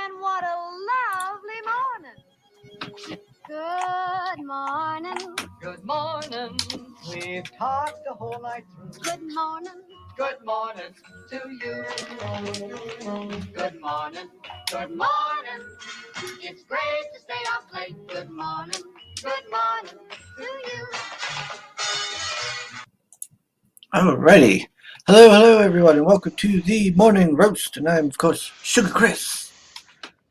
And what a lovely morning. Good morning. Good morning. We've talked the whole night through. Good morning. Good morning to you. Good morning. Good morning. It's great to stay up late. Good morning. Good morning to you. Alrighty. Hello, everyone, and welcome to the morning roast. And I'm, of course, Sugar Chris.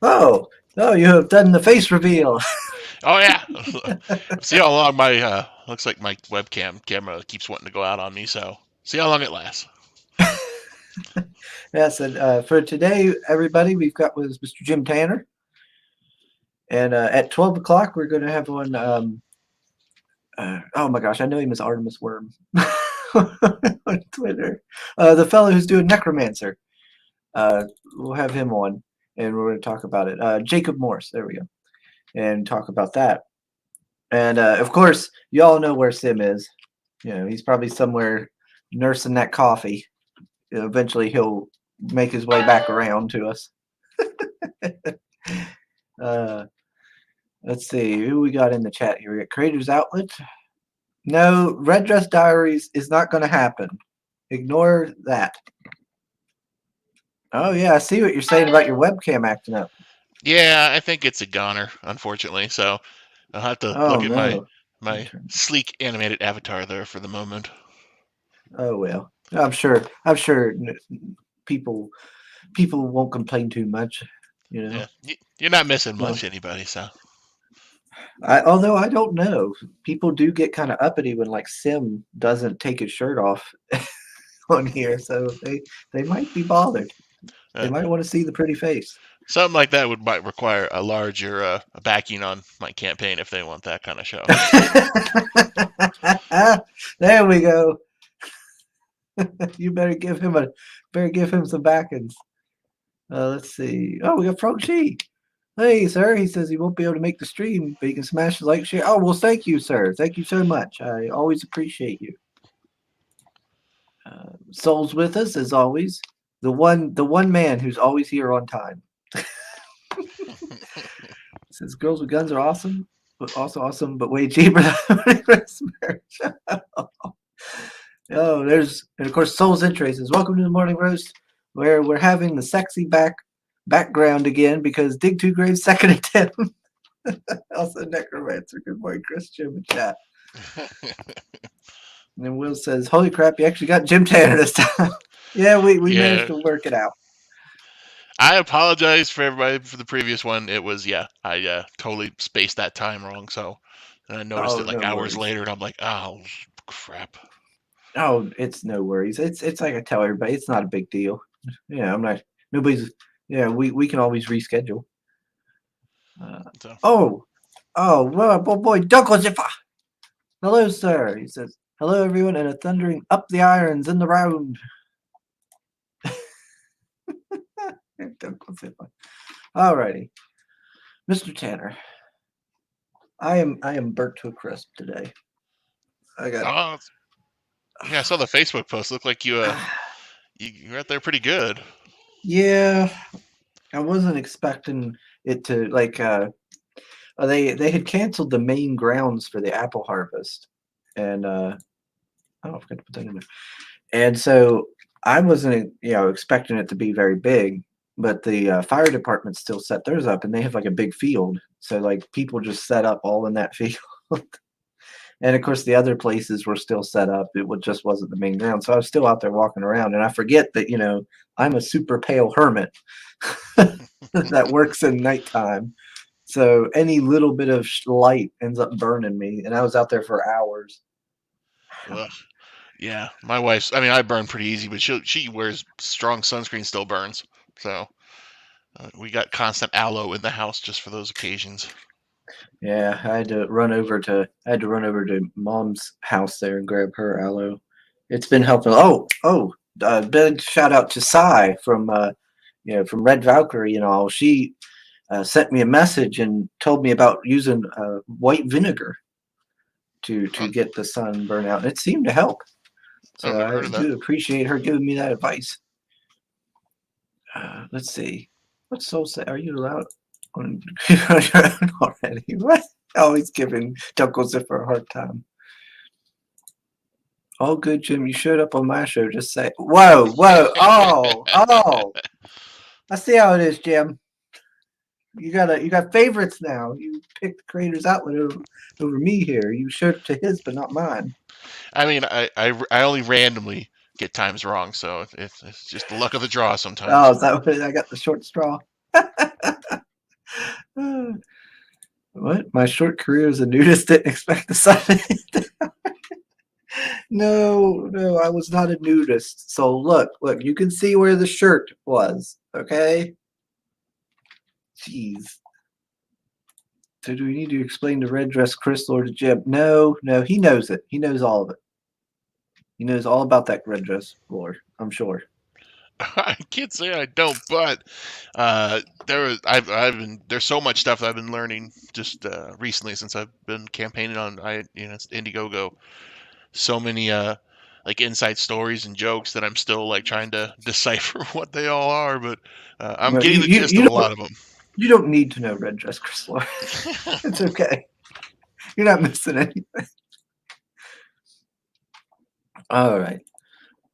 Oh, you have done the face reveal. Oh yeah. See how long my looks like my webcam camera keeps wanting to go out on me. So see how long it lasts. Yes, and for today, everybody, we've got with Mr. Jim Tanner. And at 12 o'clock, we're going to have one. Oh my gosh, I know him as Artemis Worm on Twitter. The fellow who's doing Necromancer. We'll have him on, and we're going to talk about it. Jakob Morris, there we go, and talk about that. And of course, you all know where Sim is. You know, he's probably somewhere nursing that coffee. Eventually, he'll make his way back around to us. Let's see who we got in the chat here. We got Creators Outlet. No, Red Dress Diaries is not going to happen. Ignore that. Oh yeah, I see what you're saying about your webcam acting up. Yeah, I think it's a goner, unfortunately. So I'll have to Oh look at no. my sleek animated avatar there for the moment. Oh well, I'm sure people won't complain too much. You know. Yeah, you're not missing much, anybody. So. Although I don't know, people do get kind of uppity when like Sim doesn't take his shirt off on here, so they might be bothered. They might want to see the pretty face. Something like that might require a larger backing on my campaign if they want that kind of show. There we go. You better give him some backings. Let's see. Oh, we got Frog Chi. Hey, sir. He says he won't be able to make the stream, but he can smash the like, share. Oh, well, thank you, sir. Thank you so much. I always appreciate you. Soul's with us as always. The one man who's always here on time. Says girls with guns are awesome, but also awesome, but way cheaper than merch. Oh, and of course Soul's Intro says, welcome to the morning roast, where we're having the sexy background again because Dig Two Graves second attempt. Also Necromancer. Good morning, Chris, Jim, and chat. And then Will says, holy crap, you actually got Jim Tanner this time. Yeah, we managed to work it out. I apologize for everybody for the previous one. It was, I totally spaced that time wrong. So, and I noticed it like hours later, and I'm like, oh, crap. Oh, it's no worries. It's like I tell everybody, it's not a big deal. Yeah, we can always reschedule. Well, boy, Douglas, hello, sir. He says, hello, everyone, and a thundering up the irons in the round. Alrighty, Mr. Tanner, I am burnt to a crisp today. I saw the Facebook post. Looked like you're out there pretty good. Yeah, I wasn't expecting it to they had canceled the main grounds for the apple harvest, and I forgot to put that in there. And so I wasn't expecting it to be very big. But the fire department still set theirs up, and they have like a big field. So like people just set up all in that field. And of course the other places were still set up. It just wasn't the main ground. So I was still out there walking around, and I forget that, I'm a super pale hermit that works in nighttime. So any little bit of light ends up burning me. And I was out there for hours. Ugh. Yeah, my wife's, I burn pretty easy, but she wears strong sunscreen, still burns. So we got constant aloe in the house just for those occasions. Yeah, I had to run over to Mom's house there and grab her aloe. It's been helping. Big shout out to Sai from Red Valkyrie and all. She sent me a message and told me about using white vinegar to get the sunburn out, and it seemed to help. So I do appreciate her giving me that advice. Let's see. What soul say? Are you allowed on your own already? What? Always giving Uncle Zipper a hard time. All good, Jim. You showed up on my show. Just say, whoa, whoa, oh. I see how it is, Jim. You got favorites now. You picked Creator's Outlet over me here. You showed up to his, but not mine. I mean, I only randomly get times wrong, so it's just the luck of the draw sometimes. Oh, is that what I got the short straw? What? My short career as a nudist didn't expect the sun. No, I was not a nudist. So look, you can see where the shirt was, okay? Jeez. So do we need to explain the red dress Crystal or to Jim? No, he knows it. He knows all of it. He knows all about that red dress lore, I'm sure. I can't say I don't, but there's so much stuff that I've been learning just recently since I've been campaigning on Indiegogo. So many like inside stories and jokes that I'm still like trying to decipher what they all are, but I'm Well, getting the gist of a lot of them. You don't need to know red dress Crystal lore. It's okay. You're not missing anything. All right.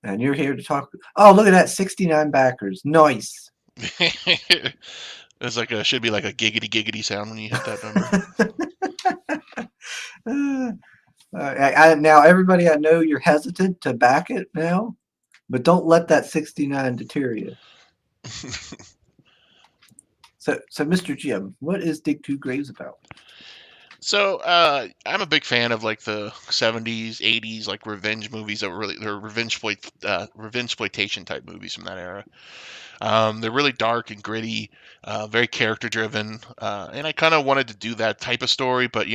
And you're here to talk. Oh, look at that. 69 backers. Nice. It's like should be like a giggity giggity sound when you hit that number. Now, everybody, I know you're hesitant to back it now, but don't let that 69 deter you. So, Mr. Jim, what is Dig Two Graves about? So I'm a big fan of like the 70s, 80s like revenge movies that were really they're revenge exploitation type movies from that era. They're really dark and gritty, very character driven, and I kind of wanted to do that type of story, but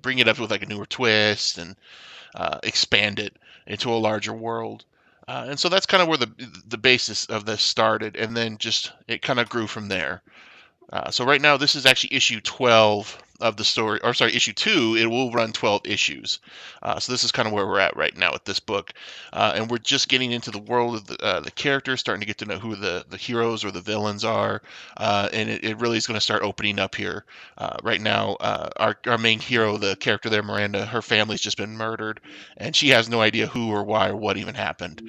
bring it up with like a newer twist and expand it into a larger world. And so that's kind of where the basis of this started, and then just it kind of grew from there. So right now, this is actually issue 12 of the story, or sorry, issue 2. It will run 12 issues. So this is kind of where we're at right now with this book, and we're just getting into the world of the characters, starting to get to know who the heroes or the villains are, and it really is going to start opening up here. Right now, our main hero, the character there, Miranda, her family's just been murdered, and she has no idea who or why or what even happened.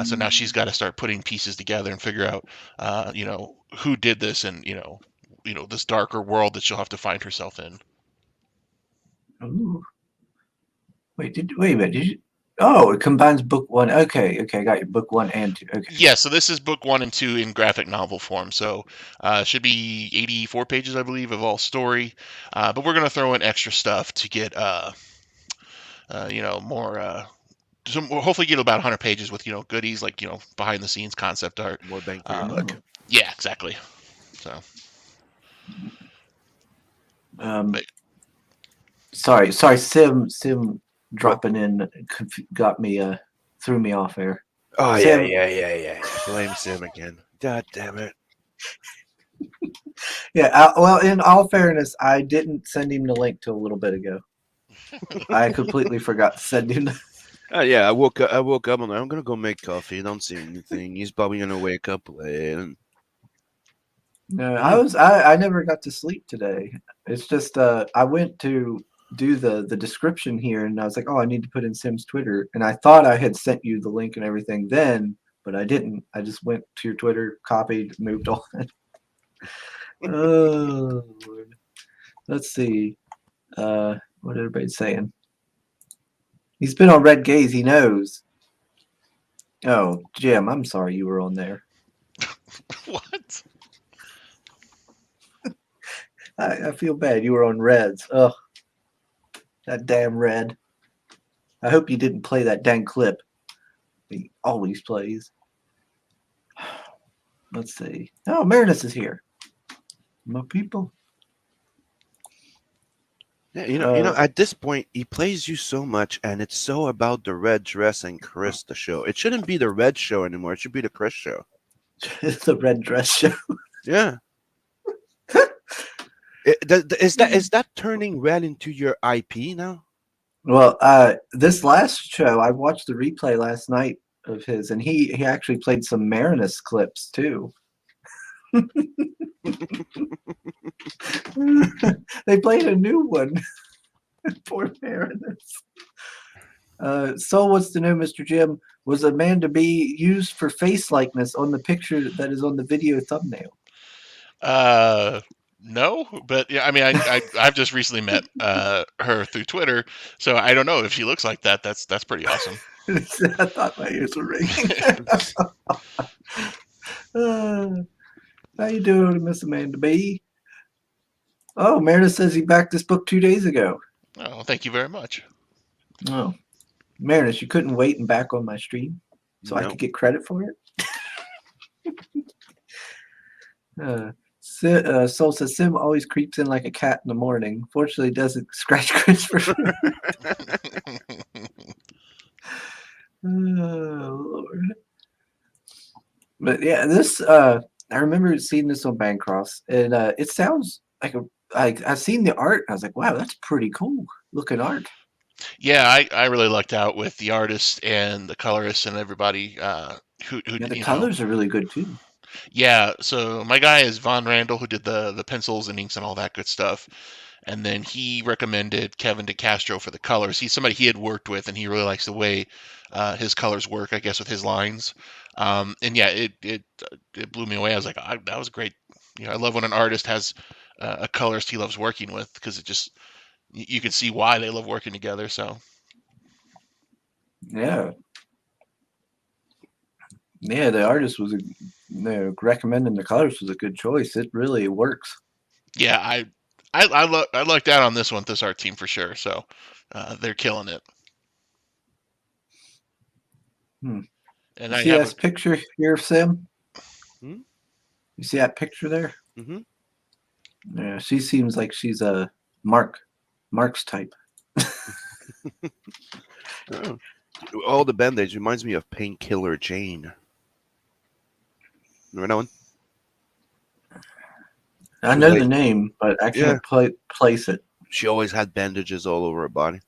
So now she's got to start putting pieces together and figure out, who did this, and this darker world that she'll have to find herself in. Ooh. Wait a minute. Did you? Oh, it combines book 1. Okay, I got your book 1 and 2. Okay. Yeah, so this is book 1 and 2 in graphic novel form. So should be 84 pages, I believe, of all story. But we're gonna throw in extra stuff to get more. So we'll hopefully get about 100 pages with goodies like behind the scenes concept art. More bang for your buck. Yeah, exactly. So. Sorry, Sim dropping in got me threw me off there. Oh Sim. yeah. Blame Sim again. God damn it. Yeah, well, in all fairness, I didn't send him the link till a little bit ago. I completely forgot to send him. Oh yeah, I woke up. I'm like, I'm gonna go make coffee. Don't see anything. He's probably gonna wake up late. No, I never got to sleep today. It's just I went to do the description here, and I was like, oh, I need to put in Sim's Twitter, and I thought I had sent you the link and everything then, but I didn't. I just went to your Twitter, copied, moved on. Oh Lord. Let's see. What everybody's saying. He's been on Red Gaze. He knows. Oh, Jim, I'm sorry you were on there. What? I feel bad. You were on Reds. Ugh. That damn Red. I hope you didn't play that dang clip. He always plays. Let's see. Oh, Marinus is here. My people. Yeah, at this point, he plays you so much, and it's so about the red dress and Chris, the show. It shouldn't be the red show anymore. It should be the Chris show. It's the red dress show. Yeah. Is that turning red into your IP now? Well, this last show, I watched the replay last night of his, and he actually played some Marinus clips too. They played a new one. Poor parents. So what's the new, Mr. Jim? Was Amanda B used for face likeness on the picture that is on the video thumbnail? No, but yeah, I mean, I've just recently met her through Twitter, so I don't know if she looks like that. That's pretty awesome. I thought my ears were ringing. How you doing, Miss Amanda B? Oh, Meredith says he backed this book 2 days ago. Oh, thank you very much. Oh, Meredith, you couldn't wait and back on my stream so I No. could get credit for it? Soul says Sim always creeps in like a cat in the morning. Fortunately, doesn't scratch Christopher. Oh, Lord. But yeah, this I remember seeing this on Bancross, and it sounds like I've seen the art. I was like, wow, that's pretty cool looking art. Yeah, I really lucked out with the artist and the colorist and everybody who Yeah, the you know. colors are really good too. Yeah, so my guy is Von Randall, who did the pencils and inks and all that good stuff. And then he recommended Kevin DeCastro for the colors. He's somebody he had worked with, and he really likes the way his colors work, I guess, with his lines. And yeah, it blew me away. I was like, that was great. You know, I love when an artist has a colorist he loves working with, because it just you can see why they love working together. So Yeah. Yeah, the artist was recommending the colors was a good choice. It really works. yeah, I lucked out on this one, this art team for sure. So they're killing it. And You I see have that picture here, Sim? Hmm? You see that picture there? Mm-hmm. Yeah, she seems like she's a Mark's type. Oh. All the bandage reminds me of Painkiller Jane. Remember that one? I know the name, but I can't place it. She always had bandages all over her body.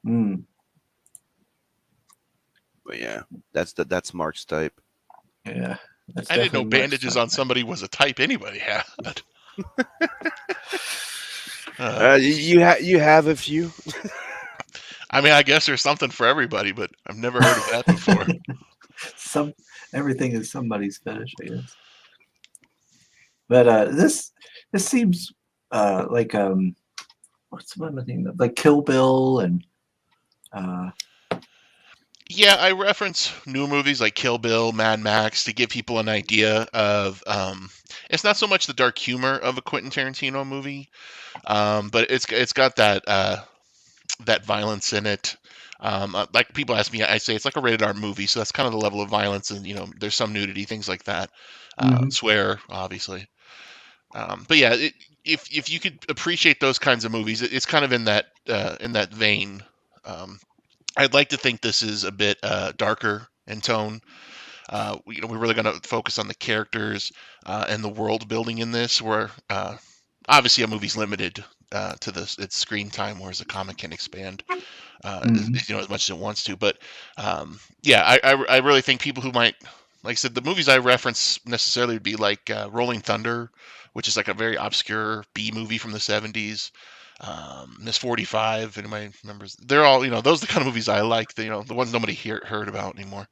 Mm. But yeah, that's Mark's type. Yeah. That's I didn't know definitely Mark's bandages type. on somebody was a type anybody had. You have a few. I mean, I guess there's something for everybody, but I've never heard of that before. Everything is somebody's fetish, I guess. But this seems like what's one of the things like Kill Bill and Yeah, I reference new movies like Kill Bill, Mad Max to give people an idea of. It's not so much the dark humor of a Quentin Tarantino movie, but it's got that violence in it. Like people ask me, I say it's like a rated R movie, so that's kind of the level of violence, and there's some nudity, things like that. Swear, obviously. But yeah, if you could appreciate those kinds of movies, it's kind of in that vein. I'd like to think this is a bit darker in tone. We're really going to focus on the characters and the world building in this, where obviously a movie's limited to its screen time, whereas a comic can expand as much as it wants to. But yeah, I really think people who might, like I said, the movies I reference necessarily would be like Rolling Thunder, which is like a very obscure B movie from the 70s. Miss 45, anybody remembers? They're all, those are the kind of movies I like. The ones nobody heard about anymore.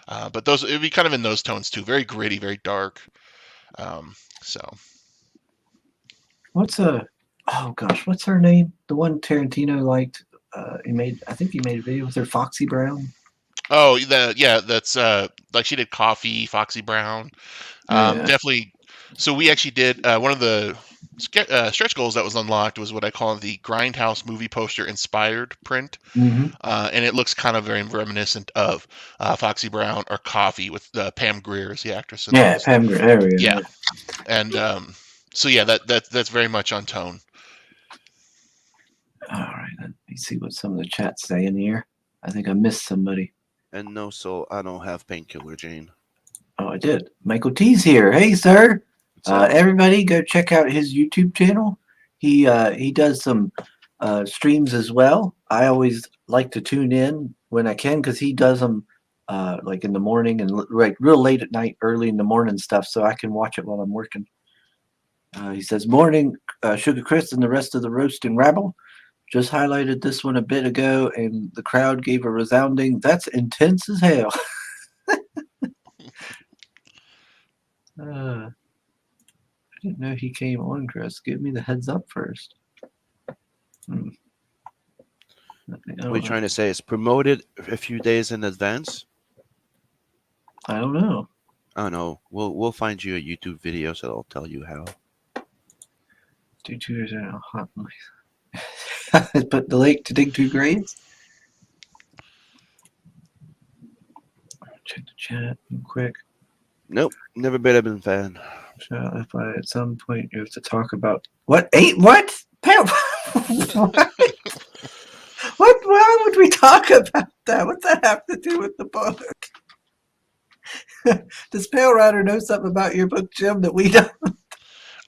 But those, it'd be kind of in those tones too. Very gritty, very dark. So what's what's her name? The one Tarantino liked. I think he made a video with her, Foxy Brown. Oh, that's like she did Coffee, Foxy Brown. Definitely. So we actually did one of the stretch goals that was unlocked was what I call the Grindhouse movie poster inspired print, and it looks kind of very reminiscent of Foxy Brown or Coffee with Pam Grier as the actress. Pam Grier. There we go. Yeah, and so yeah, that's very much on tone. All right, let me see what some of the chat's saying here. I think I missed somebody. And no, so I don't have Painkiller Jane. Oh, I did. Michael T's here. Hey, sir. Everybody, go check out his YouTube channel. He does some streams as well. I always like to tune in when I can because he does them like in the morning and like real late at night, early in the morning stuff, so I can watch it while I'm working. He says, "Morning, Sugar Chris and the rest of the roasting rabble. Just highlighted this one a bit ago, and the crowd gave a resounding, 'That's intense as hell.'" I didn't know he came on, Chris. Give me the heads up first. What are you trying to say? It's promoted a few days in advance? I don't know. I don't know. We'll find you a YouTube video, so I'll tell you how. 2 tutors and a hot noise. Put the lake to dig 2 grades. Check the chat real quick. Nope, never been a fan. So if at some point you have to talk about what? What? What? Why would we talk about that? What's that have to do with the book? Does Pale Rider know something about your book, Jim, that we don't?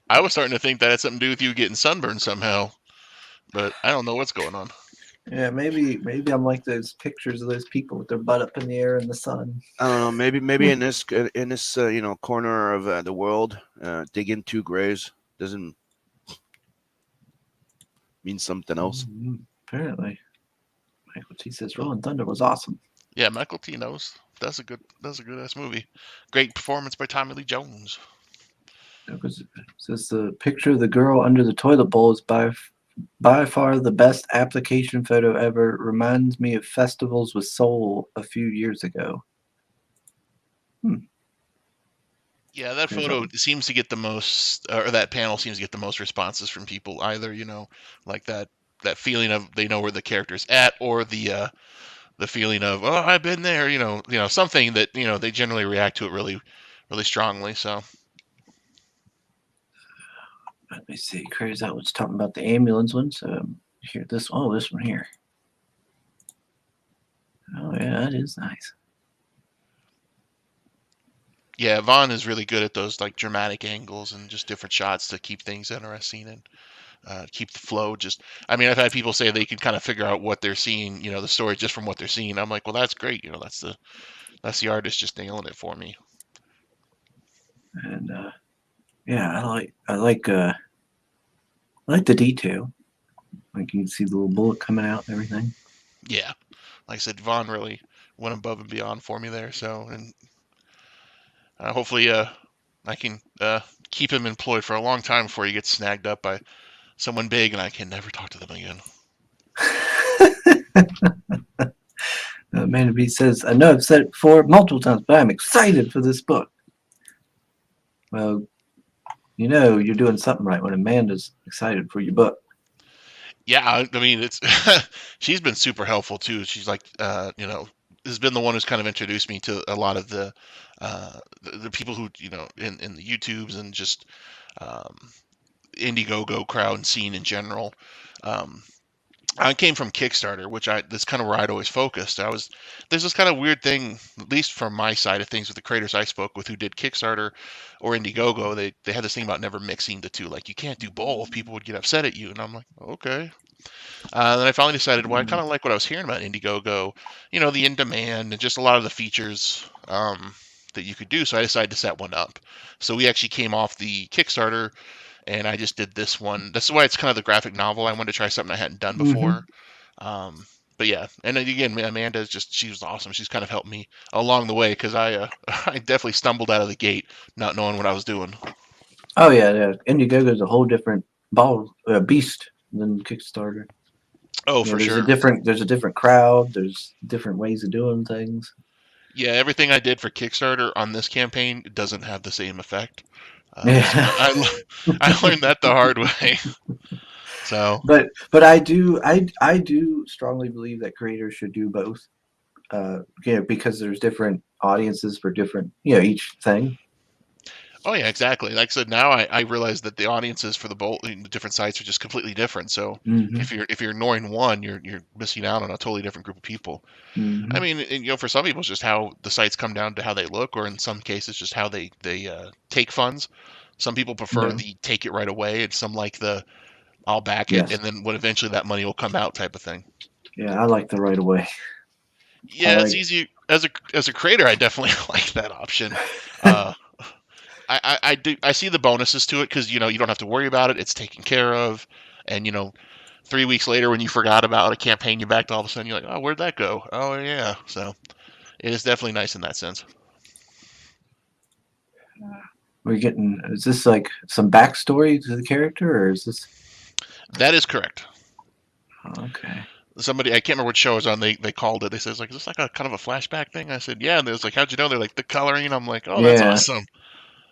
I was starting to think that had something to do with you getting sunburned somehow, but I don't know what's going on. Yeah, maybe I'm like those pictures of those people with their butt up in the air in the sun. I don't know. Maybe in this corner of the world, digging 2 graves doesn't mean something else. Apparently, Michael T says Rolling Thunder was awesome. Yeah, Michael T knows. That's a good ass movie. Great performance by Tommy Lee Jones. It says the picture of the girl under the toilet bowl is by far the best application photo ever. Reminds me of Festivals with Soul a few years ago. Yeah, that photo seems to get the most, or that panel seems to get the most responses from people. Either like that feeling of they know where the character's at, or the feeling of, oh, I've been there. Something that they generally react to it really, really strongly. So. Let me see. Crazy that was talking about the ambulance one. So here, this one here. Oh yeah, that is nice. Yeah, Vaughn is really good at those like dramatic angles and just different shots to keep things interesting and keep the flow. I've had people say they can kind of figure out what they're seeing, the story just from what they're seeing. I'm like, well, that's great. That's the artist just nailing it for me. And yeah, I like the detail. Like you can see the little bullet coming out and everything. Yeah, like I said, Vaughn really went above and beyond for me there. So, and hopefully, I can keep him employed for a long time before he gets snagged up by someone big and I can never talk to them again. Amanda B says, I know I've said it before multiple times, but I'm excited for this book. Well, you're doing something right when Amanda's excited for your book. Yeah, it's she's been super helpful too. She's like, has been the one who's kind of introduced me to a lot of the people who in the YouTubes and just Indiegogo crowd and scene in general. I came from Kickstarter, that's kind of where I'd always focused. There's this kind of weird thing, at least from my side of things, with the creators I spoke with who did Kickstarter or Indiegogo. They had this thing about never mixing the two. Like, you can't do both. People would get upset at you. And I'm like, okay. Then I finally decided, well, I kind of like what I was hearing about Indiegogo, the in-demand and just a lot of the features that you could do. So I decided to set one up. So we actually came off the Kickstarter, and I just did this one. That's why it's kind of the graphic novel. I wanted to try something I hadn't done before. But yeah, and again, Amanda she was awesome. She's kind of helped me along the way because I definitely stumbled out of the gate not knowing what I was doing. Oh yeah. Indiegogo is a whole different beast than Kickstarter. Oh, for sure. There's a different crowd. There's different ways of doing things. Yeah, everything I did for Kickstarter on this campaign doesn't have the same effect. So I learned that the hard way. So, but I do strongly believe that creators should do both. Because there's different audiences for different, each thing. Oh yeah, exactly. Like I said, now I realize that the audiences for the different sites are just completely different. So if you're ignoring one, you're missing out on a totally different group of people. For some people, it's just how the sites come down to how they look, or in some cases, just how they take funds. Some people prefer the take it right away, and some like the I'll back it, and then when eventually that money will come out type of thing. Yeah, I like the right away. Yeah, it's easier. as a creator, I definitely like that option. Uh, I see the bonuses to it because you don't have to worry about it. It's taken care of, and 3 weeks later when you forgot about a campaign, you back to all of a sudden you're like, oh, where'd that go? Oh yeah, so it is definitely nice in that sense. Is this like some backstory to the character, or is this? That is correct. Okay. Somebody, I can't remember what show it was on, they called it. They said, like, is this like a kind of a flashback thing? I said, yeah. And they was like, how'd you know? They're like, the coloring. I'm like, oh, that's Yeah. awesome.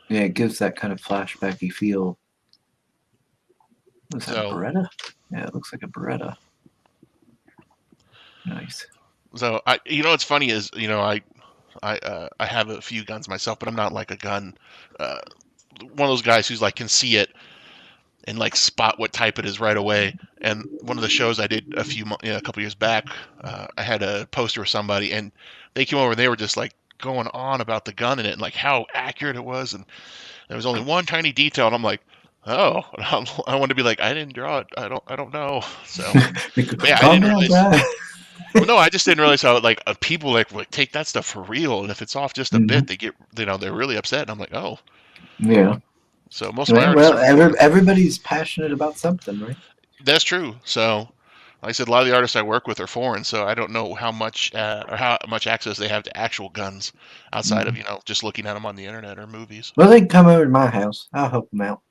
Yeah, it gives that kind of flashbacky feel. Was that a Beretta? Yeah, it looks like a Beretta. Nice. So what's funny is, I have a few guns myself, but I'm not like a gun. One of those guys who's like can see it and like spot what type it is right away. And one of the shows I did a couple years back, I had a poster with somebody, and they came over and they were just like going on about the gun in it and like how accurate it was, and there was only one tiny detail, and I'm like, oh, I want to be like, I didn't draw it. I don't know. So, but yeah, I didn't realize. Well, no, I just didn't realize how like people like take that stuff for real, and if it's off just a bit, they get they're really upset. And I'm like, oh, yeah. So most of my artists everybody's passionate about something, right? That's true. So, like I said, a lot of the artists I work with are foreign, so I don't know how much access they have to actual guns outside of just looking at them on the internet or movies. Well, they can come over to my house. I'll help them out.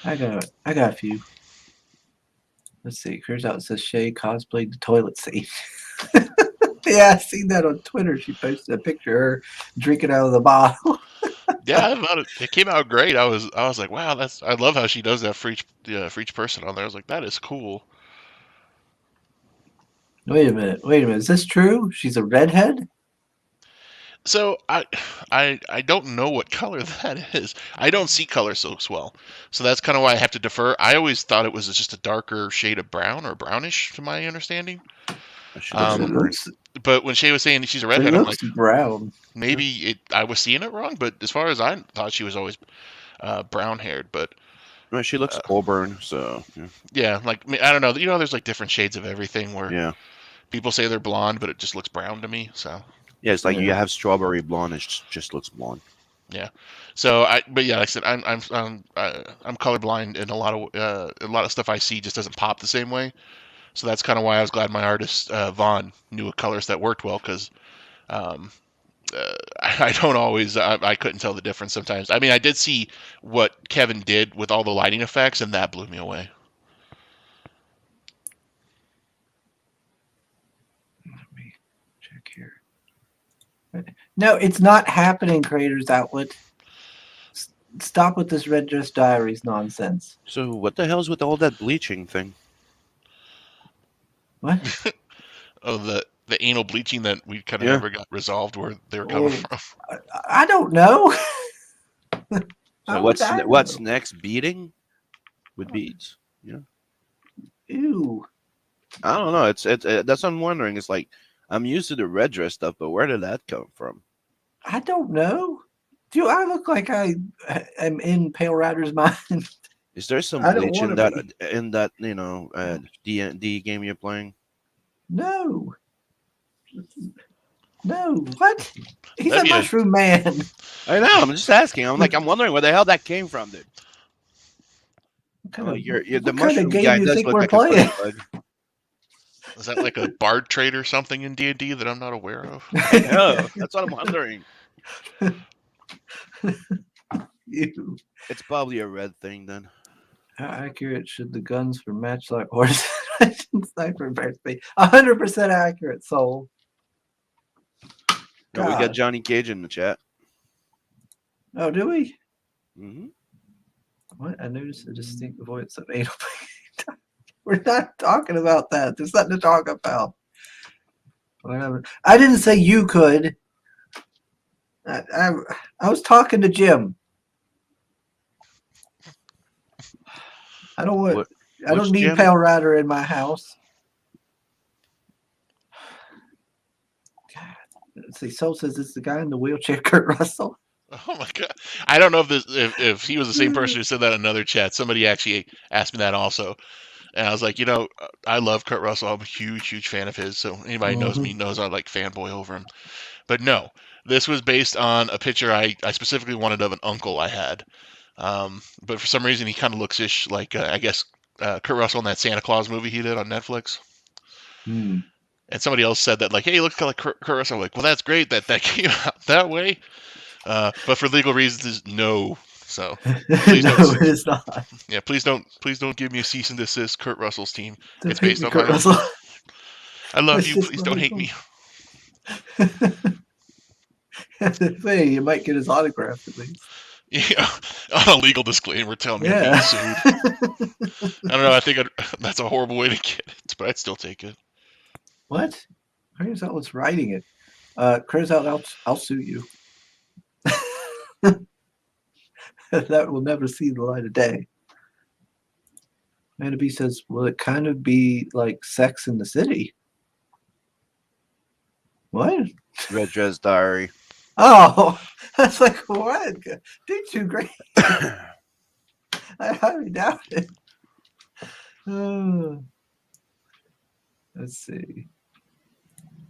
I got a few. Let's see. Here's out. It says Shay cosplayed the toilet seat. Yeah, I seen that on Twitter. She posted a picture of her drinking out of the bottle. Yeah, I thought it came out great. I was like, wow, I love how she does that for each person on there. I was like, that is cool. Wait a minute. Is this true? She's a redhead? So I don't know what color that is. I don't see color so well, so that's kind of why I have to defer. I always thought it was just a darker shade of brown or brownish, to my understanding. But when Shay was saying she's a redhead, I'm like, brown. Maybe I was seeing it wrong, but as far as I thought, she was always brown haired. But well, she looks auburn, so yeah, like I don't know. There's like different shades of everything where people say they're blonde, but it just looks brown to me. So. Yeah, it's like you have strawberry blonde, it just looks blonde. Yeah, so like I said, I'm colorblind, and a lot of stuff I see just doesn't pop the same way. So that's kind of why I was glad my artist Vaughn knew colors that worked well, because I don't always I couldn't tell the difference sometimes. I mean, I did see what Kevin did with all the lighting effects, and that blew me away. Let me check here. No, it's not happening, Creators Outlet. Stop with this Red Dress Diaries nonsense. So what the hell's with all that bleaching thing? What? Oh, the anal bleaching that we kind of never got resolved, where they were coming from. I don't know. So what's next? Beading with beads? Yeah. Ew. I don't know. It's that's what I'm wondering. It's like, I'm used to the red dress stuff, but where did that come from? I don't know. Do I look like I am in Pale Rider's mind? Is there some bleach in that D&D game you're playing? No. What? He's a mushroom man. I know. I'm just asking. I'm wondering where the hell that came from, dude. You're the mushroom guy does look like playing? Is that like a bard trait or something in D&D that I'm not aware of? No, that's what I'm wondering. It's probably a red thing then. How accurate should the guns for Matchlock Horse Sniper Bears be? 100% accurate, Soul. No, we got Johnny Cage in the chat. Oh, do we? Mm-hmm. What? I noticed a distinct avoidance of anal. We're not talking about that. There's nothing to talk about. Whatever. I didn't say you could. I was talking to Jim. I don't want. I don't need Jim? Pale Rider in my house. God. Let's see. Soul says it's the guy in the wheelchair, Kurt Russell. Oh my god! I don't know if he was the same person who said that in another chat. Somebody actually asked me that also. And I was like, I love Kurt Russell. I'm a huge fan of his. So anybody knows me knows I like fanboy over him. But no, this was based on a picture I specifically wanted of an uncle I had. But for some reason, he kind of looks ish like, I guess, Kurt Russell in that Santa Claus movie he did on Netflix. Hmm. And somebody else said that, like, hey, he looks kind of like Kurt Russell. I'm like, well, that's great that came out that way. But for legal reasons, no. So please No, don't. it is not. Yeah, please don't give me a cease and desist. Kurt Russell's team. Don't It's hate based me, on Kurt my Russell. uncle. I love That's you. just Please my don't hate uncle. me. Hey, you might get his autograph at least. Yeah, on a legal disclaimer telling me I'm being Yeah. sued. I don't know. I think that's a horrible way to get it, but I'd still take it. What? Crazy Outlet's writing it. Crazy Outlet, I'll sue you. That will never see the light of day. Amanda B says, will it kind of be like Sex in the City? What? Red Dress Diary. Oh, that's like, what? Did you great? I highly doubt it. Let's see.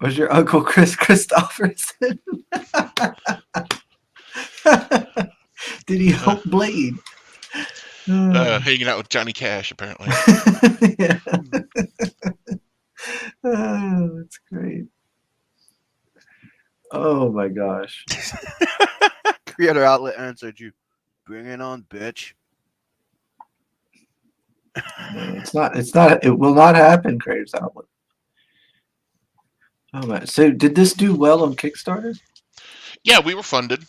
Was your Uncle Chris Christopherson? Did he help Blade? Hanging out with Johnny Cash, apparently. Yeah. That's great. Oh my gosh. Creator Outlet answered you. Bring it on, bitch. No, it's not. It's not. It will not happen. Creators Outlet. Oh man. So did this do well on Kickstarter? Yeah, we were funded,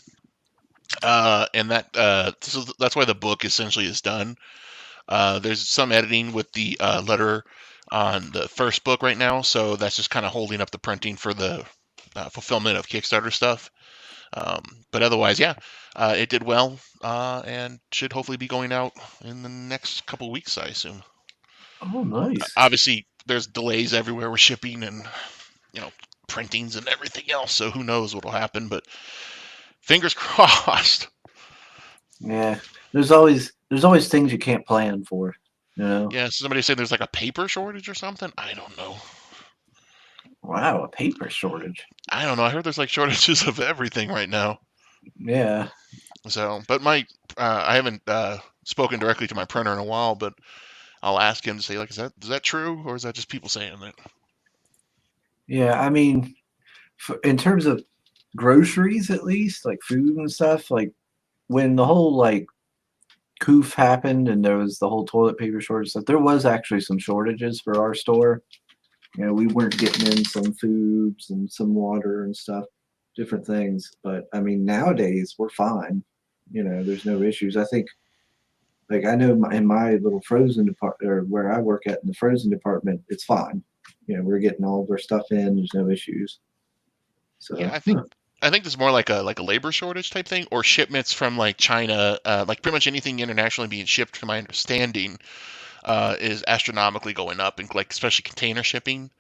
and that's why the book essentially is done. There's some editing with the letter on the first book right now, so that's just kind of holding up the printing for the fulfillment of Kickstarter stuff. But otherwise, yeah, it did well, and should hopefully be going out in the next couple of weeks, I assume. Oh, nice. Obviously, there's delays everywhere with shipping and printings and everything else, so who knows what'll happen, but fingers crossed. Yeah. There's always things you can't plan for. You know. Yeah, somebody said there's like a paper shortage or something. I don't know. Wow, a paper shortage. I don't know. I heard there's like shortages of everything right now. Yeah. So, but I haven't spoken directly to my printer in a while, but I'll ask him to say, like, is that true, or is that just people saying that? Yeah. I mean, in terms of groceries, at least like food and stuff, like when the whole like coof happened and there was the whole toilet paper shortage stuff, there was actually some shortages for our store. You know, we weren't getting in some foods and some water and stuff, different things. But I mean, nowadays we're fine. You know, there's no issues. I think, like, I know in my little frozen department, or where I work at in the frozen department, it's fine. You know, we're getting all of our stuff in. There's no issues. So Yeah, I think there's more like a labor shortage type thing, or shipments from like China, like pretty much anything internationally being shipped, to my understanding, is astronomically going up, and like especially container shipping.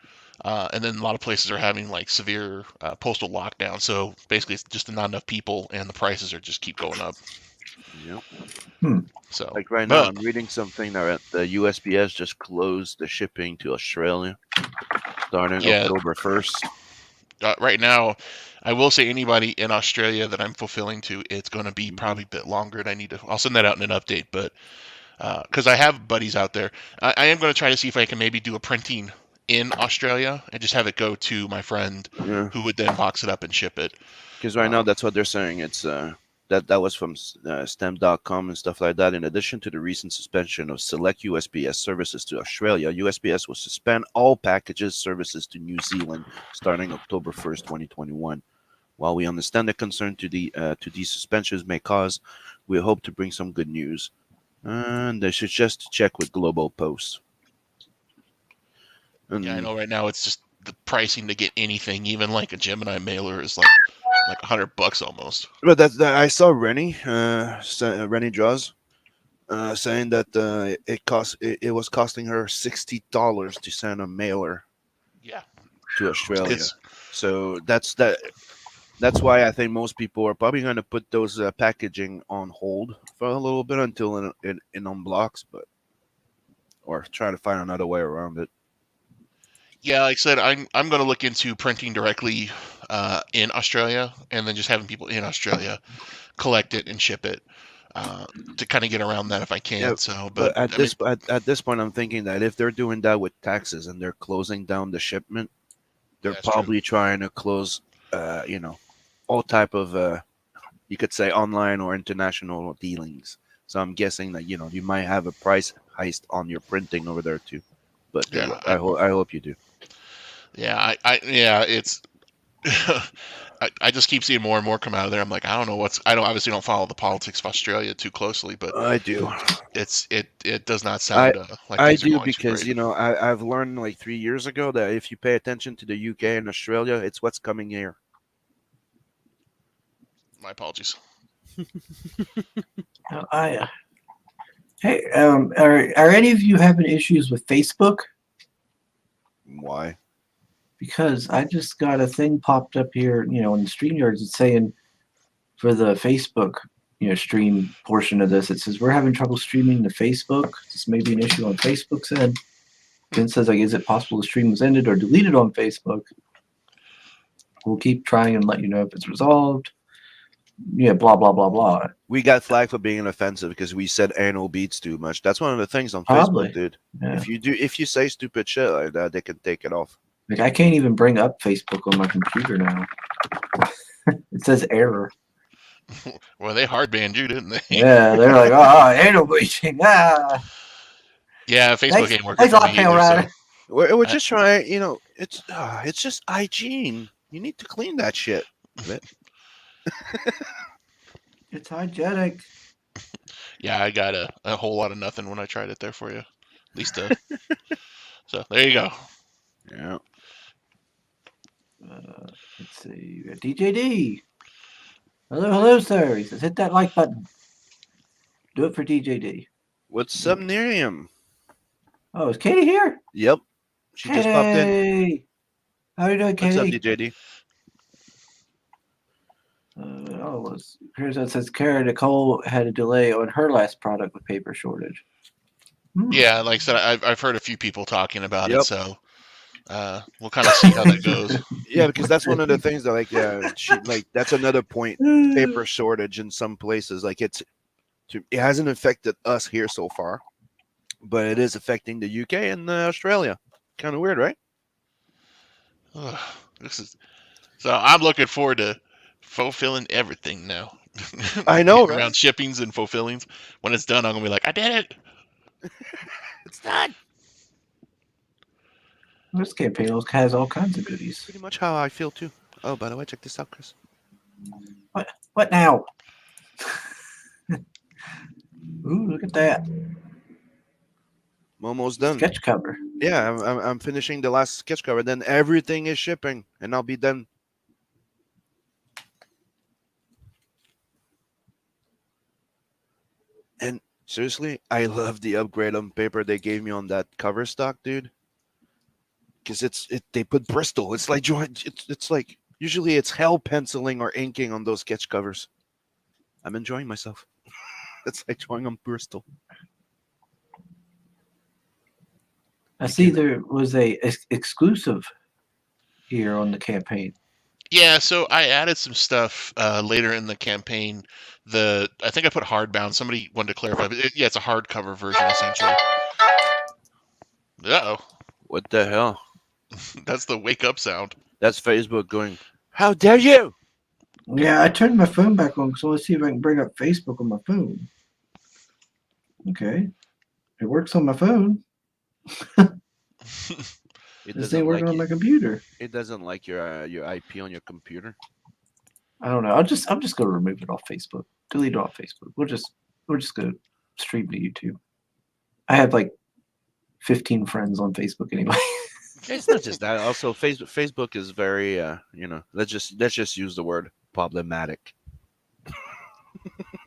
And then a lot of places are having like severe postal lockdown. So basically, it's just not enough people, and the prices are just keep going up. Yep. So Like right now, I'm reading something that the USPS just closed the shipping to Australia starting October 1st. Right now, I will say anybody in Australia that I'm fulfilling to, it's going to be probably a bit longer, and I'll send that out in an update. But because I have buddies out there, I am going to try to see if I can maybe do a printing in Australia and just have it go to my friend, who would then box it up and ship it. Because right now, that's what they're saying. It's that was from STEM.com and stuff like that. In addition to the recent suspension of select USPS services to Australia, USPS will suspend all packages services to New Zealand starting October 1st, 2021. While we understand the concern to these suspensions may cause, we hope to bring some good news. And they should just check with Global Post. Yeah, I know right now it's just the pricing to get anything, even like a Gemini mailer, is like $100 almost. But I saw Rennie Draws saying that it was costing her $60 to send a mailer. Yeah. To Australia. So that's why I think most people are probably going to put those packaging on hold for a little bit until it unblocks. But or try to find another way around it. Yeah, like I said, I'm going to look into printing directly in Australia, and then just having people in Australia collect it and ship it to kind of get around that if I Yeah, can. So, but but at I mean, this point, I'm thinking that if they're doing that with taxes and they're closing down the shipment, they're yeah, it's true. probably trying to close, all type of, you could say, online or international dealings. So I'm guessing that you might have a price heist on your printing over there too. But Yeah, I hope you do. yeah, yeah, it's. I just keep seeing more and more come out of there. I'm like, I don't know I don't obviously don't follow the politics of Australia too closely, but I do. it does not I sound like I things are do going too because great. I've learned like 3 years ago that if you pay attention to the UK and Australia, it's what's coming here. My apologies. I Hey, are any of you having issues with Facebook? Why? Because I just got a thing popped up here, in the StreamYards. It's saying for the Facebook, stream portion of this, it says we're having trouble streaming to Facebook. This may be an issue on Facebook's end. Then it says like, is it possible the stream was ended or deleted on Facebook? We'll keep trying and let you know if it's resolved. Yeah, blah blah blah blah. We got flagged for being offensive because we said anal beats too much. That's one of the things on Probably. Facebook, dude. Yeah. If you say stupid shit like that, they can take it off. Like I can't even bring up Facebook on my computer now. It says error. Well, they hard banned you, didn't they? Yeah, they're like, anal bleaching. Ah. Yeah, Facebook ain't working Thanks for a lot, me Pale either. So Rider. We're just trying. It's just hygiene. You need to clean that shit. It's hygienic. yeah, I got a whole lot of nothing when I tried it there for you. At least so there you go. Yeah. Let's see. DJD. Hello, sir. He says, hit that like button. Do it for DJD. What's up, Miriam? Oh, is Katie here? Yep. She just popped in. How are you doing, What's up, Katie? DJD? Here's what it says Kara Nicole had a delay on her last product with paper shortage. Yeah, like I said, I've heard a few people talking about Yep. it, so we'll kind of see how that goes. Yeah, because that's one of the things that that's another point. Paper shortage in some places. Like it hasn't affected us here so far, but it is affecting the UK and Australia. Kind of weird, right? So I'm looking forward to fulfilling everything now. I know, Around right? shippings and fulfillings. When it's done, I'm gonna be like, I did it. It's done. This campaign has all kinds of goodies. Pretty much how I feel too. Oh, by the way, check this out, Chris. What now? Ooh, look at that. I'm almost done. Sketch cover. Yeah, I'm finishing the last sketch cover. Then everything is shipping, and I'll be done. And seriously, I love the upgrade on paper they gave me on that cover stock, dude. Because they put Bristol. It's like it's like usually it's hell penciling or inking on those sketch covers. I'm enjoying myself. It's like drawing on Bristol. I see there was a exclusive here on the campaign. Yeah, so I added some stuff later in the campaign. I think I put hardbound. Somebody wanted to clarify, but it's a hardcover version essentially. Uh-oh. What the hell? That's the wake up sound. That's Facebook going, how dare you? Yeah, I turned my phone back on, so let's see if I can bring up Facebook on my phone. Okay. It works on my phone. This ain't working on my computer. It doesn't like your IP on your computer. I don't know. I'm just gonna remove it off Facebook. Delete it off Facebook. We're just gonna stream to YouTube. I have like 15 friends on Facebook anyway. It's not just that. Also, Facebook is very let's just use the word problematic.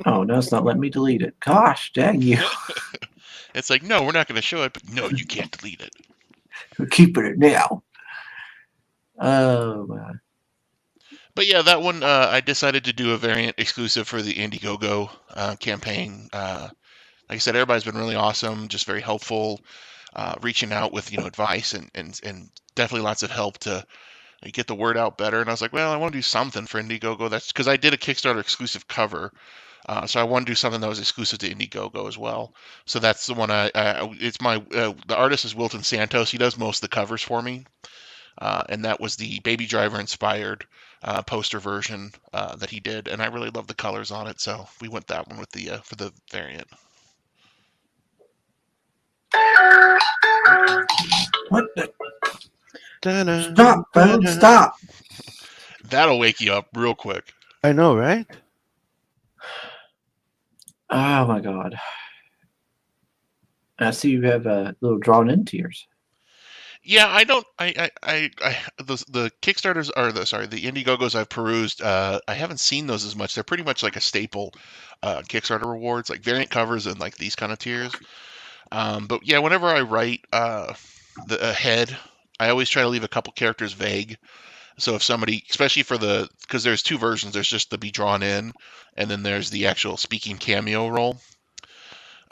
Oh no, it's not letting me delete it. Gosh, dang you! It's like, no, we're not going to show it, but no, you can't delete it. We're keeping it now. Oh man. But yeah, that one I decided to do a variant exclusive for the Indiegogo campaign. Like I said, everybody's been really awesome, just very helpful. reaching out with advice and definitely lots of help to get the word out better. And I was like, well, I want to do something for Indiegogo. That's because I did a Kickstarter exclusive cover. So I want to do something that was exclusive to Indiegogo as well. So that's the one it's my, the artist is Wilton Santos. He does most of the covers for me. And that was the Baby Driver inspired poster version that he did. And I really love the colors on it. So we went that one with the, for the variant. What the? Da-na, Stop, phone, da-na. stop. That'll wake you up real quick. I know, right? Oh my god. I see you have a little drawn in tears. Yeah, I don't. The Kickstarters are the Indiegogos I've perused. I haven't seen those as much. They're pretty much like a staple Kickstarter rewards, like variant covers and like these kind of tiers. But yeah, whenever I write the ahead, I always try to leave a couple characters vague. So if somebody, especially because there's two versions. There's just the be drawn in, and then there's the actual speaking cameo role.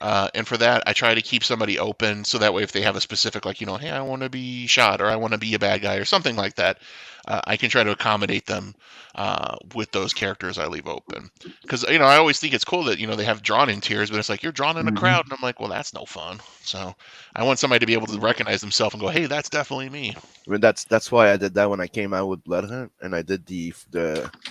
And for that, I try to keep somebody open so that way if they have a specific, like, hey, I want to be shot or I want to be a bad guy or something like that, I can try to accommodate them with those characters I leave open. Because, I always think it's cool that, they have drawn in tiers, but it's like you're drawn in a crowd. And I'm like, well, that's no fun. So I want somebody to be able to recognize themselves and go, hey, that's definitely me. I mean, that's why I did that when I came out with Bloodhunt, and I did the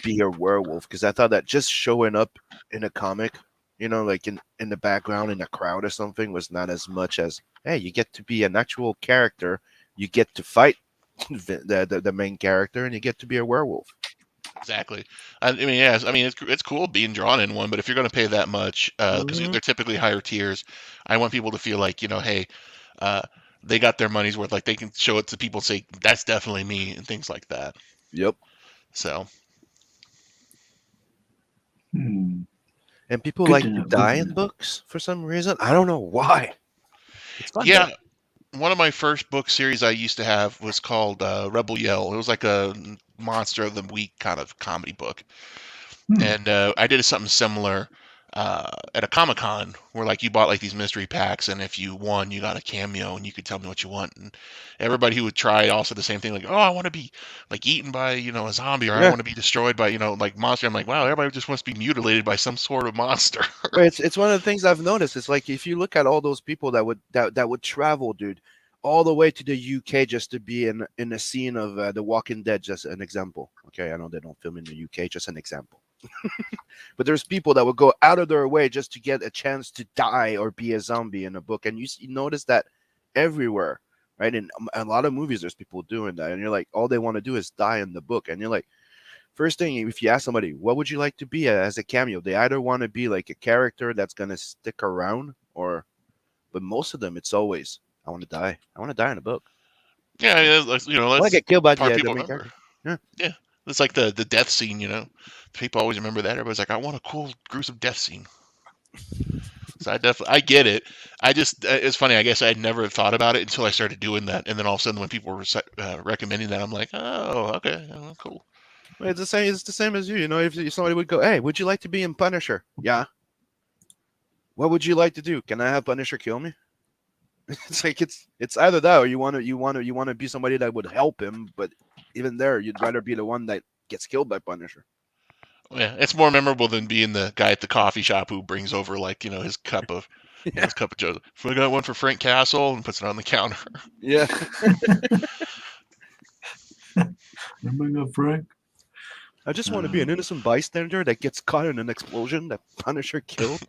Be a Werewolf, because I thought that just showing up in a comic, like in the background in a crowd or something, was not as much as, hey, you get to be an actual character, you get to fight the main character, and you get to be a werewolf. Exactly. I mean, yes. I mean, it's cool being drawn in one, but if you're going to pay that much, because they're typically higher tiers, I want people to feel like, hey, they got their money's worth. Like they can show it to people and say, that's definitely me and things like that. Yep. So. Hmm. And people Good like to to know, good die to in know. books for some reason. I don't know why. It's fun. Yeah. though. One of my first book series I used to have was called Rebel Yell. It was like a monster of the week kind of comedy book. And I did something similar at a Comic Con where like you bought like these mystery packs, and if you won, you got a cameo, and you could tell me what you want. And everybody who would try also the same thing, like, oh, I want to be like eaten by a zombie, or I Yeah. want to be destroyed by like monster. I'm like, wow, everybody just wants to be mutilated by some sort of monster. But it's one of the things I've noticed. It's like if you look at all those people that would travel, dude, all the way to the UK just to be in a scene of The Walking Dead, just an example. Okay, I know they don't film in the UK, just an example. But there's people that would go out of their way just to get a chance to die or be a zombie in a book, and you notice that everywhere, right? In a lot of movies, there's people doing that, and you're like, all they want to do is die in the book, and you're like, first thing, if you ask somebody, what would you like to be as a cameo? They either want to be like a character that's gonna stick around, but most of them, it's always, I want to die. I want to die in a book. Yeah, I want that's to get killed by part the people main remember. character. Yeah. Yeah, it's like the death scene. People always remember that. Everybody's like, I want a cool, gruesome death scene. So I get it. I just, it's funny. I guess I'd never thought about it until I started doing that, and then all of a sudden, when people were recommending that, I'm like, oh, okay, cool. Well, it's the same. It's the same as you. If somebody would go, hey, would you like to be in Punisher? Yeah. What would you like to do? Can I have Punisher kill me? It's like it's either that or you want to be somebody that would help him, but even there, you'd rather be the one that gets killed by Punisher. Yeah, it's more memorable than being the guy at the coffee shop who brings over like his cup of his cup of Joe. If we got one for Frank Castle and puts it on the counter. Yeah. Remember Frank? I just want to be an innocent bystander that gets caught in an explosion that Punisher killed.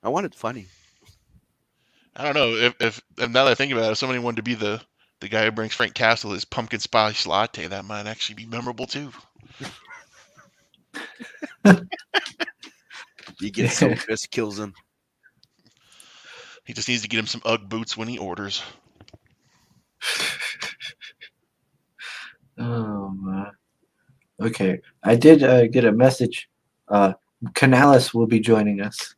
I want it funny. I don't know if now that I think about it, if somebody wanted to be the guy who brings Frank Castle his pumpkin spice latte, that might actually be memorable too. He gets so pissed, kills him. He just needs to get him some UGG boots when he orders. Oh my. Okay, I did get a message. Canales will be joining us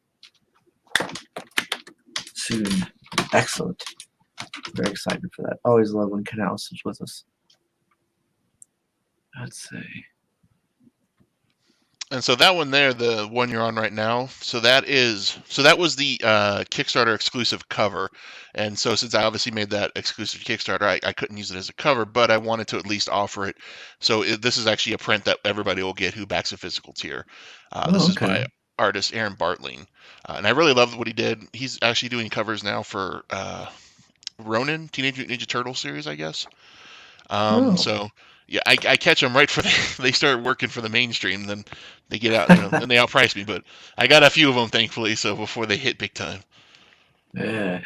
soon. Excellent. Very excited for that. Always love when Canales is with us. Let's see. And so that one there, the one you're on right now, that was the Kickstarter exclusive cover. And so since I obviously made that exclusive Kickstarter, I couldn't use it as a cover, but I wanted to at least offer it. So this is actually a print that everybody will get who backs a physical tier. This Oh, is okay. by artist Aaron Bartling, and I really loved what he did. He's actually doing covers now for Ronin Teenage Mutant Ninja Turtle series, I guess. Oh. So yeah, I catch them right for they start working for the mainstream, then they get out, and they outprice me. But I got a few of them, thankfully, so before they hit big time. Yeah.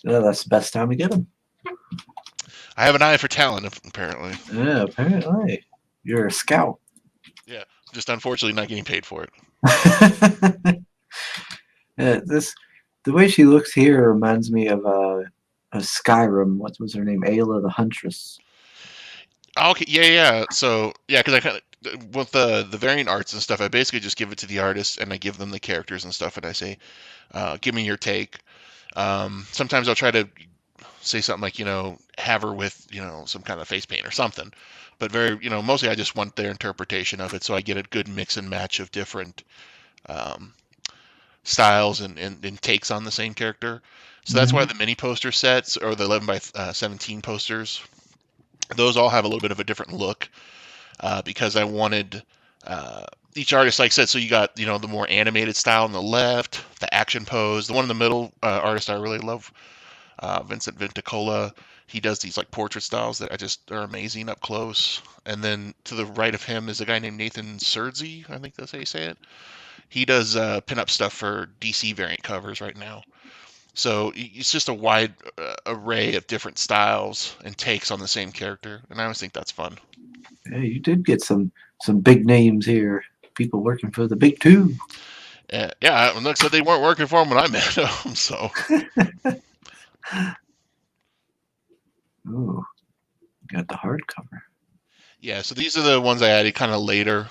Yeah, that's the best time to get them. I have an eye for talent, apparently. Yeah, apparently. You're a scout. Yeah, just unfortunately not getting paid for it. Yeah, the way she looks here reminds me of a Skyrim. What was her name? Ayla the Huntress. Okay, yeah. So yeah, because I kind of with the variant arts and stuff, I basically just give it to the artist and I give them the characters and stuff, and I say, give me your take. Sometimes I'll try to say something like, have her with, some kind of face paint or something. But mostly I just want their interpretation of it, so I get a good mix and match of different um, styles and takes on the same character. So that's why Mhm. the mini poster sets or the 11 by 17 posters, those all have a little bit of a different look because I wanted each artist, like I said, so you got, the more animated style on the left, the action pose. The one in the middle, artist I really love, Vincent Venticola. He does these like portrait styles that I just are amazing up close. And then to the right of him is a guy named Nathan Surdsey. I think that's how you say it. He does pinup stuff for DC variant covers right now. So it's just a wide array of different styles and takes on the same character, and I always think that's fun. Yeah, you did get some big names here. People working for the big two. Yeah, and like I said, they weren't working for him when I met them. So Ooh, got the hardcover. yeah, so these are the ones I added kind of later.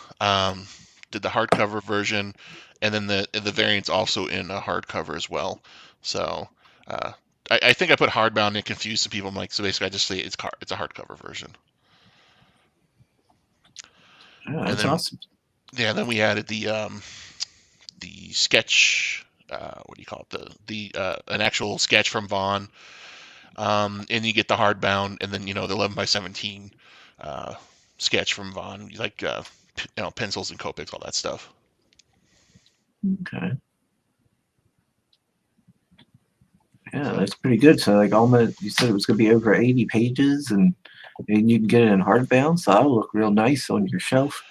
Did the hardcover version, and then the variants also in a hardcover as well. So uh, I think I put hardbound and confused some people. I'm like, so basically, I just say it's a hardcover version. Yeah, And that's then awesome. yeah, then we added the sketch. What do you call it? The an actual sketch from Vaughn, and you get the hardbound, and then the 11 by 17 uh, sketch from Vaughn, like pencils and Copics, all that stuff. Okay. Yeah, that's pretty good. So like almost you said it was gonna be over 80 pages and you can get it in hardbound, so that'll look real nice on your shelf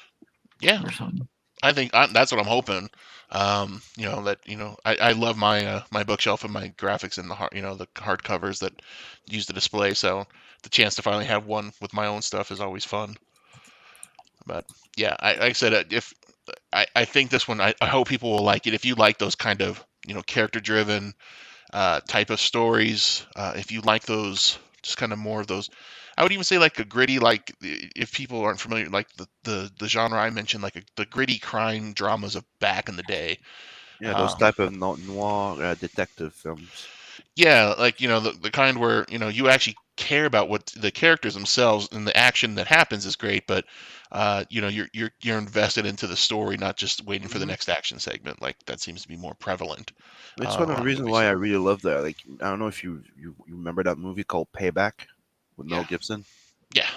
Yeah, or something. I think that's what I'm hoping. That I love my bookshelf and my graphics and the hard covers that use the display. So the chance to finally have one with my own stuff is always fun. But yeah, like I said, if I think this one, I hope people will like it. If you like those kind of character driven type of stories, if you like those, just kind of more of those. I would even say like a gritty, like if people aren't familiar, like the genre I mentioned, like the gritty crime dramas of back in the day. Yeah, those Uh, type of noir detective films. yeah, like the kind where you actually care about what the characters themselves and the action that happens is great, but you're invested into the story, not just waiting for the Hmm. next action segment. Like that seems to be more prevalent It's one a of the lot of reasons movies. why I really love that. Like, I don't know if you remember that movie called Payback with Mel Yeah, Gibson. yeah.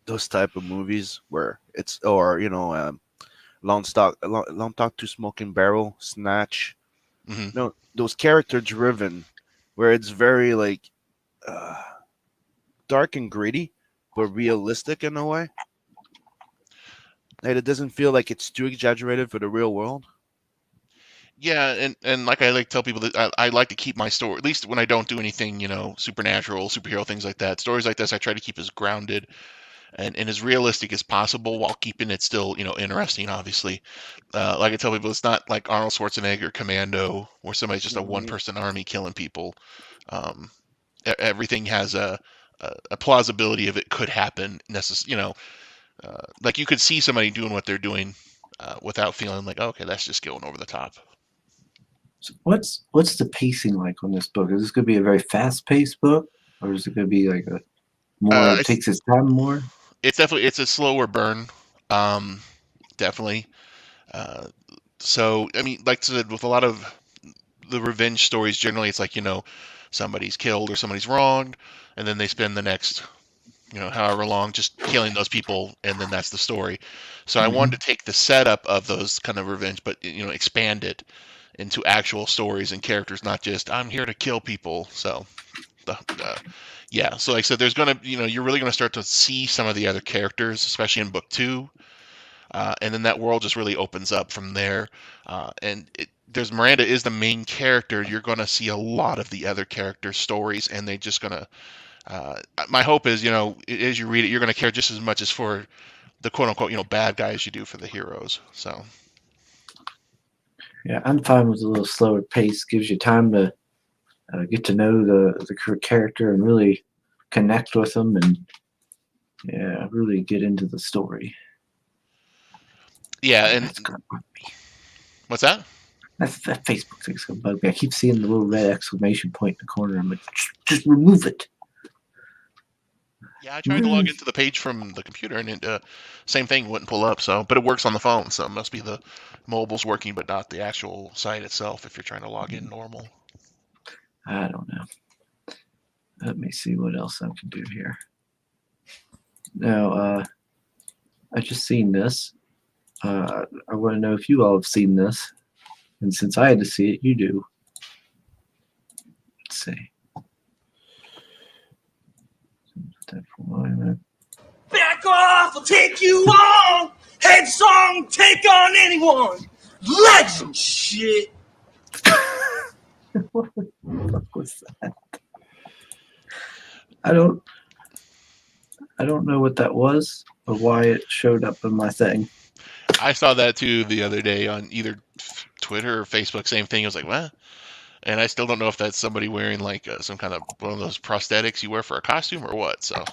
Those type of movies where it's or long talk to smoking barrel, snatch. Hmm. No, those character driven, where it's very like uh, dark and gritty, but realistic in a way. Like, it doesn't feel like it's too exaggerated for the real world. Yeah, and like I like to tell people that I like to keep my story, at least when I don't do anything, supernatural, superhero things like that. Stories like this, I try to keep as grounded and as realistic as possible while keeping it still, interesting, obviously. Like I tell people, it's not like Arnold Schwarzenegger Commando, where somebody's just a Hmm. one-person army killing people. Um, Everything has a plausibility of it could happen. Like you could see somebody doing what they're doing without feeling like, oh, okay, that's just going over the top. So what's the pacing like on this book? Is this gonna be a very fast paced book? Or is it gonna be like a more It's takes its time more? it's a slower burn, um, definitely. So I mean, like I said, with a lot of the revenge stories, generally it's like somebody's killed or somebody's wronged, and then they spend the next however long just killing those people, and then that's the story. So I wanted to take the setup of those kind of revenge, but expand it into actual stories and characters, not just I'm here to kill people. So yeah, so like I said, there's gonna you're really gonna start to see some of the other characters, especially in book 2, and then that world just really opens up from there. There's Miranda is the main character. You're gonna see a lot of the other characters' stories, and they just gonna. My hope is, as you read it, you're gonna care just as much as for the quote unquote, bad guys you do for the heroes. So. Yeah, I'm fine with a little slower pace. Gives you time to get to know the character and really connect with them, and really get into the story. Yeah, and That's gonna bug me. What's that? That Facebook thing's gonna bug me. I keep seeing the little red exclamation point in the corner. I'm like, just remove it. Yeah, I tried to log into the page from the computer, and it same thing wouldn't pull up. So, but it works on the phone, so it must be the mobile's working, but not the actual site itself. If you're trying to log in normal. I don't know. Let me see what else I can do here. Now, I just seen this. I want to know if you all have seen this, and since I had to see it, you do. Let's see. Back off, I'll take you on. Head song, take on anyone. Legend shit. What the fuck was that? I don't know what that was or why it showed up in my thing. I saw that too the other day on either Twitter or Facebook. Same thing. I was like, what? And I still don't know if that's somebody wearing like some kind of one of those prosthetics you wear for a costume or what. So.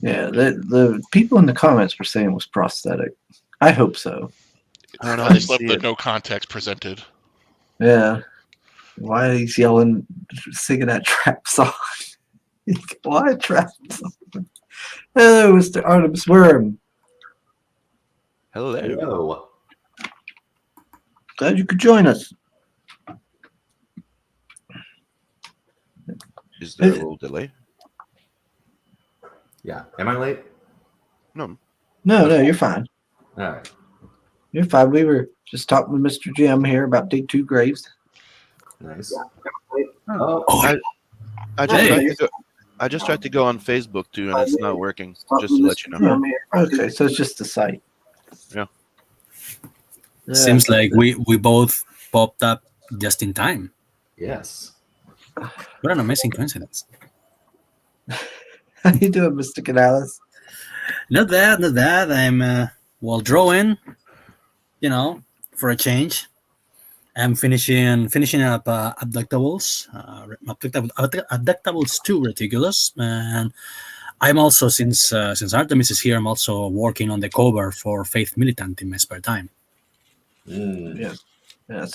Yeah, the people in the comments were saying it was prosthetic. I hope so. I don't know how they left the no context presented. Yeah. Why he's yelling, singing that trap song? Why trap song? Hello, Mr. Artemis Worm. Hello. Glad you could join us. Is there a little delay? Yeah. Am I late? No. No, you're fine. All right. You're fine. We were just talking with Mr. Jim here about Dig 2 Graves. Nice. I just tried to go on Facebook too, and it's not working. Just to let you know. Okay, so it's just the site. Yeah. Seems like we both popped up just in time. Yes. What an amazing coincidence. How you doing, Mr. Canales? Not bad. I'm drawing, for a change. I'm finishing up Abductables, Abductables 2 Reticulous, and I'm also since Artemis is here, I'm also working on the cover for Faith Militant in my spare time. Yes.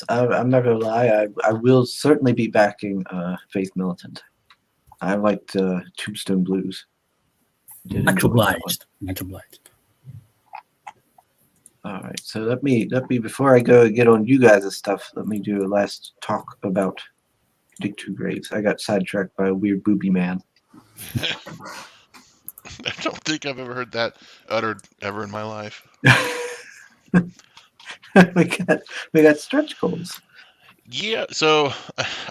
I'm not gonna lie. I will certainly be backing Faith Militant. I liked Tombstone Blues. Much obliged. All right. So let me before I go get on you guys' stuff, let me do a last talk about Dig 2 Graves. I got sidetracked by a weird booby man. I don't think I've ever heard that uttered ever in my life. we got stretch goals. Yeah, so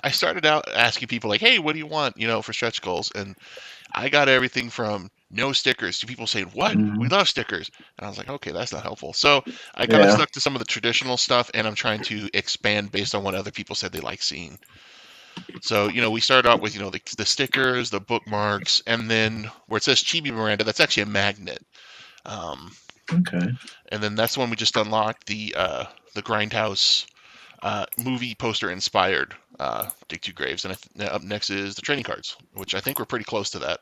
I started out asking people like, "Hey, what do you want, for stretch goals?" And I got everything from no stickers to people saying, "What? We love stickers." And I was like, "Okay, that's not helpful." So I kind of stuck to some of the traditional stuff, and I'm trying to expand based on what other people said they like seeing. So we started out with the stickers, the bookmarks, and then where it says Chibi Miranda, that's actually a magnet. Okay. And then that's when we just unlocked the Grindhouse movie poster inspired Dig 2 Graves, and up next is the trading cards, which I think we're pretty close to that.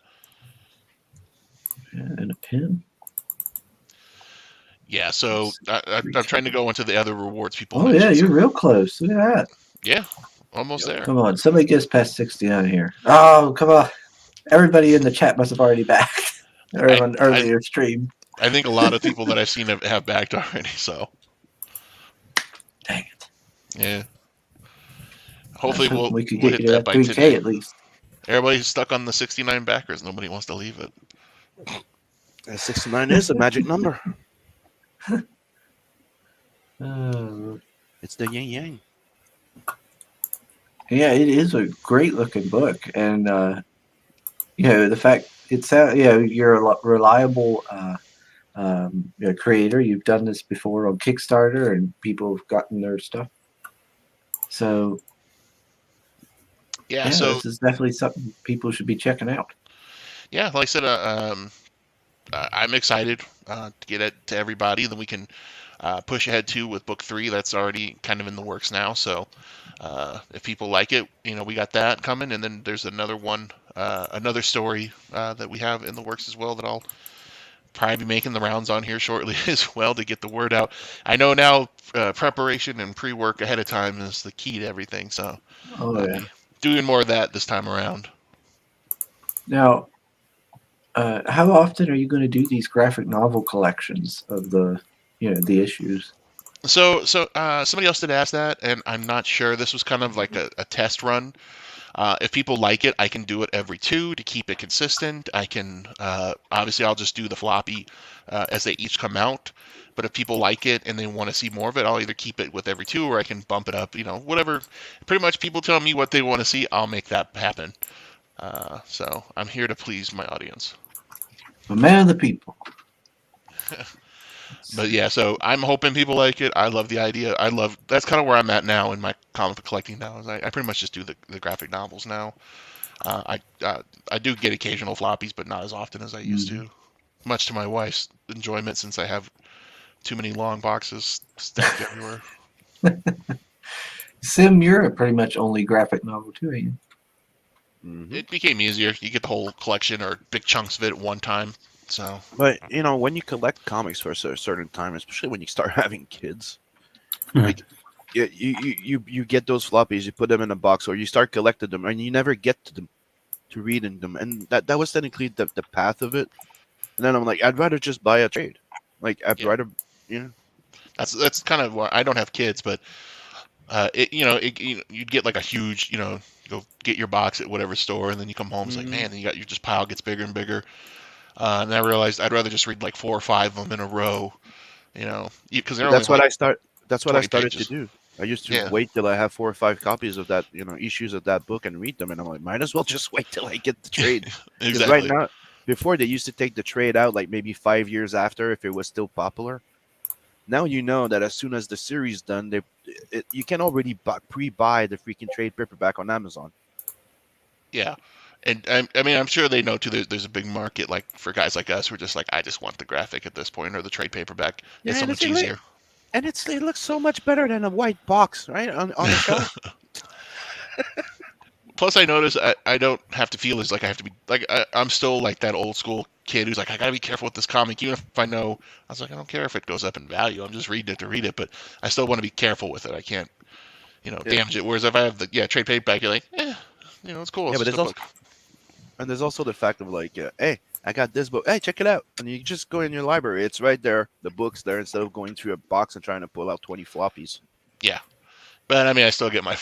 And a pin. Yeah, so I'm trying to go into the other rewards people. Oh yeah, you're real close. Look at that. Yeah, almost there. Come on, somebody gets past 69 here. Oh, come on. Everybody in the chat must have already backed or on earlier stream. I think a lot of people that I've seen have backed already. So. Yeah. I was Hopefully hoping we'll we could we'll get hit you to that that by 3K today. at least. Everybody's stuck on the 69 backers. Nobody wants to leave it. 69 is the magic number. Uh, It's the yin yang. yeah, it is a great looking book, and the fact you're a reliable creator. You've done this before on Kickstarter, and people have gotten their stuff. So Yeah. yeah, So this is definitely something people should be checking out. yeah, like I said, I'm excited to get it to everybody. Then we can push ahead too with book 3. That's already kind of in the works now. So if people like it, we got that coming. And then there's another one, another story that we have in the works as well that I'll probably be making the rounds on here shortly as well to get the word out. I know now preparation and pre-work ahead of time is the key to everything. So Oh I'll yeah. be doing more of that this time around. Now, how often are you going to do these graphic novel collections of the issues? So somebody else did ask that, and I'm not sure. This was kind of like a test run. If people like it, I can do it every 2 to keep it consistent. I can obviously I'll just do the floppy as they each come out. But if people like it and they want to see more of it, I'll either keep it with every 2 or I can bump it up. Whatever. Pretty much people tell me what they want to see, I'll make that happen. So I'm here to please my audience. A man of the people. But yeah, so I'm hoping people like it. I love the idea. That's kind of where I'm at now in my comic book collecting now. Is I pretty much just do the graphic novels now. I do get occasional floppies, but not as often as I used to. Much to my wife's enjoyment, since I have too many long boxes stacked everywhere. Sim, you're a pretty much only graphic novel too, ain't you? Mm-hmm. It became easier. You get the whole collection or big chunks of it at one time. So, But when you collect comics for a certain time, especially when you start having kids, Mhm. like you get those floppies, you put them in a box, or you start collecting them, and you never get to them to reading them, and that was technically the path of it. And then I'm like, I'd rather just buy a trade. Like I'd Yeah. rather, that's kind of why I don't have kids, but you'd get like a huge, go get your box at whatever store, and then you come home, it's like, man, then your just pile gets bigger and bigger. And I realized I'd rather just read like 4 or 5 of them in a row, because they're only That's what like I start. That's what I 20 started to pages. do. I used to Yeah, wait till I have 4 or 5 copies of that, issues of that book and read them, and I'm like, might as well just wait till I get the trade. Because right exactly. now, before they used to take the trade out like maybe 5 years after if it was still popular. Now you know that as soon as the series done, you can already pre-buy the freaking trade paperback on Amazon. Yeah. And I mean, I'm sure they know too. There's a big market like for guys like us who are just like, I just want the graphic at this point or the trade paperback. It's so and much easier. it looks so much better than a white box, right, on a shelf. Plus, I notice I don't have to feel as like I have to be like I'm still like that old school kid who's like, I gotta be careful with this comic, even if I know. I was like, I don't care if it goes up in value. I'm just reading it to read it, but I still want to be careful with it. I can't, damage it. Whereas if I have the trade paperback, you're like, it's cool. Yeah, It's but just a book. there's also the fact of like, hey, I got this book. Hey, check it out. And you just go in your library. It's right there. The book's there instead of going through a box and trying to pull out 20 floppies. Yeah. But I mean, I still get my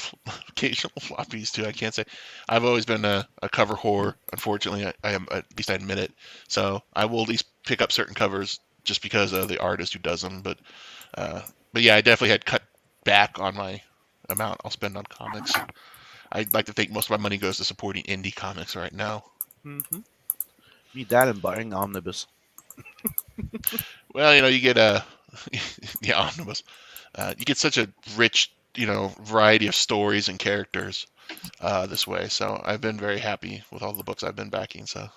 occasional floppies too. I can't say I've always been a cover whore. Unfortunately, I am, at least I admit it. So I will at least pick up certain covers just because of the artist who does them. But yeah, I definitely had cut back on my amount I'll spend on comics. I'd like to think most of my money goes to supporting indie comics right now. Mm-hmm. Me that and buying omnibus. Well, you get yeah, omnibus. You get such a rich, variety of stories and characters this way. So I've been very happy with all the books I've been backing. So.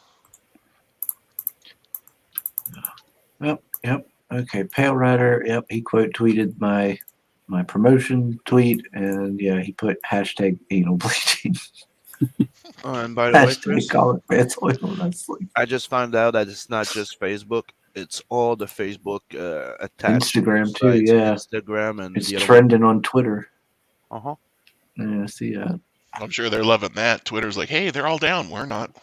Yep. Okay, Pale Rider. Yep, he quote tweeted my promotion tweet, and yeah, he put hashtag anal bleaching. Oh, and by the way, Hashtag Chris, comic fans oil wrestling. I just found out that it's not just Facebook. It's all the Facebook attached Instagram too. sites, Yeah, Instagram, and it's the other trending on Twitter. one. Uh-huh. Yeah, see that. I'm sure they're loving that. Twitter's like, hey, they're all down. We're not.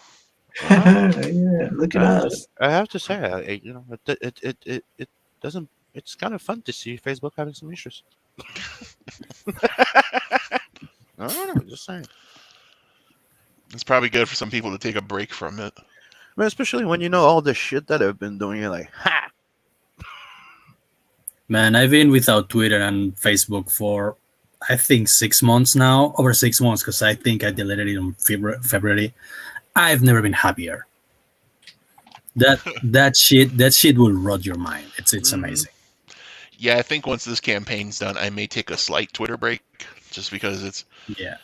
Yeah, look at us. I have to say, it doesn't. It's kind of fun to see Facebook having some issues. I don't know. Just saying. It's probably good for some people to take a break from it. I mean, especially when you know all the shit that I've been doing. You're like, ha! Man, I've been without Twitter and Facebook for I think 6 months now, over 6 months, because I think I deleted it in February. I've never been happier. That shit will rot your mind. It's amazing. Yeah, I think once this campaign's done, I may take a slight Twitter break, just because Yeah.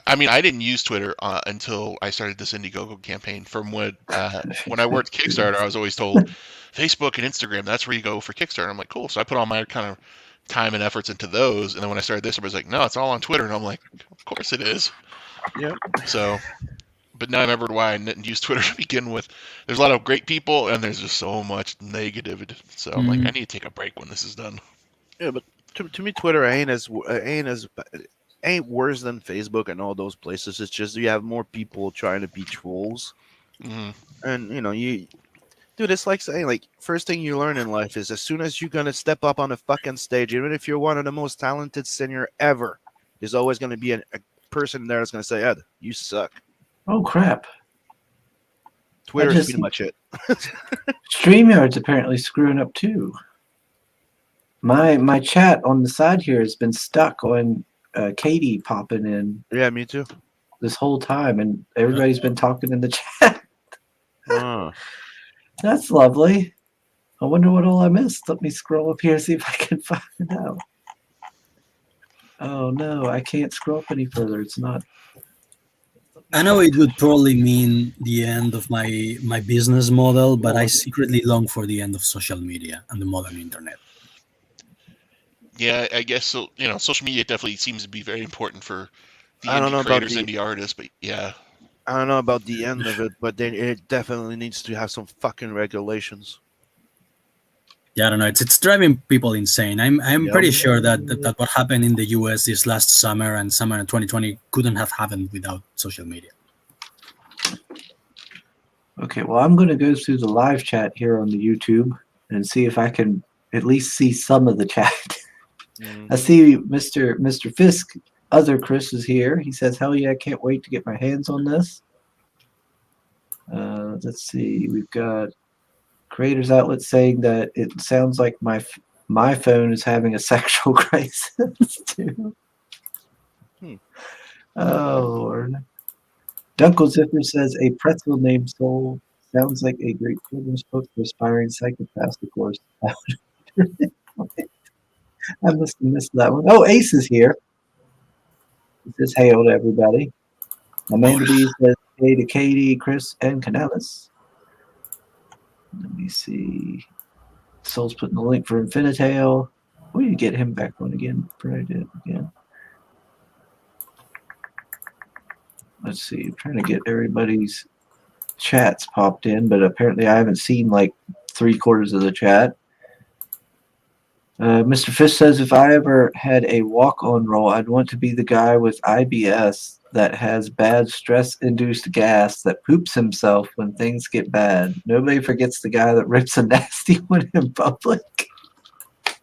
I mean, I didn't use Twitter until I started this Indiegogo campaign. From when I worked Kickstarter, I was always told Facebook and Instagram, that's where you go for Kickstarter. I'm like, cool. So I put all my kind of time and efforts into those. And then when I started this, everybody's like, no, it's all on Twitter. And I'm like, of course it is. Yep. So, but now I remembered why I didn't use Twitter to begin with. There's a lot of great people, and there's just so much negativity. So I'm like, I need to take a break when this is done. Yeah, but to me, Twitter ain't worse than Facebook and all those places. It's just you have more people trying to be trolls, and dude, it's like saying, like, first thing you learn in life is as soon as you're gonna step up on a fucking stage, even if you're one of the most talented singer ever, there's always gonna be a person there that's gonna say, Ed, you suck. Oh crap! Twitter is pretty much it. StreamYard's apparently screwing up too. My chat on the side here has been stuck on Katie popping in. Yeah, me too. This whole time, and everybody's been talking in the chat. That's lovely. I wonder what all I missed. Let me scroll up here, see if I can find out. Oh no, I can't scroll up any further. It's not. I know it would probably mean the end of my business model, but I secretly long for the end of social media and the modern internet. Yeah, I guess so. Social media definitely seems to be very important for the indie creators, indie artists. But yeah, I don't know about the end of it, but then it definitely needs to have some fucking regulations. Yeah, I don't know. It's driving people insane. I'm pretty sure that what happened in the US this last summer and summer in 2020 couldn't have happened without social media. Okay, well, I'm going to go through the live chat here on the YouTube and see if I can at least see some of the chat. I see Mr. Fisk, other Chris is here. He says, hell yeah, I can't wait to get my hands on this. Let's see. We've got Creators Outlet saying that it sounds like my phone is having a sexual crisis too. Oh, Lord. Dunkle Ziffer says, a pretzel named Soul sounds like a great children's book for aspiring psychopaths, of course. I must have missed that one. Oh, Ace is here. He says, hey, to everybody. Amanda B says, hey to Katie, Chris, and Canales. Let me see. Soul's putting the link for Infinitail. We need to get him back on again. Again. Let's see. I'm trying to get everybody's chats popped in, but apparently I haven't seen like 3/4 of the chat. Mr. Fish says, if I ever had a walk-on role, I'd want to be the guy with IBS that has bad stress-induced gas that poops himself when things get bad. Nobody forgets the guy that rips a nasty one in public.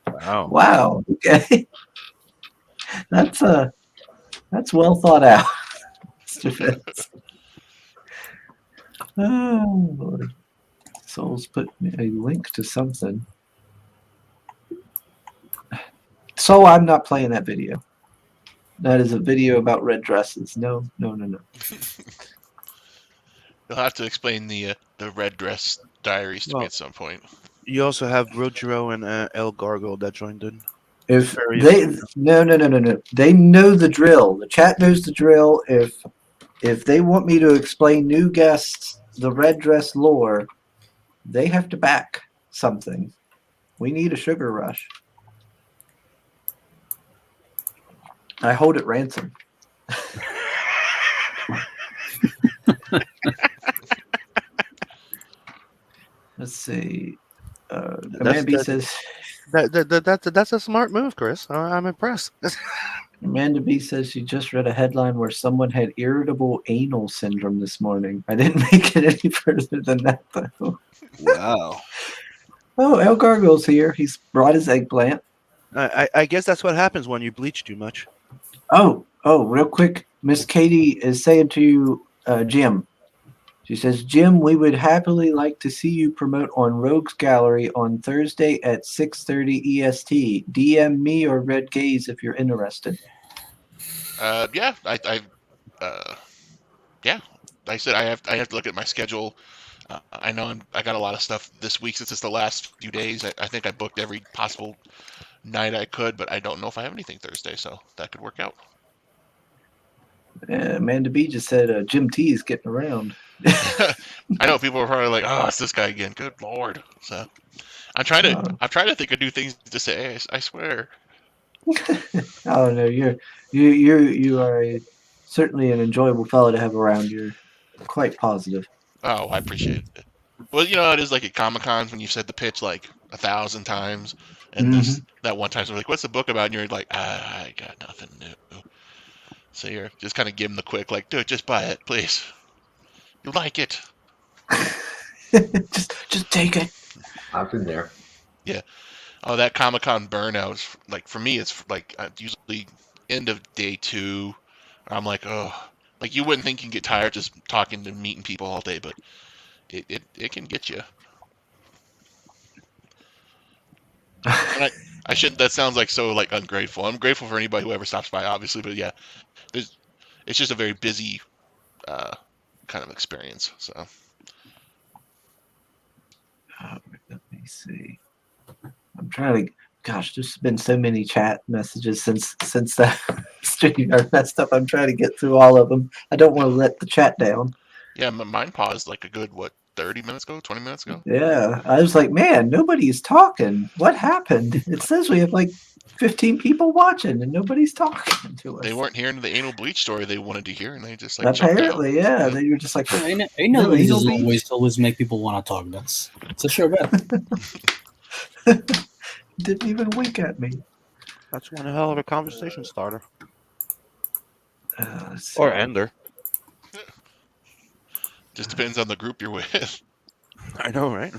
Wow. Wow. Okay. That's well thought out, Mr. Fish. Oh, Lord. Soul's put me a link to something. So I'm not playing that video. That is a video about red dresses. No. You'll have to explain the red dress diaries to me at some point. You also have Rojiro and El Gargo that joined in. If they no. They know the drill. The chat knows the drill. If they want me to explain new guests the red dress lore, they have to back something. We need a sugar rush. I hold it ransom. Let's see. Amanda B says that's a smart move, Chris. I'm impressed. Amanda B says she just read a headline where someone had irritable anal syndrome this morning. I didn't make it any further than that, though. Wow. Oh, El Gargoyle's here. He's brought his eggplant. I guess that's what happens when you bleach too much. Oh, real quick. Miss Katie is saying to you, Jim. She says, Jim, we would happily like to see you promote on Rogues Gallery on Thursday at 6:30 EST. DM me or Red Gaze if you're interested. Yeah, yeah. Like I said, I have to look at my schedule. I know I got a lot of stuff this week since it's the last few days. I think I booked every possible night I could, but I don't know if I have anything Thursday, so that could work out. Amanda B just said Jim T is getting around. I know people are probably like, "Oh, it's this guy again." Good lord! So I'm trying to think of new things to say. I swear. Oh no, you are certainly an enjoyable fellow to have around. You're quite positive. Oh, I appreciate it. Well, you know, it is like at Comic Cons when you've said the pitch like 1,000 times, and this that one time, so like, "What's the book about?" And you're like, "I got nothing new." So you're just kind of give them the quick, like, "Dude, just buy it, please. You like it." just take it. I've been there. Yeah. Oh, that Comic Con burnout. Like for me, it's like usually end of day 2. I'm like, oh, like you wouldn't think you can get tired just talking and meeting people all day, but it can get you. And I shouldn't. That sounds like so like ungrateful. I'm grateful for anybody who ever stops by, obviously, but yeah, it's just a very busy kind of experience. So Let me see. I'm trying to. Gosh, there's been so many chat messages since that stream I messed up. I'm trying to get through all of them. I don't want to let the chat down. yeah, mine paused like a good 30 minutes ago, 20 minutes ago. Yeah, I was like, man, nobody's talking. What happened? It says we have like 15 people watching and nobody's talking to us. They weren't hearing the anal bleach story they wanted to hear, and they just like apparently, yeah. They were just like, I know this is always make people want to talk. That's a sure bet. Didn't even wink at me. That's one hell of a conversation starter. Let's Or see. ender. Just depends on the group you're with. I know, right?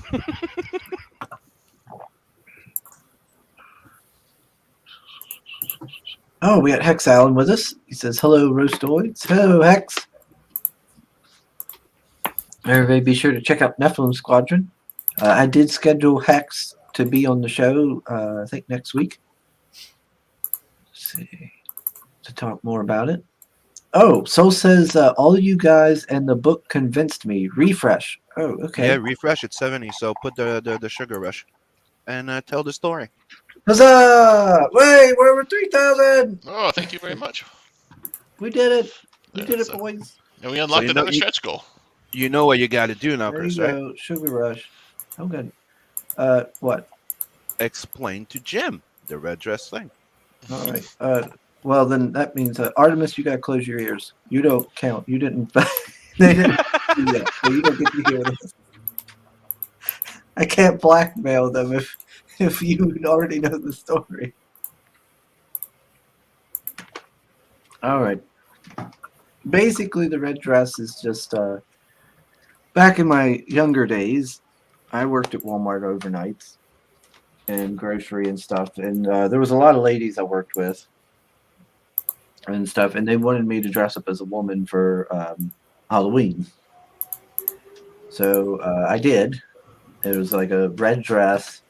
Oh, we got Hex Allen with us. He says, hello, Roastoids. Hello, Hex. Everybody be sure to check out Nephilim Squadron. I did schedule Hex to be on the show, I think next week. Let's see. To talk more about it. Oh, Soul says, all you guys and the book convinced me. Refresh. Oh, okay. Yeah, refresh at 70, so put the sugar rush. And tell the story. Huzzah! Wait, we're over 3,000! Oh, thank you very much. We did it. We Yeah, did it, so- boys. And we unlocked you know- another stretch goal. You know what you got to do now, There Chris, you right? go. Sugar Rush. Oh, good. What? Explain to Jim the red dress thing. All right. Well, then that means Artemis, you gotta close your ears. You don't count. You didn't. They didn't do that, so you don't get to hear this. I can't blackmail them if you already know the story. All right. Basically, the red dress is just back in my younger days. I worked at Walmart overnights and grocery and stuff, and there was a lot of ladies I worked with and stuff, and they wanted me to dress up as a woman for Halloween. So I did. It was like a red dress,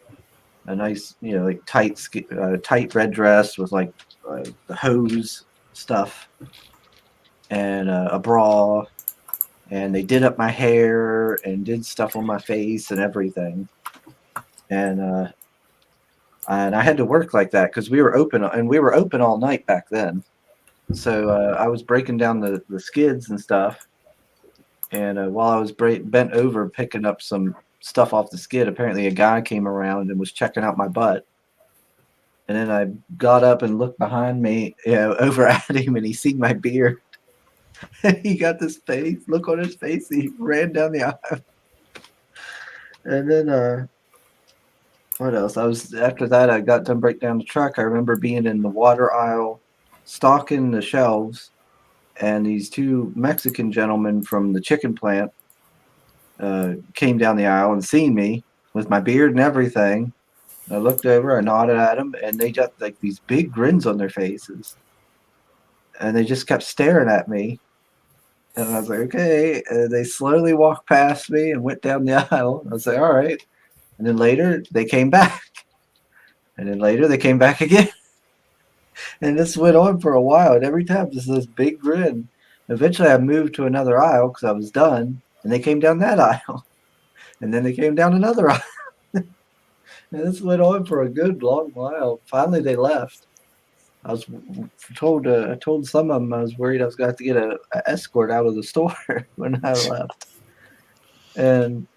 a nice, like tight red dress with like the hose stuff, and a bra. And they did up my hair and did stuff on my face and everything. And I had to work like that because we were open, and we were open all night back then. So I was breaking down the skids and stuff, and while I was bent over picking up some stuff off the skid, apparently a guy came around and was checking out my butt. And then I got up and looked behind me, over at him, and he seen my beard. And he got this look on his face. He ran down the aisle. And then what else? After that, I got done break down the truck. I remember being in the water aisle, stocking the shelves, and these two Mexican gentlemen from the chicken plant came down the aisle and seen me with my beard and everything. I looked over, I nodded at them, and they got like these big grins on their faces, and they just kept staring at me. And I was like, okay. And they slowly walked past me and went down the aisle. I was like, all right. And then later they came back, and then later they came back again, and this went on for a while. And every time, just this big grin. Eventually, I moved to another aisle because I was done, and they came down that aisle, and then they came down another aisle. And this went on for a good long while. Finally, they left. I was told. I told some of them I was worried I was going to have to get an escort out of the store when I left. And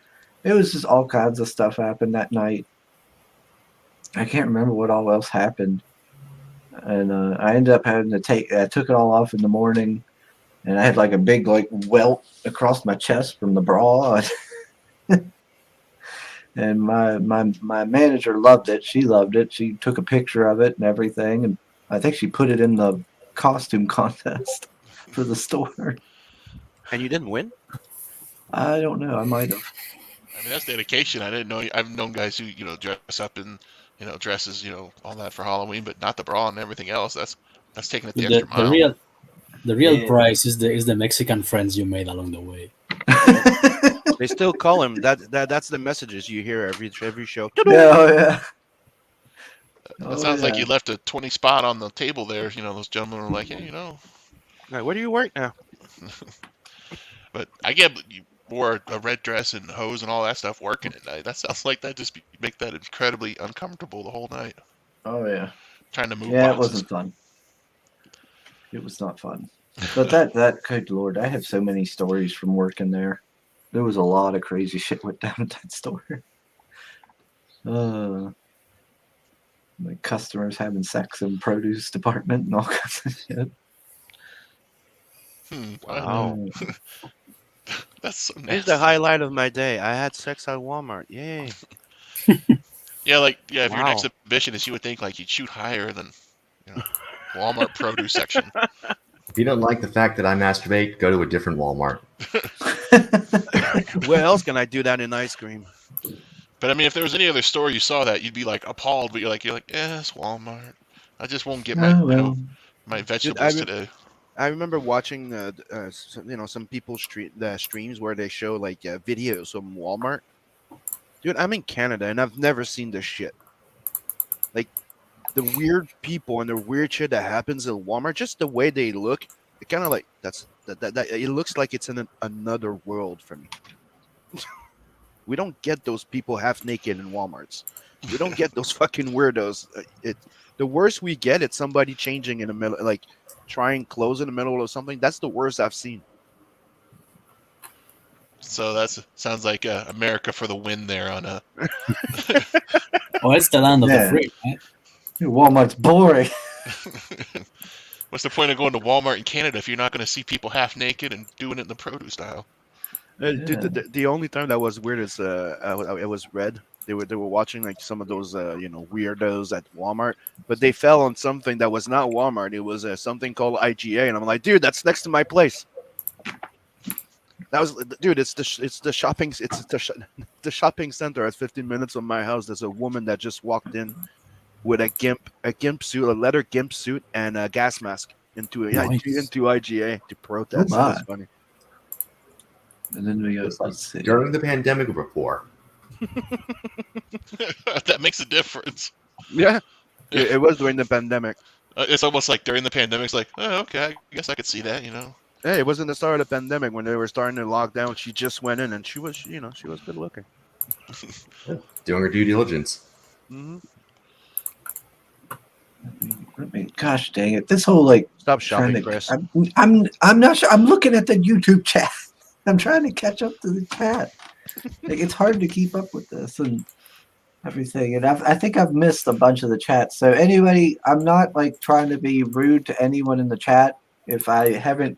it was just all kinds of stuff happened that night. I can't remember what all else happened. And I ended up having to take. I took it all off in the morning, and I had like a big like welt across my chest from the bra. And my manager loved it. She loved it. She took a picture of it and everything, and I think she put it in the costume contest for the store. And you didn't win? I don't know. I might have. I mean, that's dedication. I didn't know. I've known guys who dress up in dresses, all that for Halloween, but not the bra and everything else. That's taking it the extra mile. The real Yeah. prize is the Mexican friends you made along the way. They still call him that's the messages you hear every show. Yeah, oh, yeah. That sounds like you left a 20 spot on the table there. Those gentlemen were like, hey, Now, where do you work now? But I get you wore a red dress and hose and all that stuff working at night. That sounds like that just make that incredibly uncomfortable the whole night. Oh yeah. Trying to move. Yeah, boxes. it wasn't fun. It was not fun. But that good Lord, I have so many stories from working there. There was a lot of crazy shit went down at that store. Like customers having sex in produce department and all kinds of shit. Wow. That's so nasty. Here's the highlight of my day. I had sex at Walmart. Yay. Yeah, if your Wow. next exhibition is, you would think like you'd shoot higher than Walmart produce section. If you don't like the fact that I masturbate, go to a different Walmart. Where else can I do that in ice cream? But I mean, if there was any other store you saw that, you'd be like appalled. But you're like, it's Walmart. I just won't get my my vegetables today. I remember watching some people's streams where they show like videos from Walmart. Dude, I'm in Canada and I've never seen this shit. Like the weird people and the weird shit that happens at Walmart, just the way they look, it kind of like that it looks like it's in another world for me. We don't get those people half naked in Walmarts. We don't get those fucking weirdos. The worst we get, it's somebody changing in the middle, like trying clothes in the middle of something. That's the worst I've seen. So that sounds like America for the win there on a. Oh, it's the land of the free, right? Walmart's boring. What's the point of going to Walmart in Canada if you're not going to see people half naked and doing it in the produce aisle? Dude, the only time that was weird is it was red. They were watching like some of those weirdos at Walmart, but they fell on something that was not Walmart. It was something called IGA, and I'm like, dude, that's next to my place. That was, dude. It's the shopping. It's the shopping center at 15 minutes from my house. There's a woman that just walked in with a gimp suit, a leather gimp suit, and a gas mask into IGA to protest. That's funny. And then we go, let's see. During the pandemic or before? That makes a difference. Yeah, it was during the pandemic. It's almost like during the pandemic. It's like, oh, okay, I guess I could see that. Hey, it wasn't the start of the pandemic when they were starting to lock down. She just went in and she was good looking. Doing her due diligence. Mm-hmm. Gosh dang it! This whole like stop shopping, Chris. I'm not sure. I'm looking at the YouTube chat. I'm trying to catch up to the chat. Like it's hard to keep up with this and everything. And I think I've missed a bunch of the chats. So anybody, I'm not like trying to be rude to anyone in the chat. If I haven't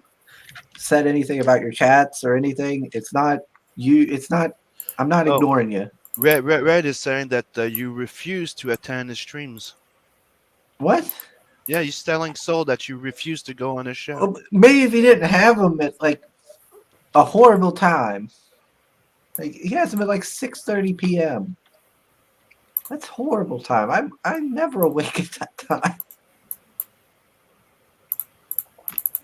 said anything about your chats or anything, it's not you. It's not. I'm not ignoring you. Red is saying that you refuse to attend his streams. What? Yeah, he's telling Soul that you refuse to go on his show. Well, maybe if he didn't have them at like a horrible time. Like he has them at like 6:30 p.m. That's horrible time. I'm never awake at that time.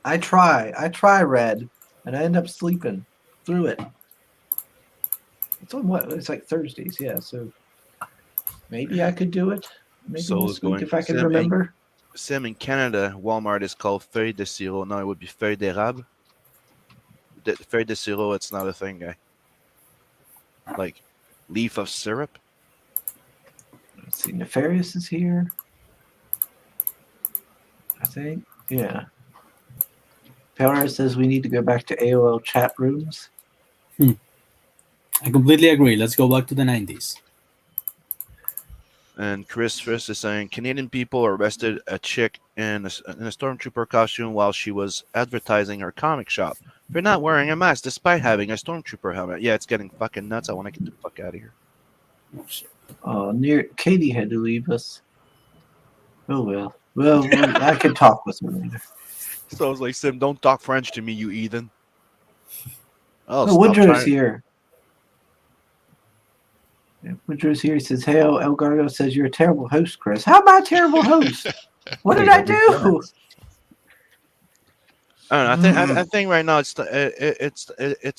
I try, Red, and I end up sleeping through it. It's on what? It's like Thursdays, yeah. So maybe I could do it. Maybe So this is week going if I could Sim remember. Sim in Canada, Walmart is called feuille de sirop. Now it would be feuille d'érable. Feuille de sirop, it's not a thing, guy. Like leaf of syrup. Let's see, Nefarious is here. I think, yeah. Power says we need to go back to AOL chat rooms. I completely agree. Let's go back to the 90s. And Chris Friss is saying Canadian people arrested a chick in a stormtrooper costume while she was advertising her comic shop for not wearing a mask despite having a stormtrooper helmet. Yeah, it's getting fucking nuts. I want to get the fuck out of here. Oh, shit. Near Katie had to leave us. Oh well. Well, I can talk with her later. So I was like, Sim, don't talk French to me, you heathen. Oh, stop Woodrow's trying. here. Yeah, Woodrow's here. He says, "Hey, Elgardo says you're a terrible host, Chris. How am I a terrible host? What did I do?" I don't know. I think right now it's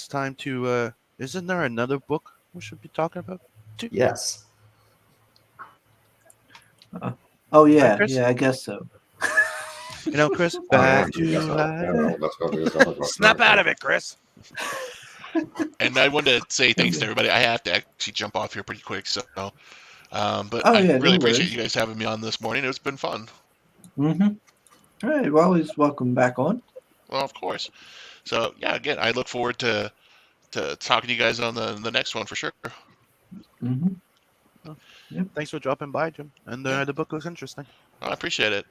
time to. Isn't there another book we should be talking about? Yes. Oh yeah, Chris? yeah, I guess so. You know, Chris, Oh, back yeah, to life. let's go. Snap out of it, Chris. And I wanted to say thanks to everybody. I have to actually jump off here pretty quick, so. But Oh, I yeah, really no appreciate worries. you guys having me on this morning. It's been fun. Mm-hmm. All right, well, always welcome back on. Well, of course. So yeah, again, I look forward to talking to you guys on the next one for sure. Mm-hmm. Thanks for dropping by, Jim. And the book looks interesting. I appreciate it.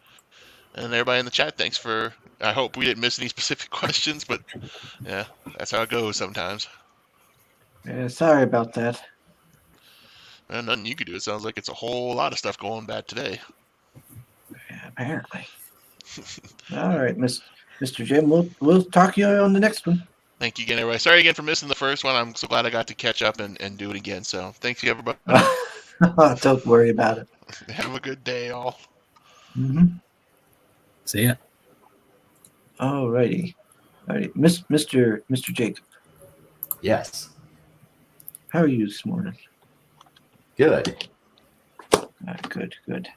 And everybody in the chat, thanks for. I hope we didn't miss any specific questions, but yeah, that's how it goes sometimes. Yeah, sorry about that. And nothing you could do. It sounds like it's a whole lot of stuff going bad today. Yeah, apparently. All right, Mr. Jim, we'll talk to you on the next one. Thank you again, everybody. Sorry again for missing the first one. I'm so glad I got to catch up and do it again. So thanks you, everybody. Don't worry about it. Have a good day, all. Mm-hmm. See ya. All righty. Mr. Jacob, Yes. how are you this morning? Good. Good.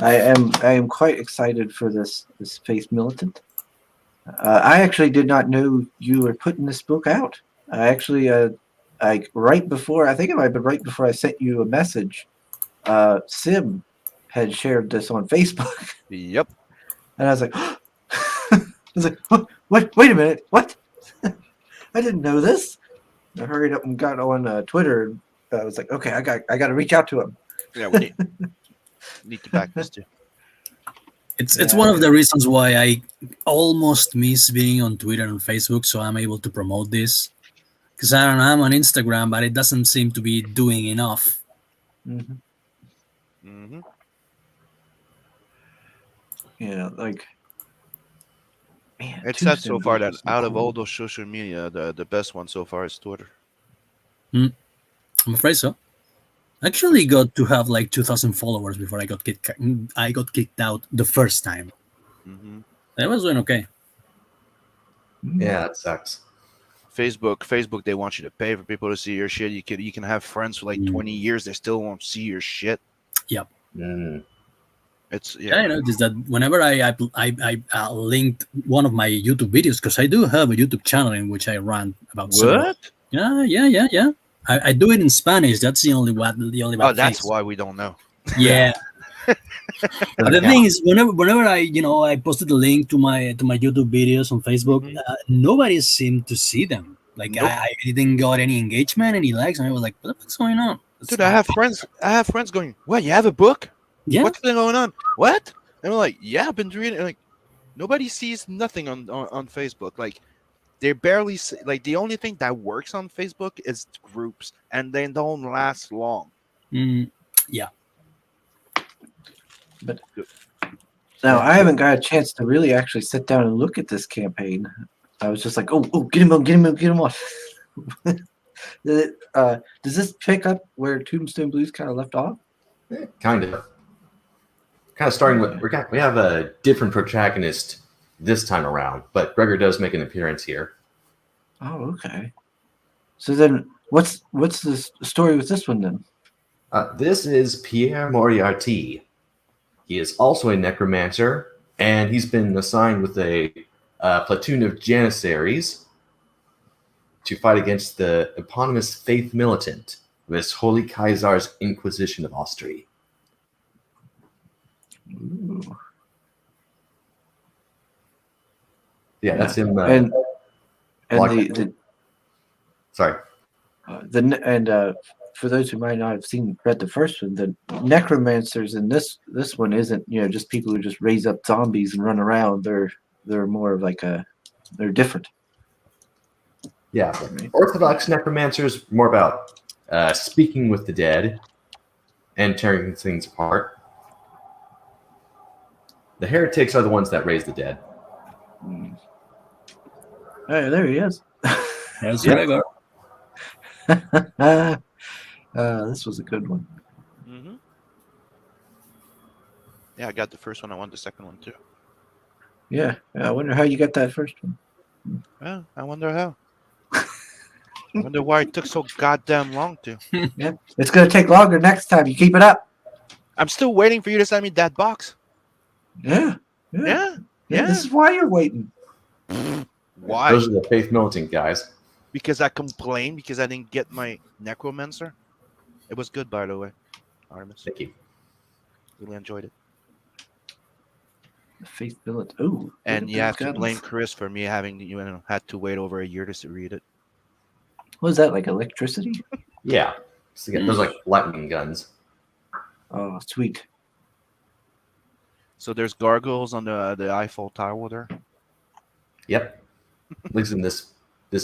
I am quite excited for this Faith Militant. I actually did not know you were putting this book out. I actually, right before I sent you a message, Sim had shared this on Facebook, Yep. and I was like, what? Wait a minute, what? I didn't know this. I hurried up and got on Twitter. I was like, okay, I got to reach out to him. Yeah, we need to back this too. It's one of the reasons why I almost miss being on Twitter and Facebook, so I'm able to promote this. Because I don't know, I'm on Instagram, but it doesn't seem to be doing enough. Mm-hmm. Mm-hmm. Yeah, like, man, It's said so Tombstone far Blues that is so out of cool. all those social media, the best one so far is Twitter. I'm afraid so. I actually got to have like 2,000 followers before I got kicked out the first time. Mm-hmm. I was doing okay. Yeah, it sucks. Facebook, they want you to pay for people to see your shit. You can have friends for like 20 years, they still won't see your shit. Yep. It's Yeah, I noticed that whenever I linked one of my YouTube videos, because I do have a YouTube channel in which I run about What? Yeah. I do it in Spanish. That's the only bad Oh, that's thing. why we don't know. Yeah. But the thing is, whenever I posted the link to my YouTube videos on Facebook, nobody seemed to see them. Like Nope. I didn't got any engagement, any likes, and I was like, "What the fuck's going on?" Dude, I have friends going, "What? You have a book? Yeah. What's been going on? What?" And I'm like, "Yeah, I've been reading." Like, nobody sees nothing on Facebook. Like, they barely see, like the only thing that works on Facebook is groups, and they don't last long. Yeah. But now I haven't got a chance to really actually sit down and look at this campaign. I was just like, oh, get him on. Does this pick up where Tombstone Blues kind of left off? Kind of. Kind of starting with we have a different protagonist this time around, but Gregor does make an appearance here. Oh, okay. So then, what's the story with this one then? This is Pierre Moriarty. He is also a necromancer, and he's been assigned with a platoon of janissaries to fight against the eponymous faith militant of His Holy Kaisar's Inquisition of Austria. Ooh. Yeah, that's him. And Like- the Sorry. for those who might not have read the first one, the necromancers in this one isn't just people who just raise up zombies and run around. They're more of like they're different. Yeah, Orthodox necromancers more about speaking with the dead and tearing things apart. The heretics are the ones that raise the dead. Hey, there he is. There's Gregor. This was a good one. Mm-hmm. Yeah, I got the first one. I want the second one too. Yeah, I wonder how you got that first one. Well, I wonder how. I wonder why it took so goddamn long to. Yeah, it's gonna take longer next time. You keep it up. I'm still waiting for you to send me that box. Yeah. Yeah. This is why you're waiting. Why? Those are the faith militant guys. Because I complained because I didn't get my necromancer. It was good, by the way, Artemis. Thank you. Really enjoyed it. The faith militant. Ooh. And you have to guns. blame Chris for me having had to wait over a year to read it. What was that, like electricity? Yeah. So, yeah, those are like lightning guns. Oh, sweet. So there's gargoyles on the Eiffel Tower there. Yep. At least in this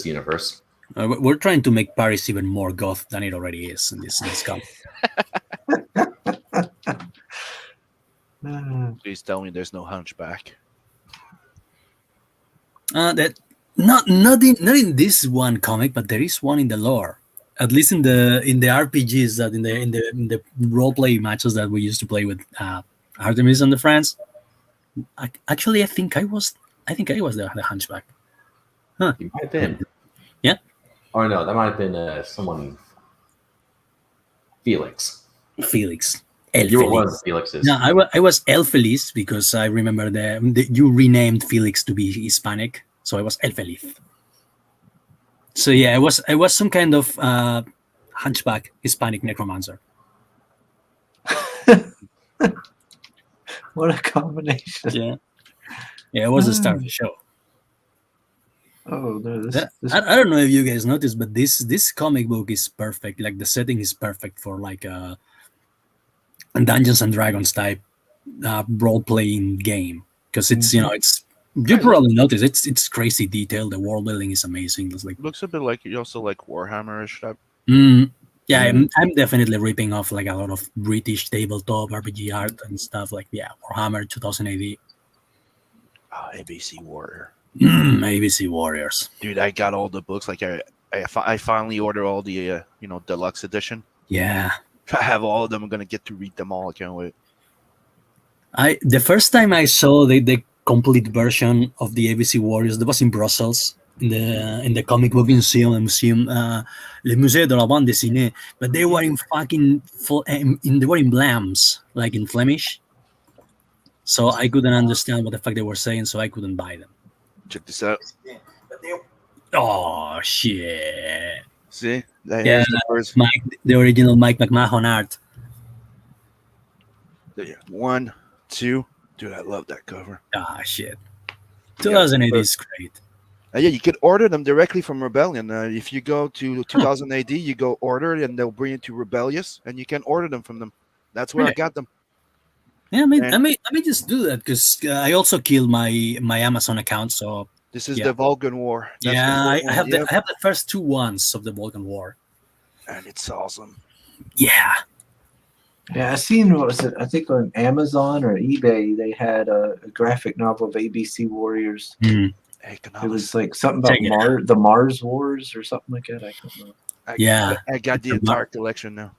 universe. We're trying to make Paris even more goth than it already is in this comic. Please tell me there's no hunchback. That not in this one comic, but there is one in the lore. At least in the RPGs that in the role play matches that we used to play with Artemis and the friends. Actually, I think I was the hunchback. Huh. You might have been. Yeah. Oh no, that might have been someone. Felix. Felix. El You were Felix. one of the Felixes. No, I was El Feliz because I remember you renamed Felix to be Hispanic, so I was El Feliz. So yeah, I was some kind of hunchback Hispanic necromancer. What a combination. Yeah, it was the star of the show. Oh no, this I don't know if you guys noticed, but this comic book is perfect. Like the setting is perfect for like a Dungeons and Dragons type role playing game because it's it's you probably notice it's crazy detailed. The world building is amazing. It's like Looks a bit like you also like Warhammer-ish type. yeah, I'm definitely ripping off like a lot of British tabletop RPG art and stuff like Warhammer 2000 AD. ABC Warrior. ABC Warriors. Dude, I got all the books. Like I finally ordered all the deluxe edition. Yeah. I have all of them. I'm gonna get to read them all. I can't wait. The first time I saw the complete version of the ABC Warriors, that was in Brussels, in the comic book museum, Le Musée de la Bande Dessinée, but they were in fucking they were in Vlaams, like in Flemish. So I couldn't understand what the fuck they were saying, so I couldn't buy them. Check this out. Oh shit! See? Yeah, the original Mike McMahon art. 1, 2. Dude, I love that cover. Ah shit! 2008 is great. Yeah, you can order them directly from Rebellion. If you go to 2000 AD, you go order it, and they'll bring it to Rebellious, and you can order them from them. That's where I got them. Yeah, I may just do that because I also killed my Amazon account. So this is the Vulcan War. That's I have the first 2 ones of the Vulcan War, and it's awesome. Yeah. Yeah, I seen, what was it? I think on Amazon or eBay they had a graphic novel of ABC Warriors. Mm. Hey, it was like something about the Mars Wars or something like that. I don't know. I got the entire collection now.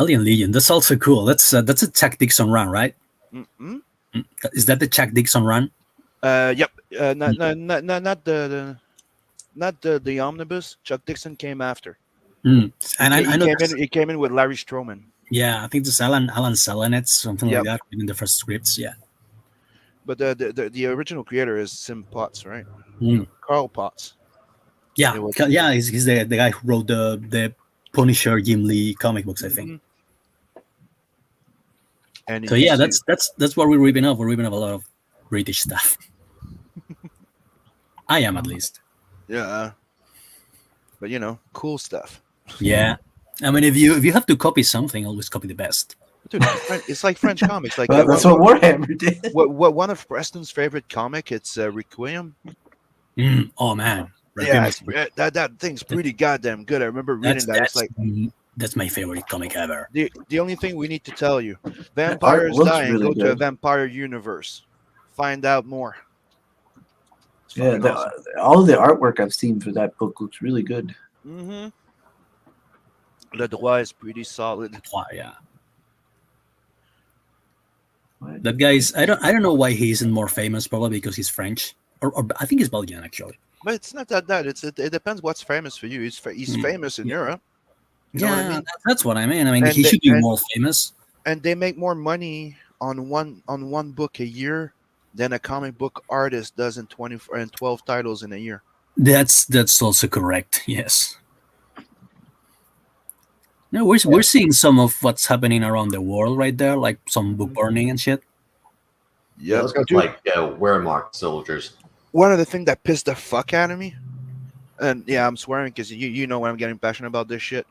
Alien Legion. That's also cool. That's a Chuck Dixon run, right? Mm-mm. Is that the Chuck Dixon run? Yep. Not the omnibus. Chuck Dixon came after. And I know. He came in with Larry Stroman. Yeah, I think this Alan Selenet, something like Yep. that, in the first scripts. Yeah. But the original creator is Sim Potts, right? Mm. Carl Potts. Yeah, It was- yeah. He's the guy who wrote the Punisher Jim Lee comic books, I think. Mhm. And So yeah, that's what we're ripping off. We're ripping off a lot of British stuff. I am, at least. yeah. But cool stuff. Yeah. I mean, if you have to copy something, always copy the best. Dude, it's like French comics. Like Well, that's what Warhammer did. what one of Preston's favorite comic. It's Requiem. Oh man. Yeah, that thing's pretty goddamn good. I remember reading that. It's like that's my favorite comic ever. the only thing we need to tell you: vampires looks dying. really Go to a good. vampire universe. Find out more. It's Yeah, fucking awesome. all the artwork I've seen for that book looks really good. Mm-hmm. Le Droit is pretty solid. Wow, yeah. What? That guy's I don't know why he isn't more famous. Probably because he's French, or I think he's Belgian actually. But it's not that. It depends what's famous for you. He's famous in Europe. You know what I mean? That's what I mean. I mean, And he they- should be and- more famous. And they make more money on one book a year than a comic book artist does in 12 titles in a year. That's also correct. Yes. No, we're seeing some of what's happening around the world right there, like some book burning and shit. Yeah, let's go to like Wehrmacht soldiers. One of the things that pissed the fuck out of me, and yeah, I'm swearing because you know when I'm getting passionate about this shit.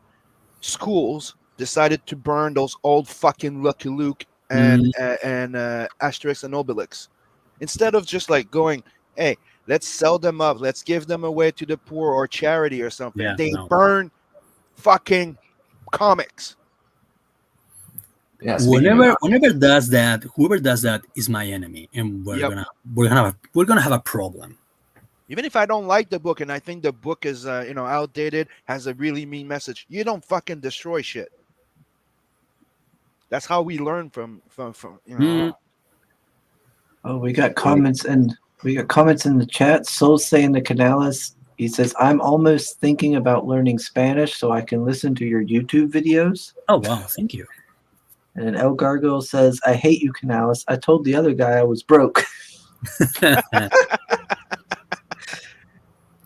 Schools decided to burn those old fucking Lucky Luke and Asterix and Obelix instead of just like going, hey, let's sell them up, let's give them away to the poor or charity or something. Yeah, They no. burn fucking comics. Yeah, speaking Whenever of- whoever does that is my enemy, and we're Yep. gonna have a problem. Even if I don't like the book and I think the book is outdated, has a really mean message, you don't fucking destroy shit. That's how we learn from Oh, we got comments in the chat. Soul's saying the Canales. He says, "I'm almost thinking about learning Spanish so I can listen to your YouTube videos." Oh wow, thank you. And then El Gargoyle says, "I hate you, Canales. I told the other guy I was broke."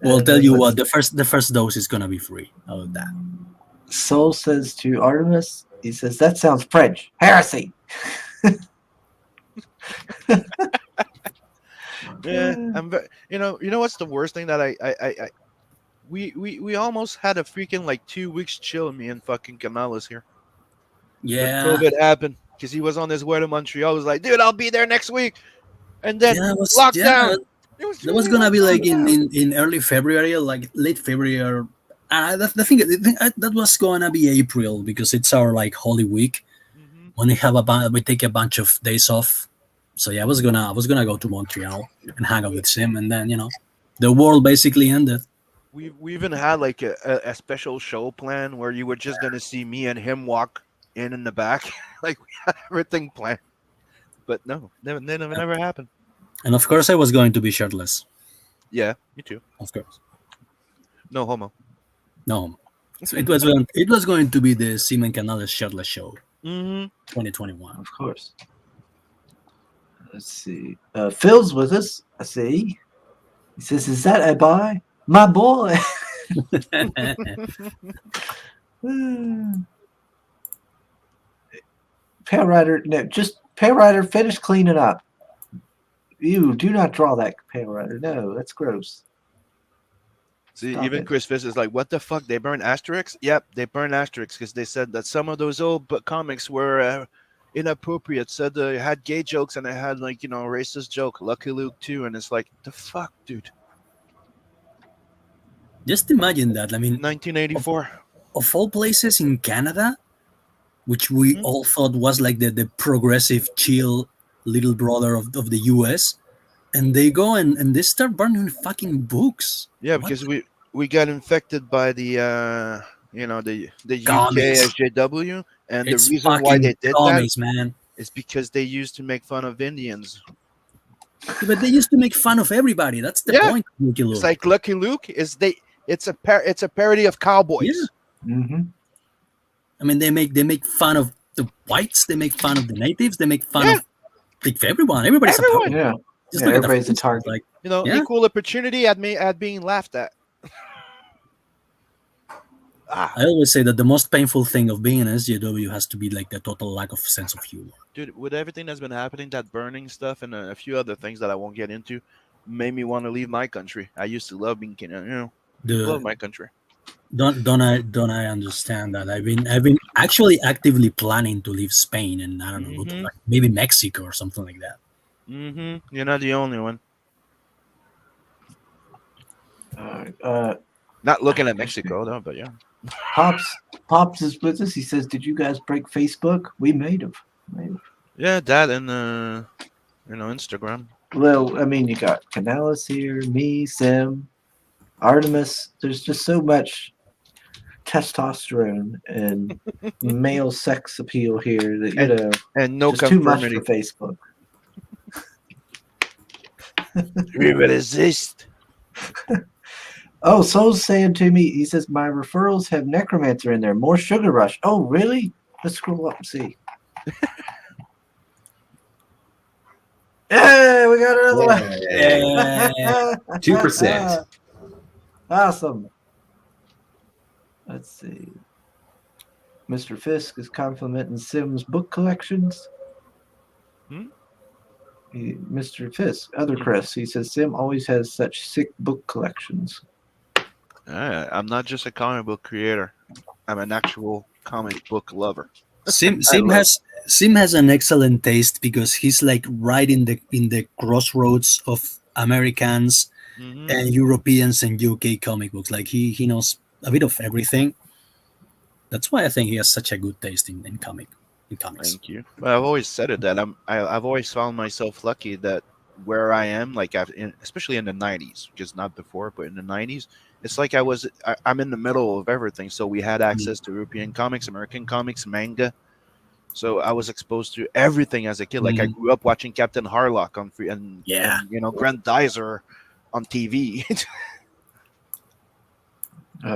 Well, tell you what, the first dose is gonna be free. How about that? Soul says to Artemis, he says, "That sounds French. Heresy." Yeah, you know what's the worst thing that we almost had a freaking like 2 weeks chill, me and fucking Canales here. Yeah, When COVID happened because he was on his way to Montreal. I was like, dude, I'll be there next week, and then lockdown. It was That was really gonna be like lockdown. in early February, like late February. Or, the thing that was gonna be April because it's our like Holy Week Mhm. when we take a bunch of days off. So yeah, I was gonna go to Montreal and hang out with Sim, and then the world basically ended. We even had like a special show plan where you were just gonna see me and him walk in the back, like we had everything planned. But no, never happened. And of course, I was going to be shirtless. Yeah, me too. Of course, No homo. no. So it was going to be the Sim and Canales shirtless show, Mm-hmm. 2021. Of course. Let's see. Phil's with us. I see. He says, "Is that a boy? My boy." Pale Rider, no, just Pale Rider, finish cleaning up. You do not draw that, Pale Rider. No, that's gross. See, Stop even it. Chris Fisk is like, "What the fuck? They burned Asterix?" Yep, they burned Asterix because they said that some of those old comics were inappropriate. Said they had gay jokes and they had like racist joke. Lucky Luke too, and it's like, the fuck, dude. Just imagine that. I mean, 1984. of all places in Canada, which we all thought was like the progressive, chill little brother of the US, and they go and they start burning fucking books. Yeah, What? because we got infected by the the UK Commies. SJW, And It's the reason why fucking they did that comics, man. is because they used to make fun of Indians. Yeah, but they used to make fun of everybody. That's the Yeah. point. Lucky It's Luke. like Lucky Luke is it's a parody of Yeah. cowboys. Mm-hmm. I mean, they make fun of the whites. They make fun of the natives. They make fun Yeah. of like everyone. Everybody's a Everyone. puppet. Yeah. Just Yeah, look at the everybody's a faces, target. like You yeah. equal opportunity at being laughed at. I always say that the most painful thing of being an SJW has to be like the total lack of sense of humor. Dude, with everything that's been happening, that burning stuff and a few other things that I won't get into, made me want to leave my country. I used to love being Canadian, love my country. Don't I understand that? I've been actually actively planning to leave Spain and I don't know, go to like maybe Mexico or something like that. You're not the only one. Not looking at Mexico though, but yeah. Pops is with us. He says, "Did you guys break Facebook? We made have. Yeah, that and Instagram. Well, I mean, you got Canales here, me, Sim, Artemis. There's just so much testosterone and male sex appeal here that and no just too much for conformity. Facebook. We resist. Oh, Soul's saying to me, he says, my referrals have Necromancer in there. More Sugar Rush. Oh, really? Let's scroll up and see. Hey, we got another one. Yeah. 2%. Awesome. Let's see. Mr. Fisk is complimenting Sim's book collections. Mr. Fisk, other Chris, he says Sim always has such sick book collections. I'm not just a comic book creator. I'm an actual comic book lover. Sim has an excellent taste because he's like right in the crossroads of Americans and Europeans and UK comic books. Like he knows a bit of everything. That's why I think he has such a good taste in comics. Thank you. Well, I've always said it that I've always found myself lucky that where I am, like especially in the '90s, because not before, but in the '90s, it's like I'm in the middle of everything. So we had access to European comics, American comics, manga. So I was exposed to everything as a kid. Like I grew up watching Captain Harlock on free and Grant Dyser on TV.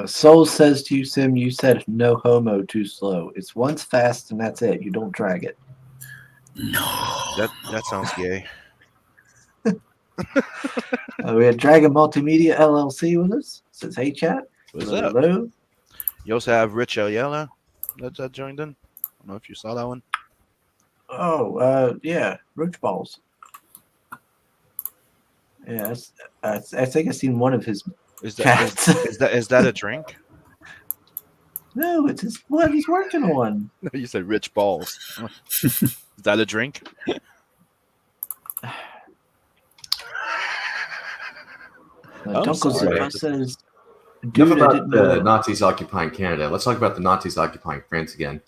Soul says to you, Sim, you said no homo too slow. It's once fast and that's it. You don't drag it. No. That sounds gay. We had Dragon Multimedia LLC with us. Says, hey, chat. What's up? Hello. You also have Rich Ayala that joined in. I don't know if you saw that one. Oh, yeah. Roach Balls. Yeah, I think I've seen one of his cats. Is that a drink? No, it's what he's working on. No, you said Rich Balls. Is that a drink? Dunkel sorry. says, Enough about the Nazis occupying Canada. Let's talk about the Nazis occupying France again.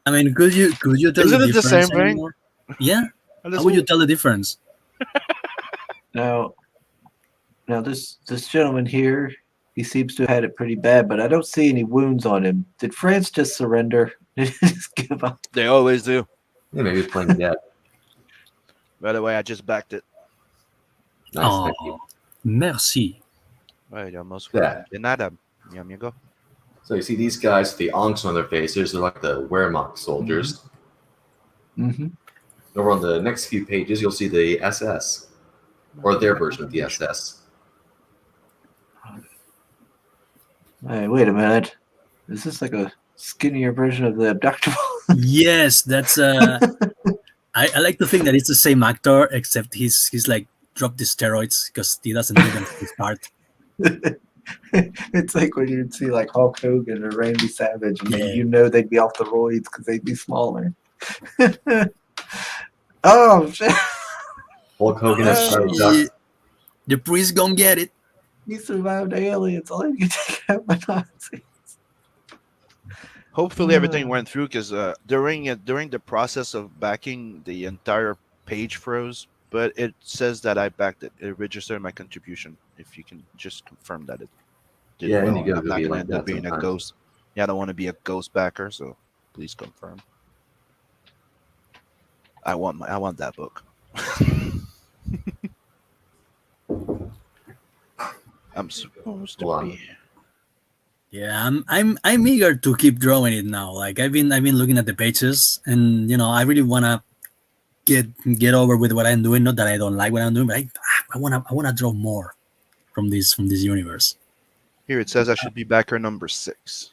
I mean, could you tell Isn't the it the difference same thing? anymore? Yeah. How would you tell the difference? Now this gentleman here, he seems to have had it pretty bad, but I don't see any wounds on him. Did France just surrender? Did he just give up? They always do. Yeah, maybe it's playing dead. By the way, I just backed it. Nice, thank you. Merci. Right, almost. Yeah. De nada, mi amigo. So you see these guys, the onks on their faces, they're like the Wehrmacht soldiers. Mm-hmm. Over on the next few pages, you'll see the SS, or their version of the SS. Hey, wait a minute. Is this like a skinnier version of the Abductable? Yes, that's I like to think that it's the same actor, except he's like dropped the steroids because he doesn't do them for his part. It's like when you'd see like Hulk Hogan or Randy Savage, and Yeah. you know they'd be off the roids because they'd be smaller. Oh shit! Hulk Hogan has started duck. The priest gonna get it. He survived aliens. All you can take out my Nazi. Hopefully everything went through because during the process of backing, the entire page froze. But it says that I backed it. It registered my contribution. If you can just confirm that it did. Yeah, well. Indiegogo I'm not be going like to end up that being a sometimes. ghost. Yeah, I don't want to be a ghost backer, so please confirm. I want that book. I'm supposed to Hold on. be. Yeah, I'm eager to keep drawing it now. Like I've been looking at the pages, and I really wanna get over with what I'm doing. Not that I don't like what I'm doing, but I wanna draw more from this universe. Here it says I should be backer number 6.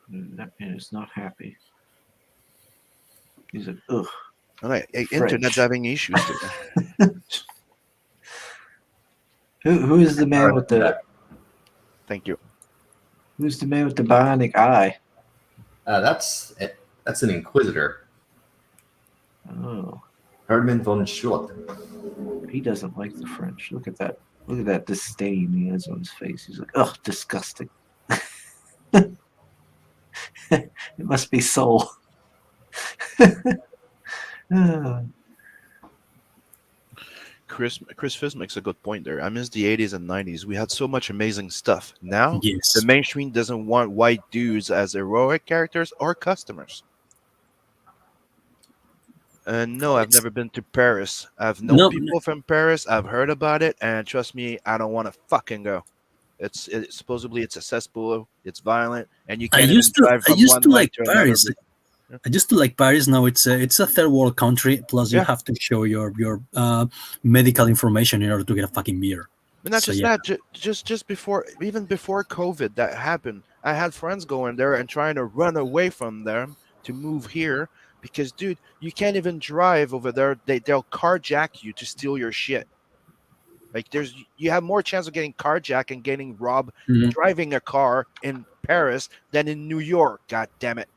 That man is not happy. He's like, ugh. All right, French. internet's having issues today. Who is the man with the Thank you. Who's the man with the bionic eye? That's an Inquisitor. Oh, Hermann von Schultz. he doesn't like the French. Look at that. Look at that disdain he has on his face. He's like, ugh, disgusting. It must be soul. Ah. Chris Fizz makes a good point there. I miss the 80s and 90s. We had so much amazing stuff. Now, Yes. the mainstream doesn't want white dudes as heroic characters or customers. And no, I've never been to Paris. I've known No, people from Paris. I've heard about it, and trust me, I don't want to fucking go. Supposedly it's a cesspool. It's violent, and you I can't even used to drive I from used one to light like to another. Paris. I used to like Paris. Now it's a third world country. Plus, you Yeah. have to show your medical information in order to get a fucking beer. But not So, just yeah. that, just before, even before COVID, that happened. I had friends going there and trying to run away from them to move here because, dude, you can't even drive over there. They'll carjack you to steal your shit. Like you have more chance of getting carjacked and getting robbed Mhm. driving a car in Paris than in New York. God damn it!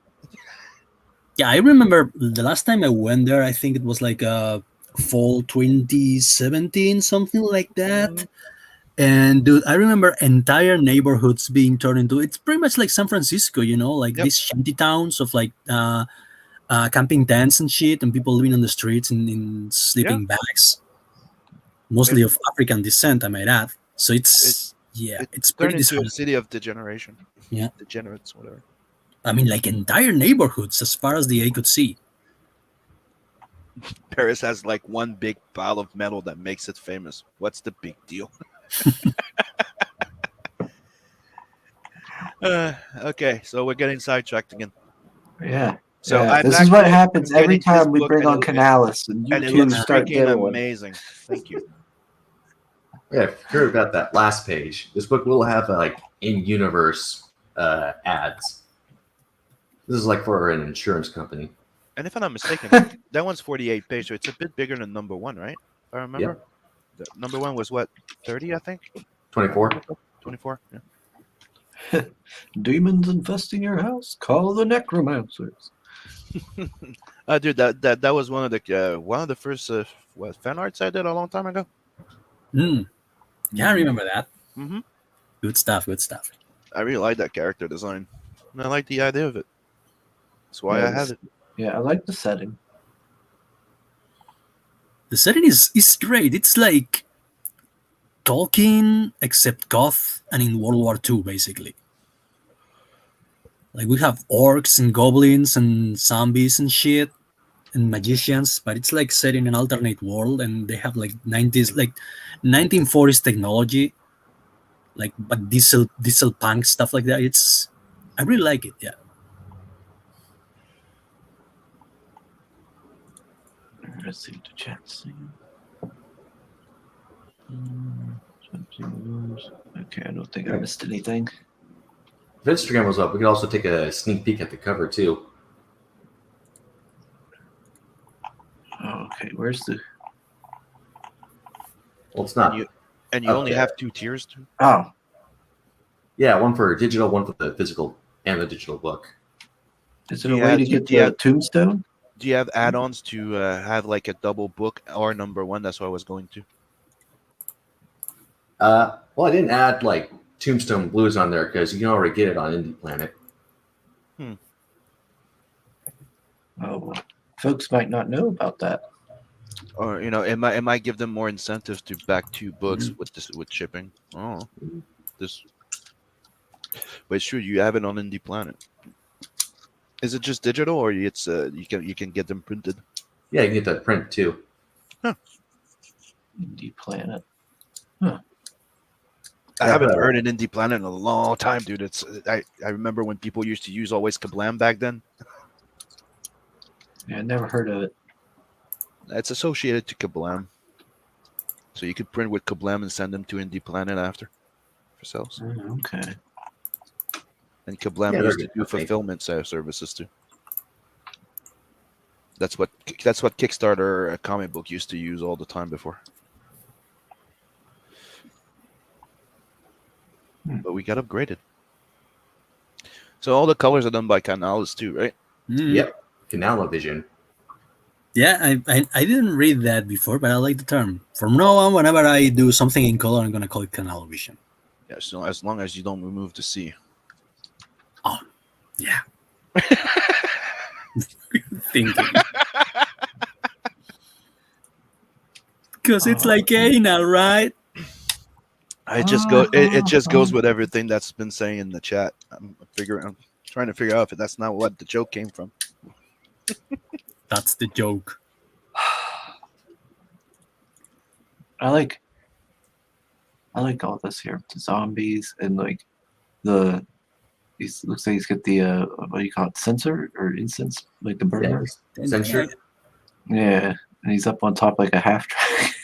Yeah, I remember the last time I went there. I think it was like fall 2017, something like that. And dude, I remember entire neighborhoods being turned into. It's pretty much like San Francisco, like Yep. these shanty towns of like camping tents and shit, and people living on the streets in sleeping bags, mostly of African descent, I might add. So it's It's pretty turned into a disheartening. city of degeneration. Yeah. Degenerates, whatever. I mean, like entire neighborhoods as far as the eye could see. Paris has like one big pile of metal that makes it famous. What's the big deal? Okay, so we're getting sidetracked again. Yeah. So yeah. I'm This is what actually happens every getting this time we book bring and on it- Canales and you and it two looks start freaking going. amazing. Thank you. Yeah, if you heard about that last page, this book will have like in-universe ads. This is like for an insurance company. And if I'm not mistaken, that one's 48 pages, so it's a bit bigger than number 1, right? If I remember. The number 1 was what, 30, I think? 24. 24? Yeah. Demons infesting your house? Call the necromancers. Dude, that was one of the first fan arts I did a long time ago. Yeah, I remember that. Mm-hmm. Good stuff. Good stuff. I really like that character design. And I like the idea of it. That's why I have it. Yeah, I like the setting. The setting is great. It's like Tolkien except goth and in World War II, basically. Like we have orcs and goblins and zombies and shit and magicians, but it's like set in an alternate world, and they have like 1940s technology, like but diesel punk stuff like that. I really like it. Yeah. Let's see what the chat's saying. Okay, I don't think I missed anything. If Instagram was up, we could also take a sneak peek at the cover too. Oh, okay, where's the? Well, it's not. And you only have 2 tiers too. Oh, Yeah, one for digital, one for the physical and the digital book. is there a way to get the tombstone? Do you have add-ons to have like a double book or number 1? That's what I was going to. Well, I didn't add like Tombstone Blues on there because you can already get it on Indie Planet. Oh, well, folks might not know about that. Or it might give them more incentives to back 2 books with shipping. Oh, This, but it's true. You have it on Indie Planet. Is it just digital, or it's you can get them printed? Yeah, you can get that print too. Indie Planet. I haven't heard an Indie Planet in a long time, dude. It's I remember when people used to use always Kablam back then. Yeah, I never heard of it. It's associated to Kablam, so you could print with Kablam and send them to Indie Planet after for sales. Okay. And Kablam Yeah, used they're to do good. fulfillment services too. That's what Kickstarter comic book used to use all the time before. But we got upgraded. So all the colors are done by Canales too, right? Yep. Canalavision. Yeah, I didn't read that before, but I like the term. From now on, whenever I do something in color, I'm gonna call it Canalavision. Yeah, so as long as you don't remove the C. Oh, yeah. Thinking. Because it's like anal, right? It just goes with everything that's been saying in the chat. I'm trying to figure out if that's not what the joke came from. That's the joke. I like all this here. The zombies and like the. Looks like he's got the what do you call it? Sensor or incense, like the burner. Yeah. Censure. Yeah, and he's up on top like a half track.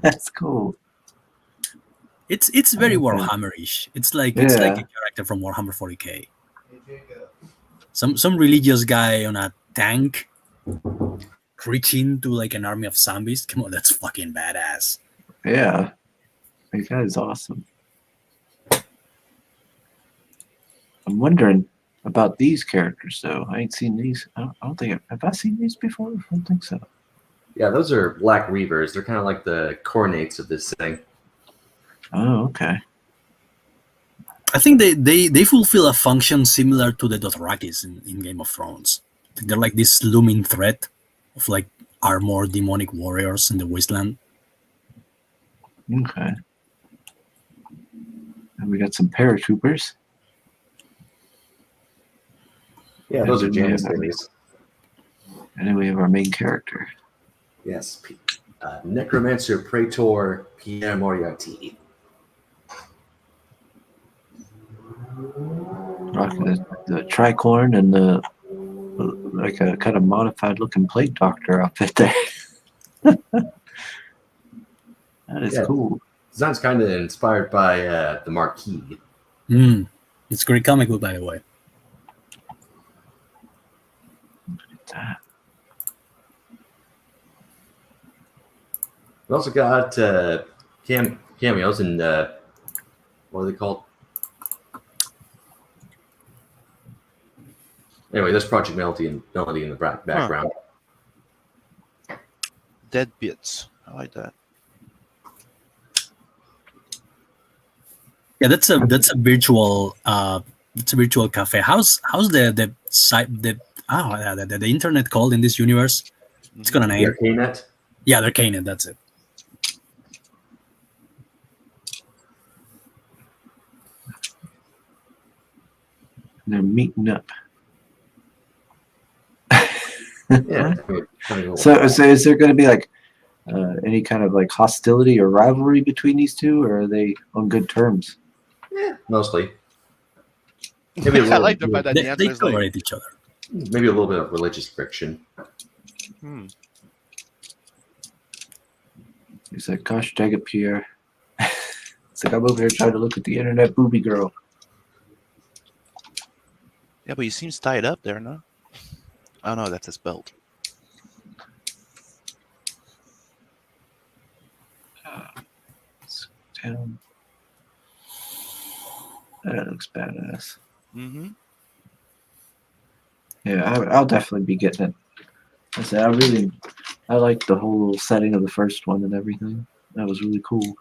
That's cool. It's very Warhammer-ish. It's like a character from Warhammer 40k. Some religious guy on a tank preaching to like an army of zombies. Come on, that's fucking badass. Yeah, that guy is awesome. I'm wondering about these characters though. I ain't seen these. I don't think have I seen these before? I don't think so. Yeah, those are Black Reavers. They're kind of like the coronates of this thing. Oh, okay. I think they fulfill a function similar to the Dothrakis in Game of Thrones. They're like this looming threat of like armored demonic warriors in the wasteland. Okay. And we got some paratroopers. Yeah, those are Janissaries. And then we have our main character. Yes, Necromancer Praetor Pierre Moriarty. Rocking the tricorn and the like a kind of modified looking plague doctor outfit there. That is cool. Design's kind of inspired by the Marquis. It's a great comic book, by the way. That. We also got cameos in what are they called? Anyway, there's Project Melody in the background. Dead Bits. I like that. Yeah, that's a virtual cafe. How's the site the internet called in this universe? It's got a name. Arcanet? Yeah, the Arcanet, that's it. They're meeting up. Yeah. So is there going to be like any kind of like hostility or rivalry between these two, or are they on good terms? Yeah, mostly. Maybe I like the fact that the answer They is like, tolerate each other. Maybe a little bit of religious friction. He's like, gosh dang it, Pierre. It's like, I'm over here trying to look at the internet booby girl. yeah, but he seems tied up there, no? Oh no, that's his belt. Down. That looks badass. Mm-hmm. Yeah, I'll definitely be getting it. I said I like the whole setting of the first one and everything. That was really cool.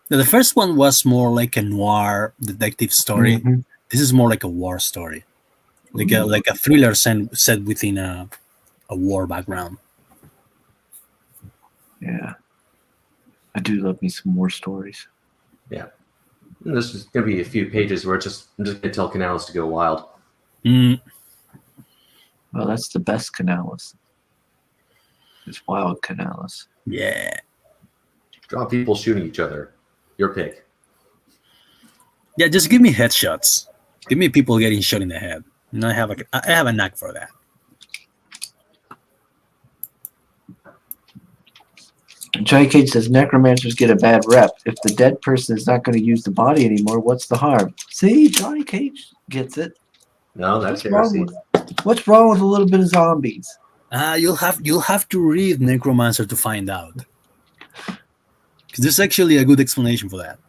Now, the first one was more like a noir detective story. Mm-hmm. This is more like a war story, like a thriller set within a war background. Yeah, I do love me some more stories. Yeah. And this is going to be a few pages where I'm just going to tell Canales to go wild. Mm, Well, that's the best Canales. It's wild Canales. yeah. Draw people shooting each other. Your pick. Yeah, just give me headshots. Give me people getting shot in the head. I have a knack for that. Johnny Cage says necromancers get a bad rep. If the dead person is not going to use the body anymore, what's the harm? See, Johnny Cage gets it. No, that's What's wrong heresy. What's wrong with a little bit of zombies? You'll have to read Necromancer to find out. Because there's actually a good explanation for that.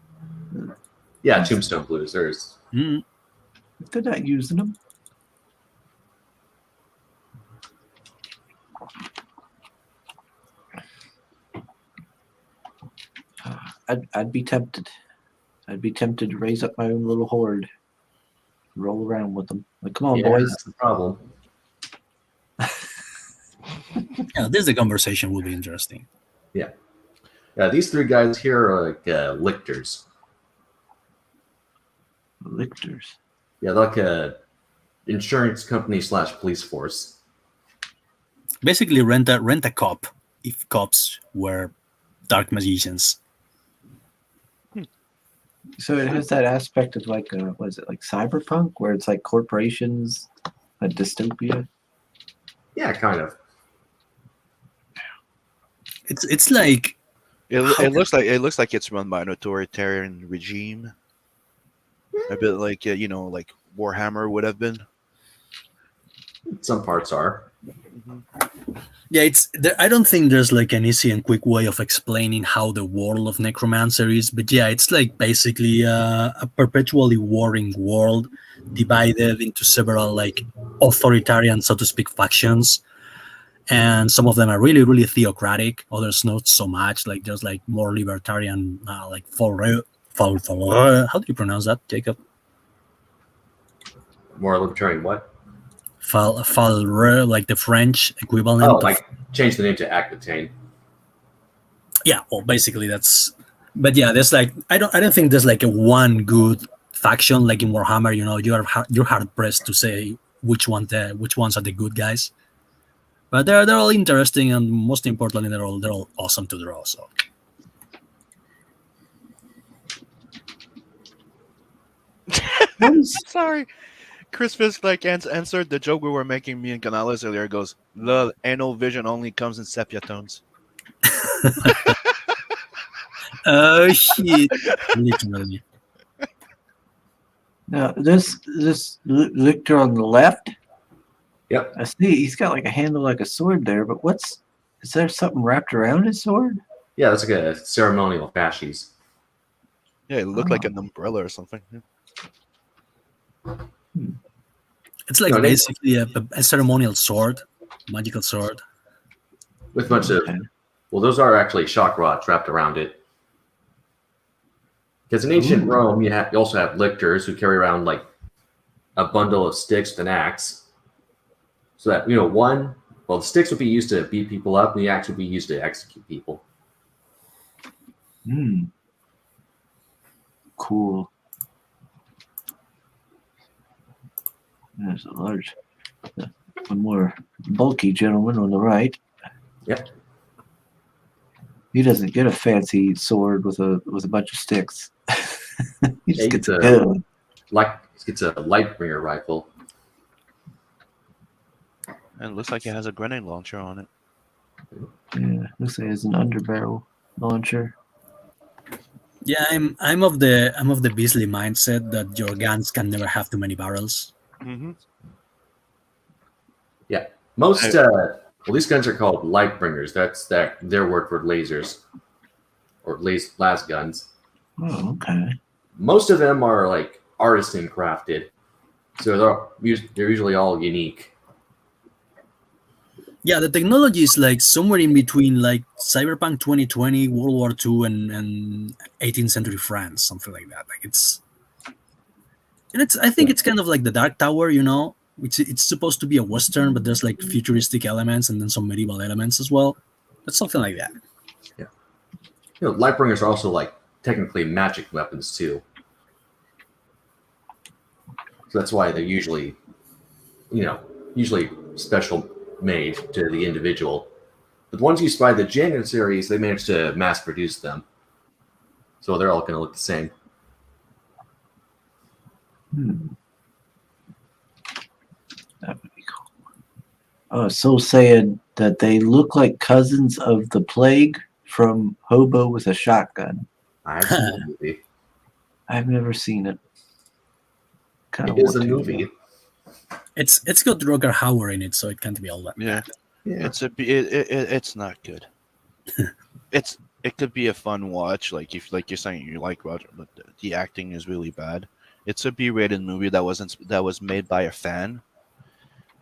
Yeah, Tombstone Blues. There's. Mm. They're not using them. I'd be tempted. I'd be tempted to raise up my own little horde. Roll around with them. Like, come on, Yeah, boys. that's the problem. Yeah, this the conversation will be interesting. Yeah, these three guys here are like lictors. Lictors. Yeah, like a insurance company / police force. Basically, rent a cop if cops were dark magicians. So it has that aspect of like, what is it, like cyberpunk, where it's like corporations, a dystopia. Yeah, kind of. It's like It looks like it's run by an authoritarian regime. A bit like like Warhammer would have been. Some parts are. yeah, it's there, I don't think there's like an easy and quick way of explaining how the world of Necromancer is, but yeah, it's like basically a perpetually warring world divided into several like authoritarian, so to speak, factions. And some of them are really, really theocratic. Others not so much. Like there's like more libertarian, like how do you pronounce that, Jacob? More libertarian what? Like the French equivalent. Oh, of, like change the name to Aquitaine. yeah. Well, basically that's. But yeah, there's like I don't think there's like a one good faction like in Warhammer. You're hard pressed to say which ones are the good guys. But they're all interesting, and most importantly, they're all awesome to draw. So Sorry. Chris Fisk answered the joke we were making, me and Canales earlier. Goes, "Lol, anal vision only comes in sepia tones." oh shit! Literally. Now this lictor on the left. Yep. I see he's got like a handle like a sword there, but is there something wrapped around his sword? Yeah, that's like a ceremonial fasces. Yeah, it looked like an umbrella or something. It's like No, they- basically a ceremonial sword, magical sword. With much of. Well, those are actually shock rods wrapped around it. Because in ancient Ooh. Rome, you also have lictors who carry around like a bundle of sticks and an axe. So that, the sticks would be used to beat people up, and the axe would be used to execute people. Cool. There's a large, one more bulky gentleman on the right. Yep. He doesn't get a fancy sword with a bunch of sticks. He just Yeah, gets he a gets a- gun. It's a Lightbringer rifle. And it looks like it has a grenade launcher on it. Yeah, looks like it's an underbarrel launcher. Yeah, I'm of the Beasley mindset that your guns can never have too many barrels. Mm-hmm. Yeah. Most, these guns are called Lightbringers. That's their word for lasers. Or las guns. Oh, okay. Most of them are like artisan crafted. So they're usually all unique. Yeah, the technology is like somewhere in between like Cyberpunk 2020, World War II, and 18th century France, something like that. Like I think it's kind of like the Dark Tower, which it's supposed to be a Western, but there's like futuristic elements and then some medieval elements as well. But something like that. Yeah. Lightbringers are also like technically magic weapons too. So that's why they're usually, usually special made to the individual. But the ones used by the January series, they managed to mass produce them. So they're all going to look the same. That would be cool. Oh, Soul saying that they look like cousins of the Plague from Hobo with a Shotgun. I've seen the movie. I've never seen it. Kind of It is want a to. movie. It's got Roger Hauer in it, so it can't be all that Yeah. bad. Yeah. It's not good. It could be a fun watch, like if you're saying you like Roger, but the acting is really bad. It's a B-rated movie that was made by a fan,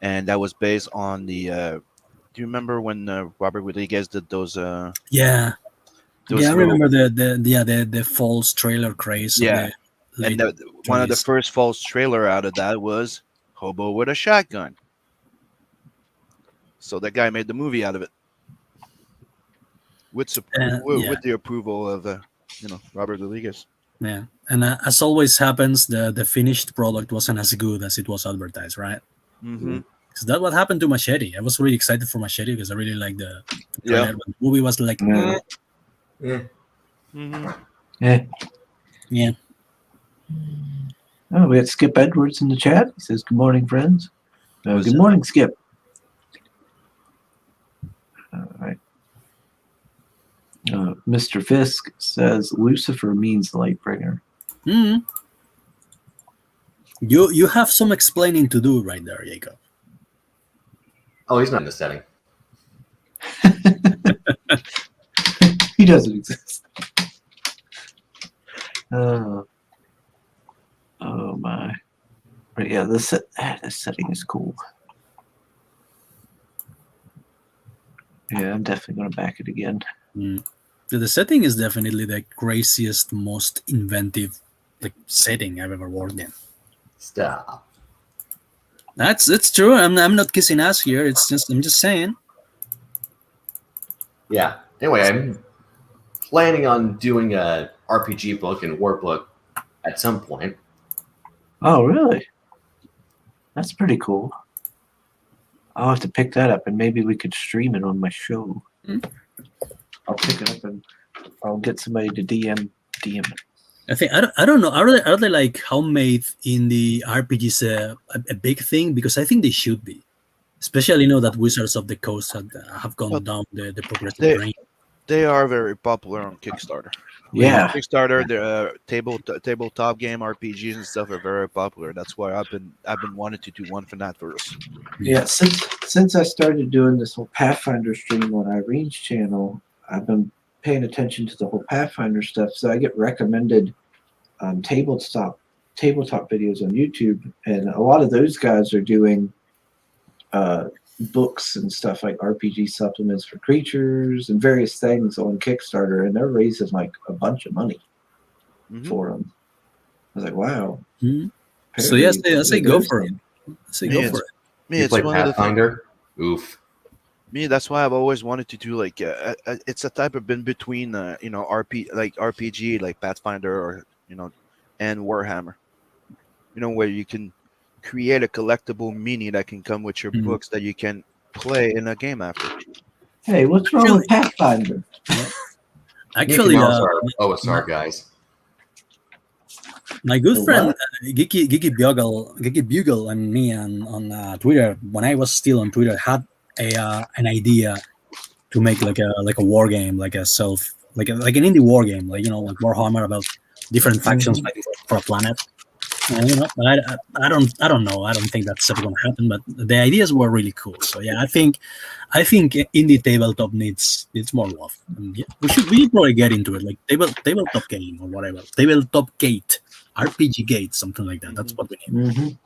and that was based on the. Do you remember when Robert Rodriguez did those? Yeah, Those yeah, I little- remember the false trailer craze. Of Yeah. the And late one of the 20s. first false trailer out of that was Hobo with a Shotgun. So that guy made the movie out of it with Yeah. the approval of Robert Rodriguez. Yeah, and as always happens, the finished product wasn't as good as it was advertised, right? Mm-hmm. Because that's what happened to Machete. I was really excited for Machete because I really liked the Yeah. trailer. But the movie was like, Yeah. Yeah. Mm-hmm. Yeah. yeah. Oh, we got Skip Edwards in the chat. He says, "Good morning, friends." Who's Good that? morning, Skip. All right. Mr. Fisk says Lucifer means Lightbringer. Hmm. You have some explaining to do right there, Jacob. Oh, he's not in the setting. He doesn't exist. Oh my. But yeah, this setting is cool. Yeah, I'm definitely going to back it again. The setting is definitely the craziest, most inventive setting I've ever worked in. Stop. It's true. I'm not kissing ass here. I'm just saying. Yeah. Anyway, I'm planning on doing a RPG book and workbook at some point. Oh, really? That's pretty cool. I'll have to pick that up, and maybe we could stream it on my show. I'll pick it up and I'll get somebody to DM it. I think I don't know. Are they like homemade in the RPGs a big thing? Because I think they should be, especially that Wizards of the Coast have gone down the progressive range. They are very popular on Kickstarter. Yeah. Kickstarter, the tabletop game RPGs and stuff are very popular. That's why I've been wanting to do one for that first. Yeah, since I started doing this whole Pathfinder stream on Irene's channel, I've been paying attention to the whole Pathfinder stuff. So I get recommended tabletop videos on YouTube, and a lot of those guys are doing books and stuff like RPG supplements for creatures and various things on Kickstarter, and they're raising like a bunch of money for them. I was like, wow. So yes, I say go for it. I say go for it. Me, You it's play one of the Pathfinder? Oof. Me, that's why I've always wanted to do it's a type of in between RPG like Pathfinder or and Warhammer, where you can create a collectible mini that can come with your books that you can play in a game after. Hey, what's wrong with Pathfinder? Actually, Mickey Mouse are OSR guys. my good friend Geeky Bugle and me on Twitter, when I was still on Twitter, had an idea to make like a war game, like a like an indie war game, like Warhammer, about different factions fighting for a planet. And, I don't know. I don't think that's ever going to happen. But the ideas were really cool. So yeah, I think indie tabletop needs more love. And yeah, we should probably get into it, like tabletop game or whatever, tabletop gate, RPG gate, something like that. That's what we need.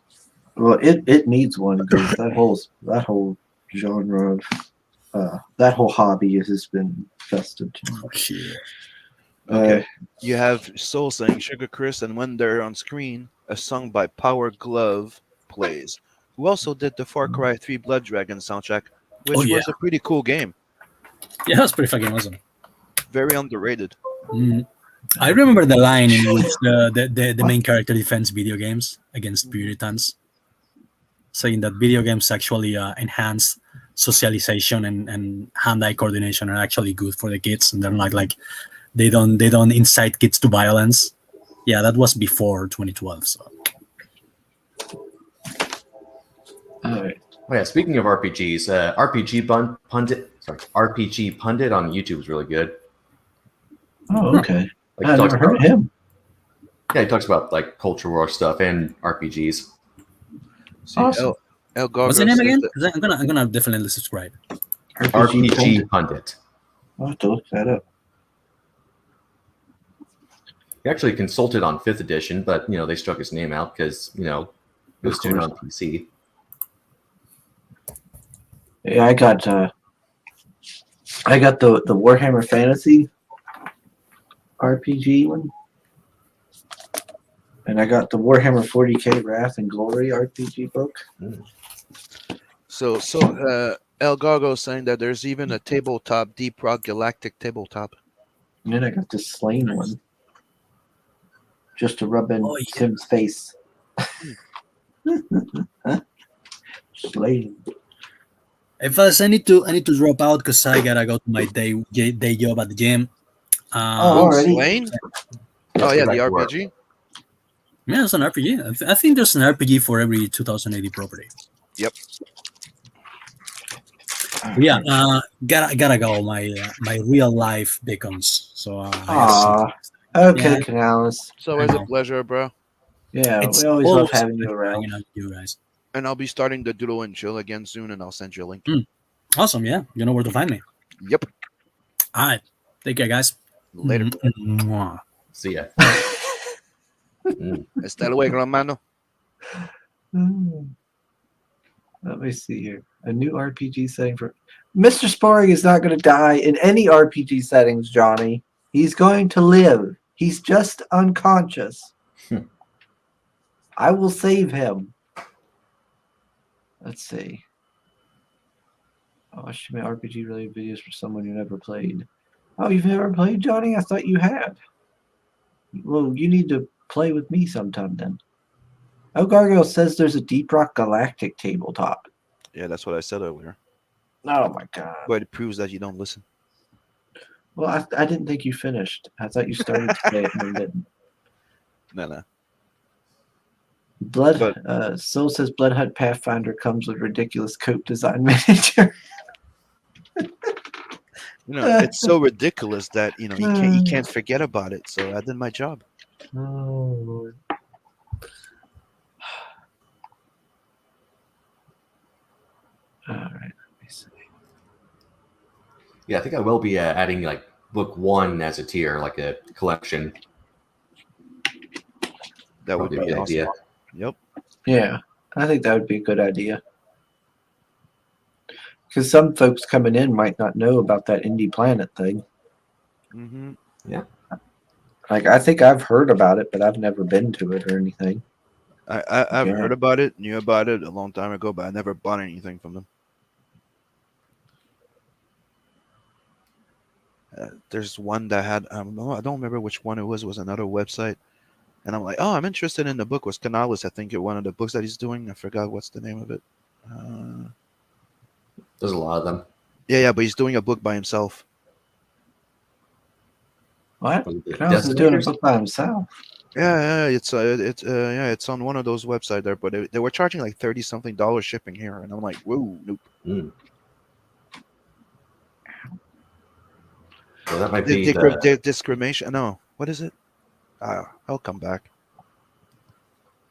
Well, it needs one because that whole genre of that whole hobby has been festered. Oh shit. Okay. You have Soul saying Sugar Chris, and when they're on screen, a song by Power Glove plays, who also did the Far Cry 3 Blood Dragon soundtrack, which was a pretty cool game. Yeah, that's pretty fucking awesome. Very underrated. I remember the line in which the main character defends video games against Puritans, saying that video games actually enhance socialization and hand-eye coordination are actually good for the kids, and they're not like they don't incite kids to violence. Yeah, that was before 2012. So All right. Oh yeah, speaking of RPGs, RPG Pundit on YouTube is really good. Oh, okay. Like, I he talks never heard about, of him. yeah, he talks about like culture war stuff and RPGs. See, Awesome. El what's the Gargo name says again? that 'Cause I'm gonna definitely subscribe. RPG Pundit. I'll have to look that up. He actually consulted on 5th edition, but they struck his name out because it was Of tuned course. on PC. Yeah, I got the Warhammer Fantasy RPG one, and I got the Warhammer 40K Wrath and Glory RPG book. so. El Gargo is saying that there's even a tabletop, Deep Rock Galactic tabletop. And then I got the Slain one, just to rub in Oh, yeah. Tim's face. Slain. Hey, fellas, I need to drop out because I gotta go to my day job at the gym. Already? Slain? Let's Oh get yeah, back the to work. RPG. Yeah, it's an RPG. I think there's an RPG for every 2080 property. Yep. Yeah, gotta go. My real life beacons. So I gotta Okay, Yeah. Canales. It's always I a know. pleasure, bro. Yeah, It's we always love always having you hanging around. out with you guys. And I'll be starting the Doodle and Chill again soon, and I'll send you a link. Awesome. Yeah, you know where to find me. Yep. All right, take care, guys. Later. Mwah. See ya. Hasta luego, hermano. Let me see here. A new RPG setting for Mr. Sparring is not going to die in any RPG settings, Johnny. He's going to live. He's just unconscious. I will save him. Let's see. Oh, I should make RPG related videos for someone who never played. Oh, you've never played, Johnny? I thought you had. Well, you need to play with me sometime then. Oh, Gargoyle says there's a Deep Rock Galactic tabletop. Yeah, that's what I said earlier. Oh my god. But it proves that you don't listen. Well, I didn't think you finished. I thought you started to play it and then didn't. No. Soul says Blood Hunt Pathfinder comes with ridiculous coat design manager. It's so ridiculous that you can't forget about it. So I did my job. Oh Lord. All right, let me see. Yeah, I think I will be adding like book 1 as a tier, like a collection. That would Probably be a good awesome. idea. Yep. Yeah, I think that would be a good idea. Because some folks coming in might not know about that Indie Planet thing. Mm-hmm. Like, I think I've heard about it, but I've never been to it or anything. I've Yeah. heard about it, knew about it a long time ago, but I never bought anything from them. There's one that had I don't remember which one it was. It was another website, and I'm like, oh, I'm interested in the book. It was Canales, I think, one of the books that he's doing. I forgot what's the name of it. There's a lot of them. Yeah, but he's doing a book by himself. What? Was it the Canales is doing a Decimators? book by himself. Yeah, it's on one of those websites there, but they were charging like $30-something shipping here, and I'm like, whoa, nope. Mm. So that might be Discrimination. No, what is it? I'll come back.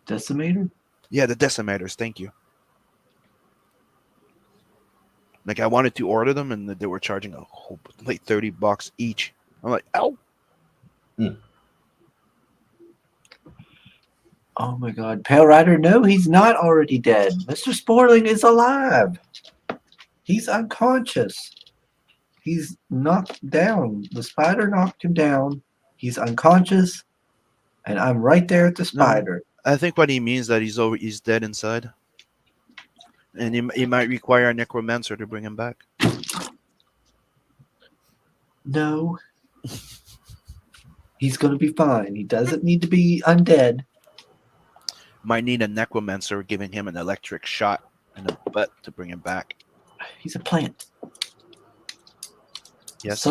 Decimator? Yeah, the Decimators. Thank you. Like I wanted to order them, and they were charging like $30 each. I'm like, ow. Oh my god. Pale Rider, no, he's not already dead. Mr. Sporling is alive. He's unconscious. He's knocked down. The spider knocked him down. He's unconscious. And I'm right there at the spider. I think what he means that he's dead inside. And he might require a necromancer to bring him back. He's going to be fine. He doesn't need to be undead. Might need a necromancer giving him an electric shot in the butt to bring him back. He's a plant. Yes.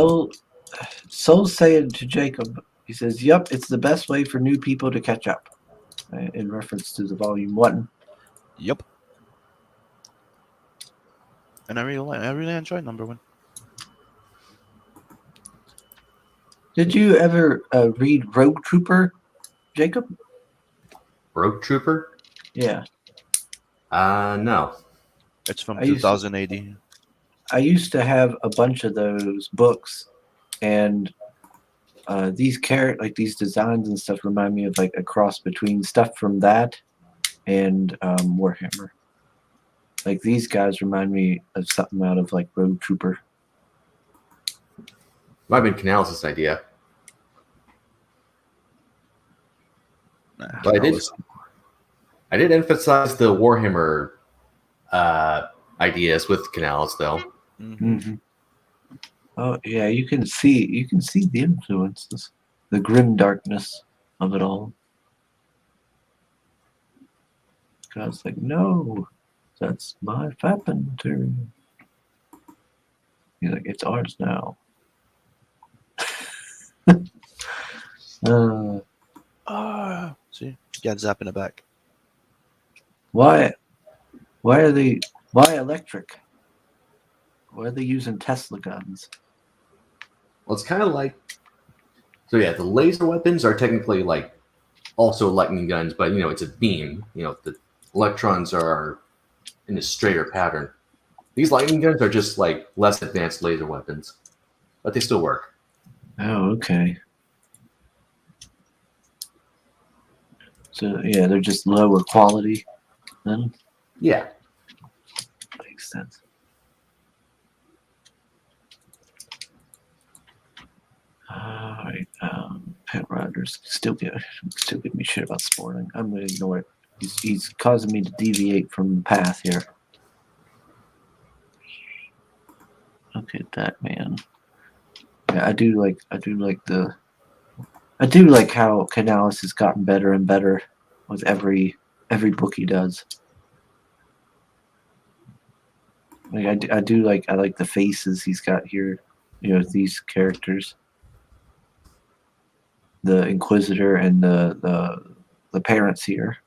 Soul's saying to Jacob, he says, "Yep, it's the best way for new people to catch up," in reference to the volume 1. Yep. And I really enjoyed number 1. Did you ever read Rogue Trooper, Jacob? Rogue Trooper? Yeah. No. It's from I used to- 2080. I used to have a bunch of those books, and these these designs and stuff remind me of like a cross between stuff from that and Warhammer. Like these guys remind me of something out of like Rogue Trooper. Might have been Canales' idea. But I did emphasize the Warhammer ideas with Canales, though. Mm-hmm. Oh yeah, you can see the influences, the grim darkness of it all. God's like, no, that's my weapon turn. He's like, it's ours now. See, got Zap in the back. Why electric? Why are they using Tesla guns? Well, it's kind of like, so yeah, the laser weapons are technically like also lightning guns, but it's a beam. The electrons are in a straighter pattern. These lightning guns are just like less advanced laser weapons, but they still work. Oh, okay. So yeah, they're just lower quality then? Yeah. Makes sense. Alright, Pet Riders still give me shit about sporting. I'm gonna ignore it. He's causing me to deviate from the path here. Look at that, man. Yeah, I do like how Canales has gotten better and better with every book he does. Like I like the faces he's got here, these characters. The Inquisitor and the parents here.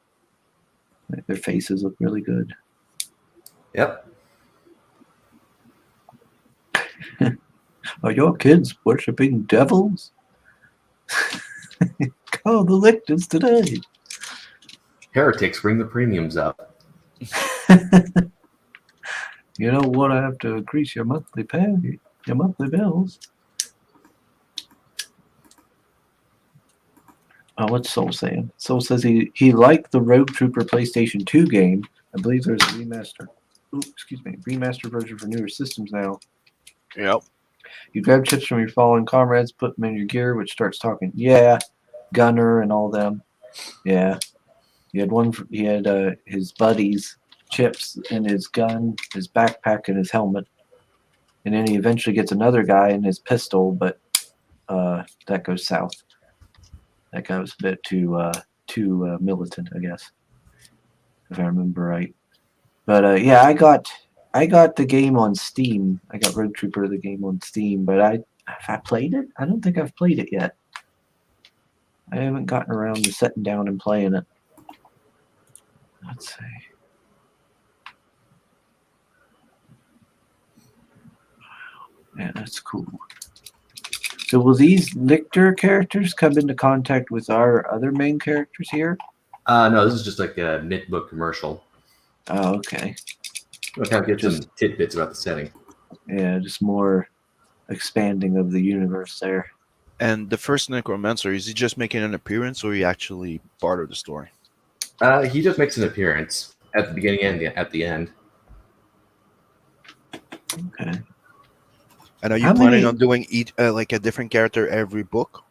Like, their faces look really good. Yep. Are your kids worshipping devils? Call the lictors today. Heretics, bring the premiums up. You know what? I have to increase your monthly pay, your monthly bills. Oh, what's Soul saying? Soul says he liked the Rogue Trooper PlayStation 2 game. I believe there's a remaster. Remaster version for newer systems now. Yep. You grab chips from your fallen comrades, put them in your gear, which starts talking. Yeah, Gunner and all them. Yeah, he had his buddies, chips in his gun, his backpack, and his helmet, and then he eventually gets another guy in his pistol, but that goes south. That guy was a bit too militant, I guess, if I remember right. But yeah, I got the game on Steam. I got Rogue Trooper the game on Steam, but have I played it? I don't think I've played it yet. I haven't gotten around to sitting down and playing it. Let's see. Yeah, that's cool. So will these Lictor characters come into contact with our other main characters here? No, this is just like a mid-book commercial. Oh, okay. We'll kind of get some tidbits about the setting. Yeah, just more expanding of the universe there. And the first necromancer, is he just making an appearance, or he actually part of the story? He just makes an appearance at the beginning and at the end. Okay. And are you How planning many- on doing each like a different character every book?